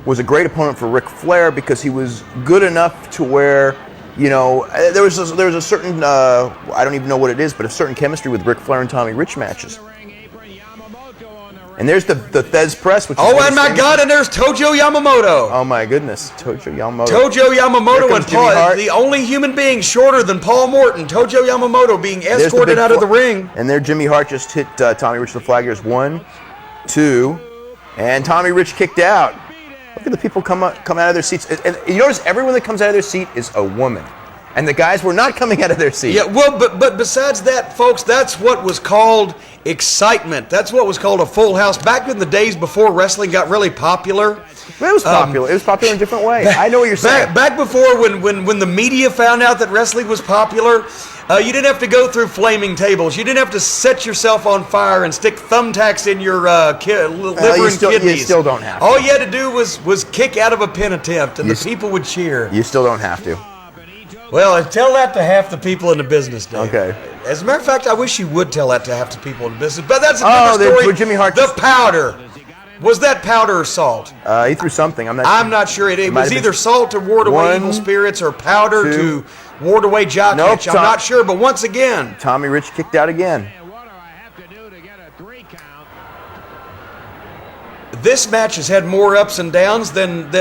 was a great opponent for Ric Flair because he was good enough to where, you know, there was a certain, I don't even know what it is, but a certain chemistry with Ric Flair and Tommy Rich matches. And there's the Thez press, which is and my God, and there's Tojo Yamamoto. Oh my goodness, Tojo Yamamoto. Tojo Yamamoto and Paul, the only human being shorter than Paul Morton. Tojo Yamamoto being escorted out of the ring. And there Jimmy Hart just hit Tommy Rich the flag. Here's 1, 2, and Tommy Rich kicked out. Look at the people come out of their seats. And you notice everyone that comes out of their seat is a woman. And the guys were not coming out of their seat. Yeah, well, but besides that, folks, that's what was called excitement. That's what was called a full house. Back in the days before wrestling got really popular. It was popular. It was popular in a different way. I know what you're saying. Back before when the media found out that wrestling was popular, you didn't have to go through flaming tables. You didn't have to set yourself on fire and stick thumbtacks in your liver and kidneys. You still don't have to. All you had to do was kick out of a pin attempt, and the people would cheer. You still don't have to. Well, tell that to half the people in the business, Dave. Okay. As a matter of fact, I wish you would tell that to half the people in the business. But that's a different story. Jimmy Hart. The powder. Was that powder or salt? He threw something. I'm not sure. It was either salt to ward away evil spirits or powder to ward away jock itch. I'm not sure, but once again, Tommy Rich kicked out again. This match has had more ups and downs than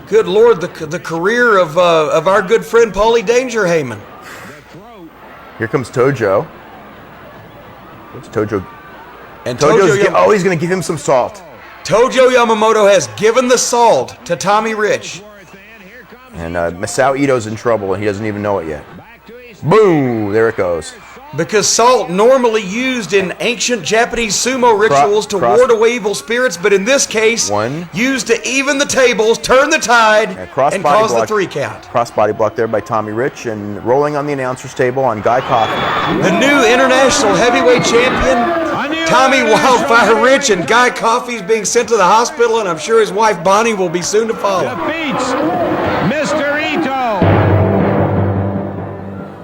good Lord, the career of our good friend Paulie Danger Heyman. Here comes Tojo. What's Tojo? And he's going to give him some salt. Tojo Yamamoto has given the salt to Tommy Rich. And Massao Ito's in trouble, and he doesn't even know it yet. Boom! There it goes. Because salt normally used in ancient Japanese sumo rituals to ward away evil spirits, but in this case, used to even the tables, turn the tide, and cause the 3 count. Crossbody block there by Tommy Rich, and rolling on the announcer's table on Guy Coffey. The new international heavyweight champion, Tommy Wildfire Rich, and Guy Coffey's being sent to the hospital, and I'm sure his wife Bonnie will be soon to follow. Defeats Mr. Ito.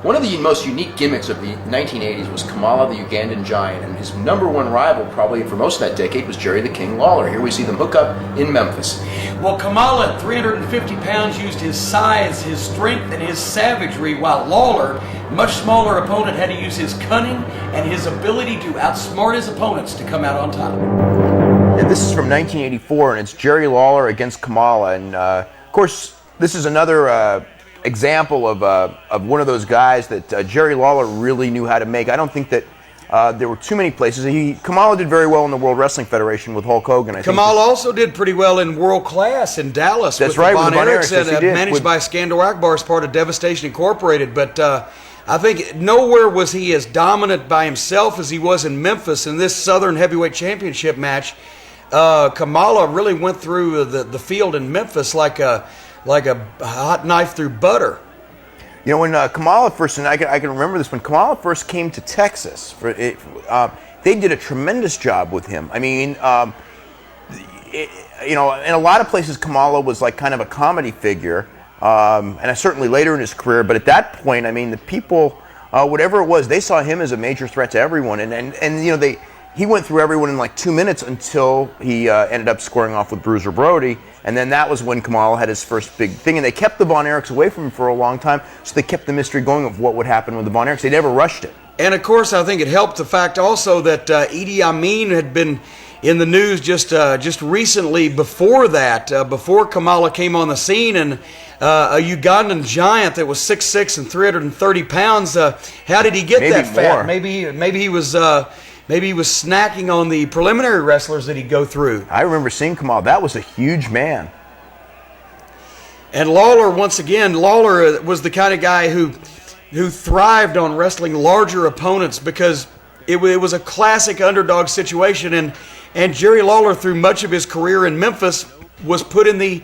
One of the most unique gimmicks of the 1980s was Kamala, the Ugandan Giant, and his number one rival, probably for most of that decade, was Jerry the King Lawler. Here we see them hook up in Memphis. Well, Kamala, at 350 pounds, used his size, his strength, and his savagery, while Lawler, much smaller opponent, had to use his cunning and his ability to outsmart his opponents to come out on top. And this is from 1984, and it's Jerry Lawler against Kamala. And, of course, this is another example of one of those guys that Jerry Lawler really knew how to make. I don't think that there were too many places. Kamala did very well in the World Wrestling Federation with Hulk Hogan. Kamala also did pretty well in World Class in Dallas. That's with right, the with the Von Erichs, managed by Skandor Akbar as part of Devastation Incorporated. But I think nowhere was he as dominant by himself as he was in Memphis in this Southern Heavyweight Championship match. Kamala really went through the field in Memphis like a hot knife through butter. You know, when Kamala first, and I can remember this, when Kamala first came to Texas, they did a tremendous job with him. I mean, in a lot of places, Kamala was like kind of a comedy figure, and certainly later in his career. But at that point, I mean, the people, whatever it was, they saw him as a major threat to everyone, and he went through everyone in like 2 minutes until he ended up squaring off with Bruiser Brody. And then that was when Kamala had his first big thing. And they kept the Von Erichs away from him for a long time, so they kept the mystery going of what would happen with the Von Erichs. They never rushed it. And, of course, I think it helped the fact also that Idi Amin had been in the news just recently before that, before Kamala came on the scene. And a Ugandan giant that was 6'6" and 330 pounds, how did he get that fat? Maybe he was... Maybe he was snacking on the preliminary wrestlers that he'd go through. I remember seeing Kamala. That was a huge man. And Lawler, once again, Lawler was the kind of guy who thrived on wrestling larger opponents because it was a classic underdog situation. And Jerry Lawler, through much of his career in Memphis, was put in the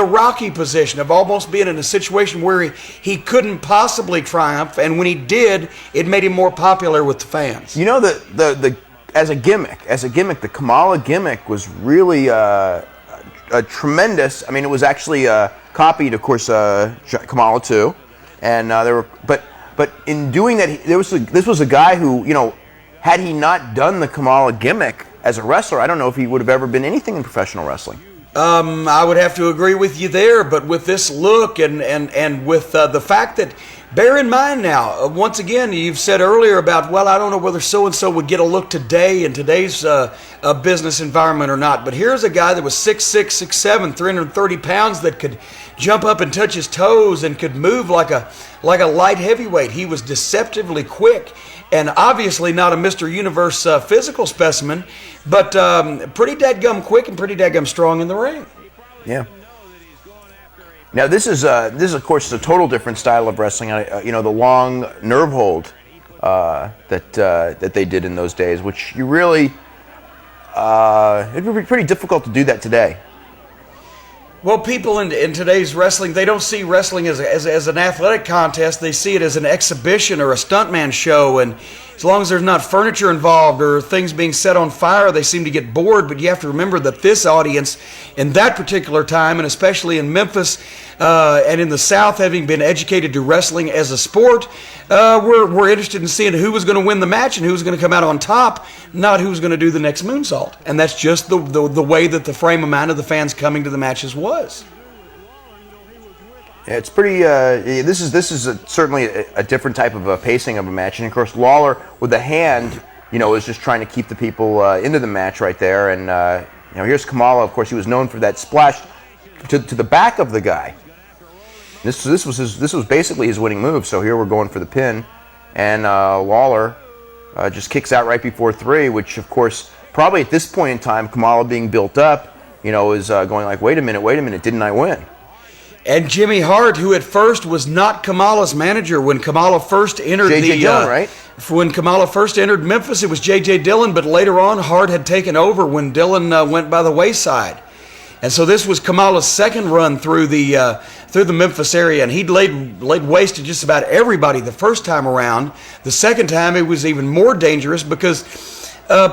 rocky position of almost being in a situation where he couldn't possibly triumph, and when he did, it made him more popular with the fans. You know, as a gimmick, the Kamala gimmick was really tremendous. I mean, it was actually copied, of course, Kamala too, and but in doing that, this was a guy who, had he not done the Kamala gimmick as a wrestler, I don't know if he would have ever been anything in professional wrestling. I would have to agree with you there, but with this look and with the fact that, bear in mind now, once again, you've said earlier about, well, I don't know whether so-and-so would get a look today in today's business environment or not, but here's a guy that was 6'6", 6'7", 330 pounds that could jump up and touch his toes and could move like a light heavyweight. He was deceptively quick and obviously not a Mr. Universe physical specimen, but pretty dadgum quick and pretty dadgum strong in the ring. Yeah. Now this is of course a total different style of wrestling. The long nerve hold that they did in those days, which you really it would be pretty difficult to do that today. Well, people in today's wrestling, they don't see wrestling as an athletic contest. They see it as an exhibition or a stuntman show. And as long as there's not furniture involved or things being set on fire, they seem to get bored. But you have to remember that this audience, in that particular time, and especially in Memphis and in the South, having been educated to wrestling as a sport, we're interested in seeing who was going to win the match and who was going to come out on top, not who was going to do the next moonsault. And that's just the way that the frame of mind of the fans coming to the matches was. Yeah, it's pretty. This is certainly a different type of a pacing of a match, and of course Lawler with the hand, is just trying to keep the people into the match right there. And here's Kamala. Of course, he was known for that splash to the back of the guy. This was basically his winning move. So here we're going for the pin, and Lawler just kicks out right before 3, which of course probably at this point in time, Kamala being built up, is going like, wait a minute, didn't I win? And Jimmy Hart, who at first was not Kamala's manager when Kamala first entered Dillon, right? When Kamala first entered Memphis, it was J.J. Dillon, but later on, Hart had taken over when Dillon went by the wayside. And so this was Kamala's second run through the Memphis area, and he'd laid waste to just about everybody the first time around. The second time, it was even more dangerous because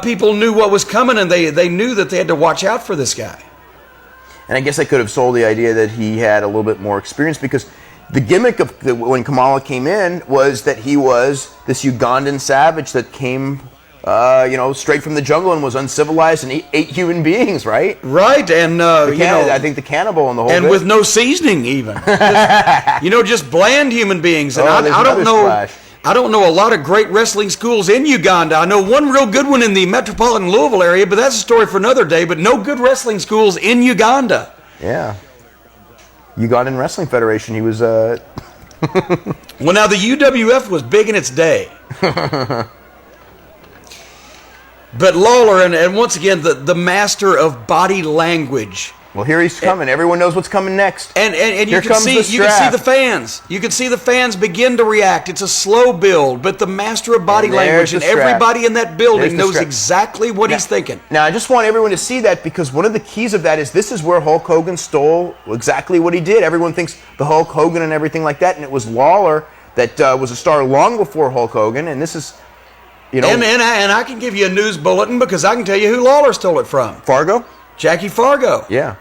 people knew what was coming, and they knew that they had to watch out for this guy. And I guess I could have sold the idea that he had a little bit more experience, because the gimmick of when Kamala came in was that he was this Ugandan savage that came, straight from the jungle and was uncivilized and ate human beings, right? Right, and I think the cannibal and the whole and bit. with no seasoning even, just bland human beings. And I don't know. Splash. I don't know a lot of great wrestling schools in Uganda. I know one real good one in the metropolitan Louisville area, but that's a story for another day. But no good wrestling schools in Uganda. Yeah. Ugandan Wrestling Federation, he was... Well, now the UWF was big in its day. But Lawler, and once again, the master of body language. Well, here he's coming. Everyone knows what's coming next. And you can see the fans. You can see the fans begin to react. It's a slow build, but the master of body language and everybody in that building knows exactly what he's thinking. Now, I just want everyone to see that, because one of the keys of that is this is where Hulk Hogan stole exactly what he did. Everyone thinks the Hulk Hogan and everything like that, and it was Lawler that was a star long before Hulk Hogan, and this is, And I can give you a news bulletin, because I can tell you who Lawler stole it from. Fargo? Jackie Fargo. Yeah.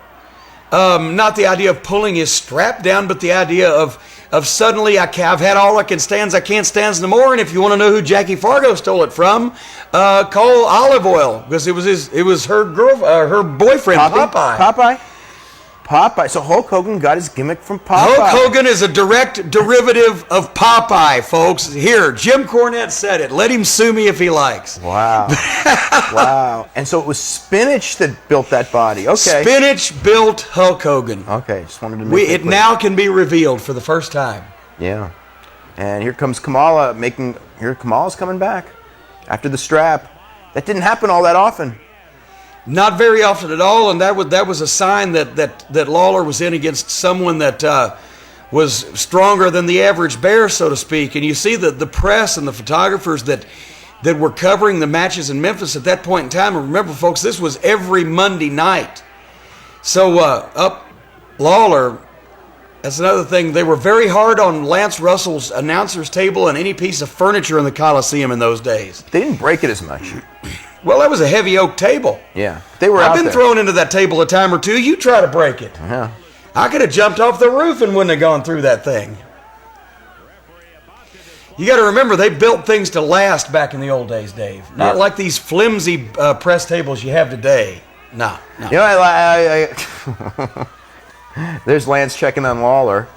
Not the idea of pulling his strap down, but the idea of suddenly I've had all I can't stand no more. And if you want to know who Jackie Fargo stole it from, call Olive Oil, because it was her boyfriend Popeye. Popeye. So Hulk Hogan got his gimmick from Popeye. Hulk Hogan is a direct derivative of Popeye, folks. Here, Jim Cornette said it. Let him sue me if he likes. Wow. Wow. And so it was Spinach that built that body. Okay. Spinach built Hulk Hogan. Okay. Just wanted to make it now can be revealed for the first time. Yeah. And here comes Kamala Kamala's coming back after the strap. That didn't happen all that often. Not very often at all, and that was a sign that Lawler was in against someone that was stronger than the average bear, so to speak. And you see the press and the photographers that were covering the matches in Memphis at that point in time. And remember, folks, this was every Monday night. So up Lawler, that's another thing. They were very hard on Lance Russell's announcer's table and any piece of furniture in the Coliseum in those days. They didn't break it as much. Well, that was a heavy oak table. Yeah, they were. I've been thrown into that table a time or two. You try to break it. Yeah. I could have jumped off the roof and wouldn't have gone through that thing. You got to remember, they built things to last back in the old days, Dave. Not like these flimsy press tables you have today. No. You know, there's Lance checking on Lawler.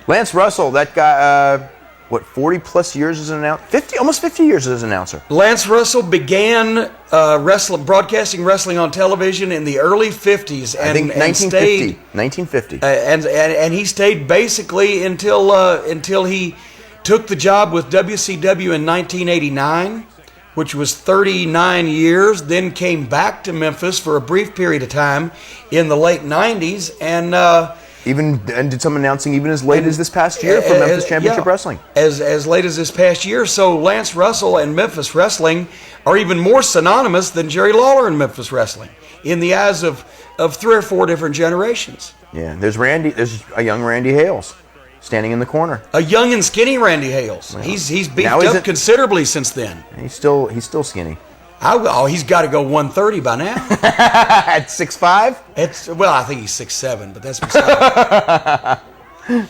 Lance Russell, that guy, 40 plus years as an announcer? Almost 50 years as an announcer. Lance Russell began broadcasting wrestling on television in the early 50s. I think 1950. And he stayed basically until he took the job with WCW in 1989, which was 39 years, then came back to Memphis for a brief period of time in the late 90s, and did some announcing even as late as this past year for Memphis Championship Wrestling. As late as this past year. So Lance Russell and Memphis Wrestling are even more synonymous than Jerry Lawler and Memphis Wrestling in the eyes of 3 or 4 different generations. Yeah, there's a young Randy Hales standing in the corner. A young and skinny Randy Hales. Well, he's beefed up considerably since then. He's still skinny. He's got to go 130 by now. At 6'5"? I think he's 6'7", but that's beside it.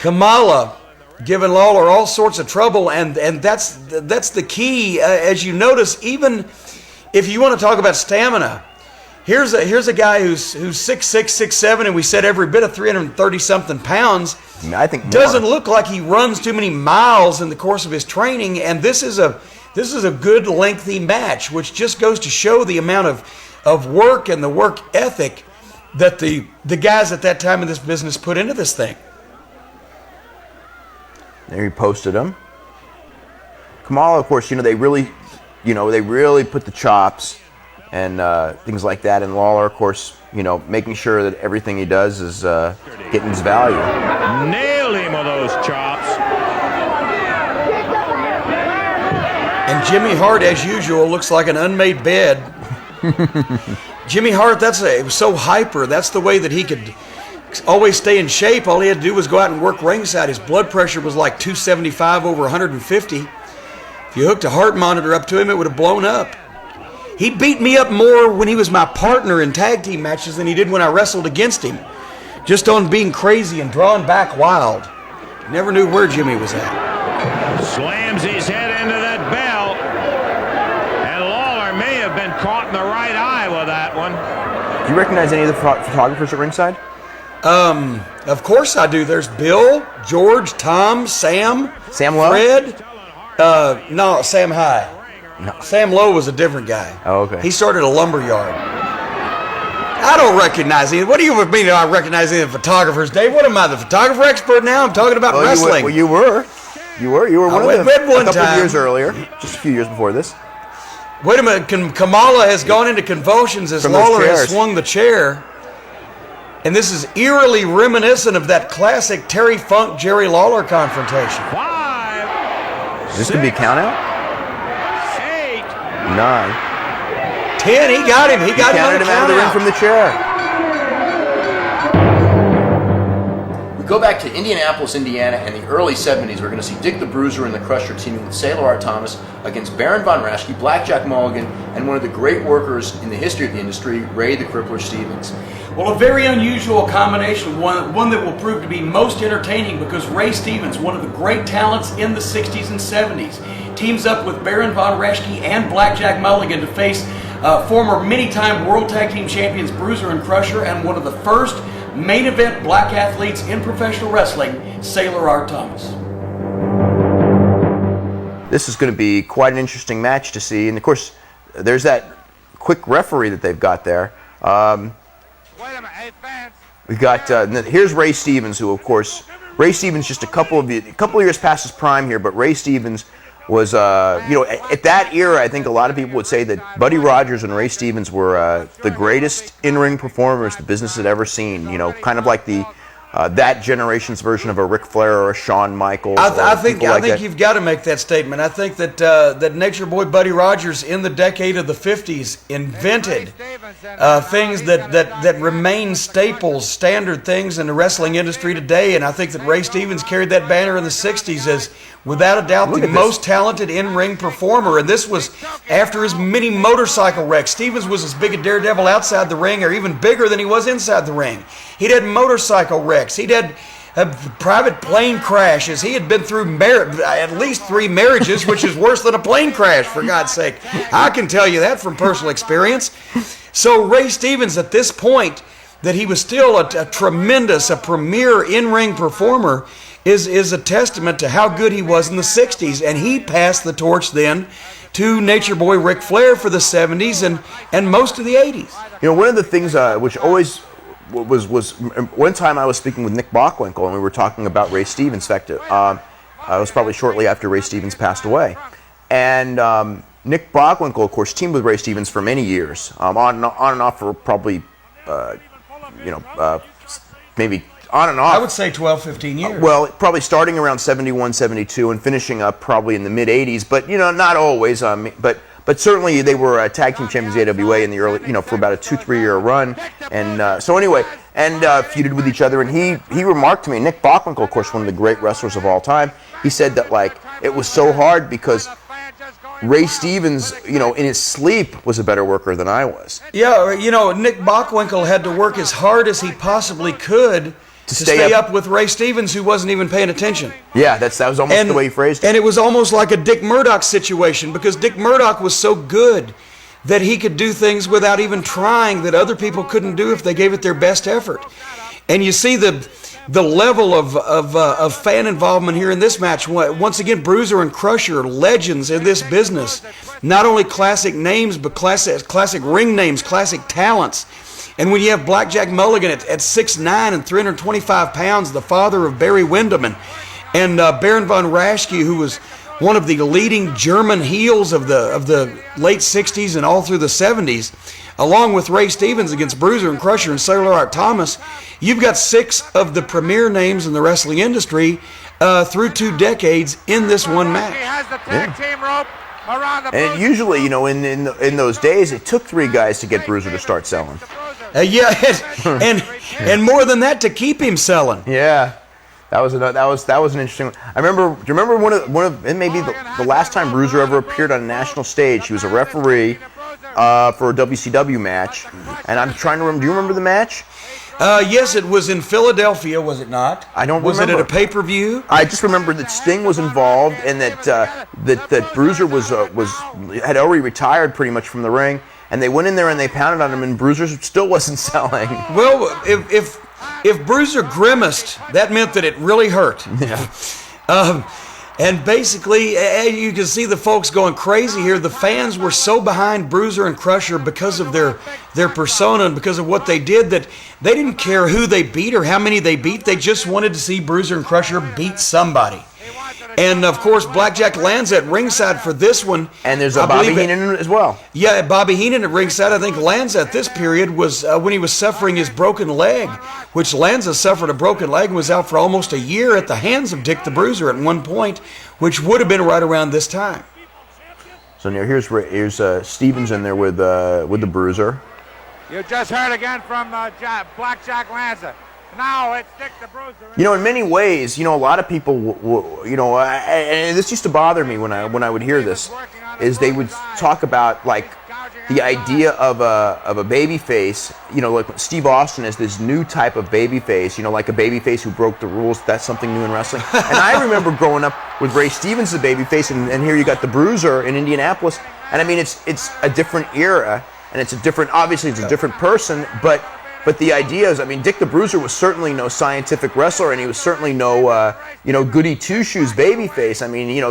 Kamala giving Lawler all sorts of trouble, and that's the key. As you notice, even if you want to talk about stamina, here's a guy who's 6'6", 6'7", and we said every bit of 330-something pounds. I think more. Doesn't look like he runs too many miles in the course of his training, and this is a good lengthy match, which just goes to show the amount of work and the work ethic that the guys at that time in this business put into this thing. There he posted him. Kamala, of course, they really put the chops and things like that. And Lawler, of course, making sure that everything he does is getting his value. Nailed him with those chops. And Jimmy Hart, as usual, looks like an unmade bed. Jimmy Hart, it was so hyper. That's the way that he could always stay in shape. All he had to do was go out and work ringside. His blood pressure was like 275 over 150. If you hooked a heart monitor up to him, it would have blown up. He beat me up more when he was my partner in tag team matches than he did when I wrestled against him. Just on being crazy and drawing back wild. Never knew where Jimmy was at. Slams his head into that bell. And Lawler may have been caught in the right eye with that one. Do you recognize any of the photographers at ringside? Of course I do. There's Bill, George, Tom, Sam Lowe? Fred. No, Sam High. No. Sam Lowe was a different guy. Oh, okay. He started a lumber yard. I don't recognize any. What do you mean I recognize any of the photographers, Dave? What am I, the photographer expert now? I'm talking about wrestling. You were one of them a couple of years earlier, just a few years before this. Wait a minute. Kamala has gone into convulsions as Lawler has swung the chair. And this is eerily reminiscent of that classic Terry Funk, Jerry Lawler confrontation. 5. This could be a count out? 9. 10. He got him. He counted him out of the ring from the chair. We go back to Indianapolis, Indiana, and the early 70s. We're going to see Dick the Bruiser and the Crusher teaming with Sailor R. Thomas against Baron von Raschke, Blackjack Mulligan, and one of the great workers in the history of the industry, Ray the Crippler Stevens. Well, a very unusual combination, one that will prove to be most entertaining because Ray Stevens, one of the great talents in the 60s and 70s, teams up with Baron von Raschke and Blackjack Mulligan to face former many-time World Tag Team Champions Bruiser and Crusher and one of the first main event black athletes in professional wrestling, Sailor R. Thomas. This is going to be quite an interesting match to see. And, of course, there's that quick referee that they've got there. Wait a minute, hey fans. We've got, here's Ray Stevens, who, of course, Ray Stevens just a couple of years past his prime here, but Ray Stevens was, at that era, I think a lot of people would say that Buddy Rogers and Ray Stevens were the greatest in-ring performers the business had ever seen. Kind of like the that generation's version of a Ric Flair or a Shawn Michaels. I think you've got to make that statement. I think that that Nature Boy Buddy Rogers in the decade of the 50s invented things that remain staples, standard things in the wrestling industry today. And I think that Ray Stevens carried that banner in the 60s as, without a doubt, the most talented in-ring performer. And this was after his many motorcycle wrecks. Stevens was as big a daredevil outside the ring, or even bigger than he was inside the ring. He'd had motorcycle wrecks. He'd had private plane crashes. He had been through at least 3 marriages, which is worse than a plane crash, for God's sake. I can tell you that from personal experience. So Ray Stevens, at this point, that he was still a premier in-ring performer, is a testament to how good he was in the 60s. And he passed the torch then to Nature Boy Ric Flair for the 70s and most of the 80s. You know, one of the things which always was one time I was speaking with Nick Bockwinkel, and we were talking about Ray Stevens. In fact, it was probably shortly after Ray Stevens passed away. And Nick Bockwinkel, of course, teamed with Ray Stevens for many years, on and off for probably, maybe on and off. I would say 12, 15 years. Well, probably starting around 71, 72, and finishing up probably in the mid-'80s, but, not always. But certainly they were tag team champions of the AWA in the early, for about a 2-3 year run. And so anyway, feuded with each other. And he remarked to me, Nick Bockwinkel, of course, one of the great wrestlers of all time, he said that, it was so hard because Ray Stevens, in his sleep was a better worker than I was. Yeah, Nick Bockwinkel had to work as hard as he possibly could to stay up with Ray Stevens, who wasn't even paying attention. Yeah, that was almost the way he phrased it. And it was almost like a Dick Murdoch situation, because Dick Murdoch was so good that he could do things without even trying that other people couldn't do if they gave it their best effort. And you see the level of fan involvement here in this match. Once again, Bruiser and Crusher, legends in this business. Not only classic names, but classic ring names, classic talents. And when you have Blackjack Mulligan at 6'9" and 325 pounds, the father of Barry Windham, and Baron von Raschke, who was one of the leading German heels of the late 60s and all through the 70s, along with Ray Stevens against Bruiser and Crusher and Sailor Art Thomas, you've got 6 of the premier names in the wrestling industry through 2 decades in this one match. He has the tag team rope around the and usually, in those days, it took 3 guys to get Bruiser to start selling. And more than that, to keep him selling. Yeah, that was an interesting one. Do you remember one of it may be the last time Bruiser ever appeared on a national stage? He was a referee for a WCW match, and I'm trying to remember. Do you remember the match? Yes, it was in Philadelphia, was it not? I don't remember. Was it at a pay-per-view? I just remember that Sting was involved, and that Bruiser had already retired pretty much from the ring. And they went in there and they pounded on him, and Bruiser still wasn't selling. Well, if Bruiser grimaced, that meant that it really hurt. Yeah. And basically, you can see the folks going crazy here. The fans were so behind Bruiser and Crusher because of their persona and because of what they did that they didn't care who they beat or how many they beat. They just wanted to see Bruiser and Crusher beat somebody. And, of course, Blackjack lands at ringside for this one. And there's a Bobby Heenan as well. Yeah, Bobby Heenan at ringside. I think Lanza at this period was when he was suffering his broken leg, which Lanza suffered a broken leg and was out for almost a year at the hands of Dick the Bruiser at one point, which would have been right around this time. So now here's Stevens in there with the Bruiser. You just heard again from Blackjack Lanza. Now it's Dick the Bruiser. In many ways, a lot of people, and this used to bother me when I would hear this, is they would talk about the idea of a baby face, like Steve Austin as this new type of baby face, like a baby face who broke the rules. That's something new in wrestling. And I remember growing up with Ray Stevens as a baby face, and here you got the Bruiser in Indianapolis. And I mean, it's a different era, and obviously it's a different person, But the idea is, Dick the Bruiser was certainly no scientific wrestler, and he was certainly no, goody two-shoes babyface.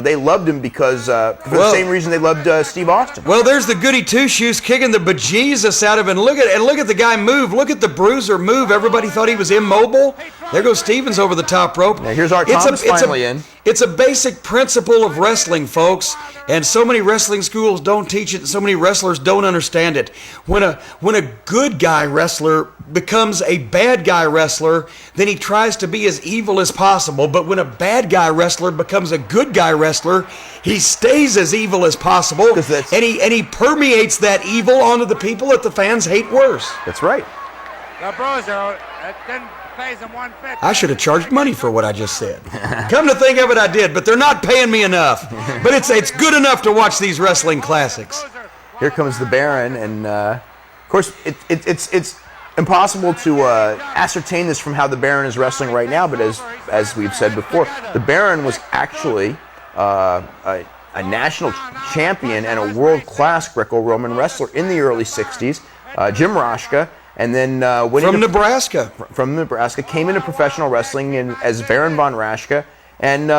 They loved him because for the same reason they loved Steve Austin. Well, there's the goody two-shoes kicking the bejesus out of him. Look at the guy move. Look at the Bruiser move. Everybody thought he was immobile. There goes Stevens over the top rope. Now here's Art Thomas finally in. It's a basic principle of wrestling, folks, and so many wrestling schools don't teach it, and so many wrestlers don't understand it. When a good guy wrestler becomes a bad guy wrestler, then he tries to be as evil as possible. But when a bad guy wrestler becomes a good guy wrestler, he stays as evil as possible, and he permeates that evil onto the people that the fans hate worse. That's right. The Bruiser didn't pays him 150. I should have charged money for what I just said. Come to think of it, I did, but they're not paying me enough. But it's good enough to watch these wrestling classics. Here comes the Baron, and of course it's impossible to ascertain this from how the Baron is wrestling right now. But as we've said before, the Baron was actually a national champion and a world-class Greco-Roman wrestler in the early '60s. Jim Raschke. And then from Nebraska. From Nebraska, came into professional wrestling as Baron von Raschke, and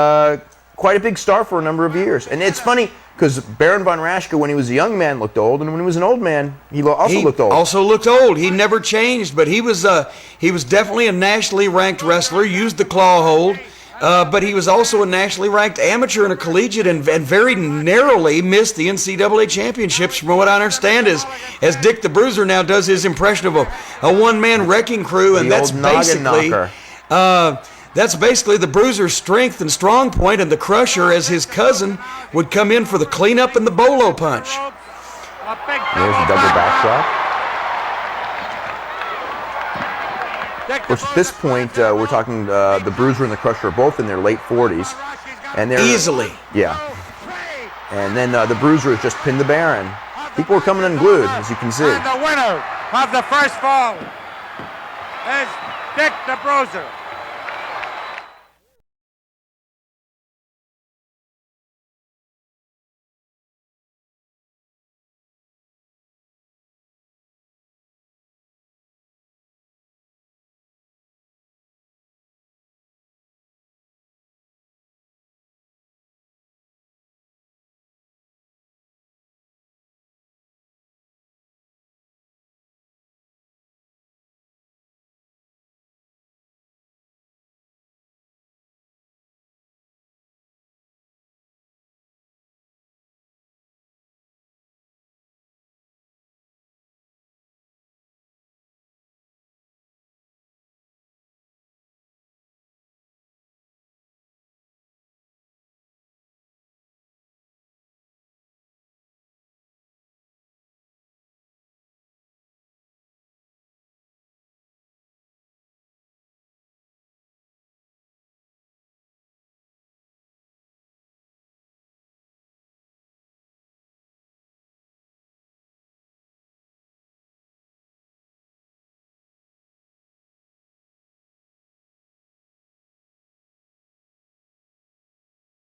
quite a big star for a number of years. And it's funny because Baron von Raschke, when he was a young man, looked old, and when he was an old man, he also looked old. He never changed, but he was definitely a nationally ranked wrestler. Used the claw hold. But he was also a nationally ranked amateur and a collegiate, and very narrowly missed the NCAA championships, from what I understand, as Dick the Bruiser now does his impression of a one-man wrecking crew, and that's basically the Bruiser's strength and strong point, and the Crusher, as his cousin, would come in for the cleanup and the bolo punch. There's a double backdrop. Of course, at this point, we're talking the Bruiser and the Crusher are both in their late 40s. And they're easily. Yeah. And then the Bruiser has just pinned the Baron. People are coming unglued, as you can see. And the winner of the first fall is Dick the Bruiser.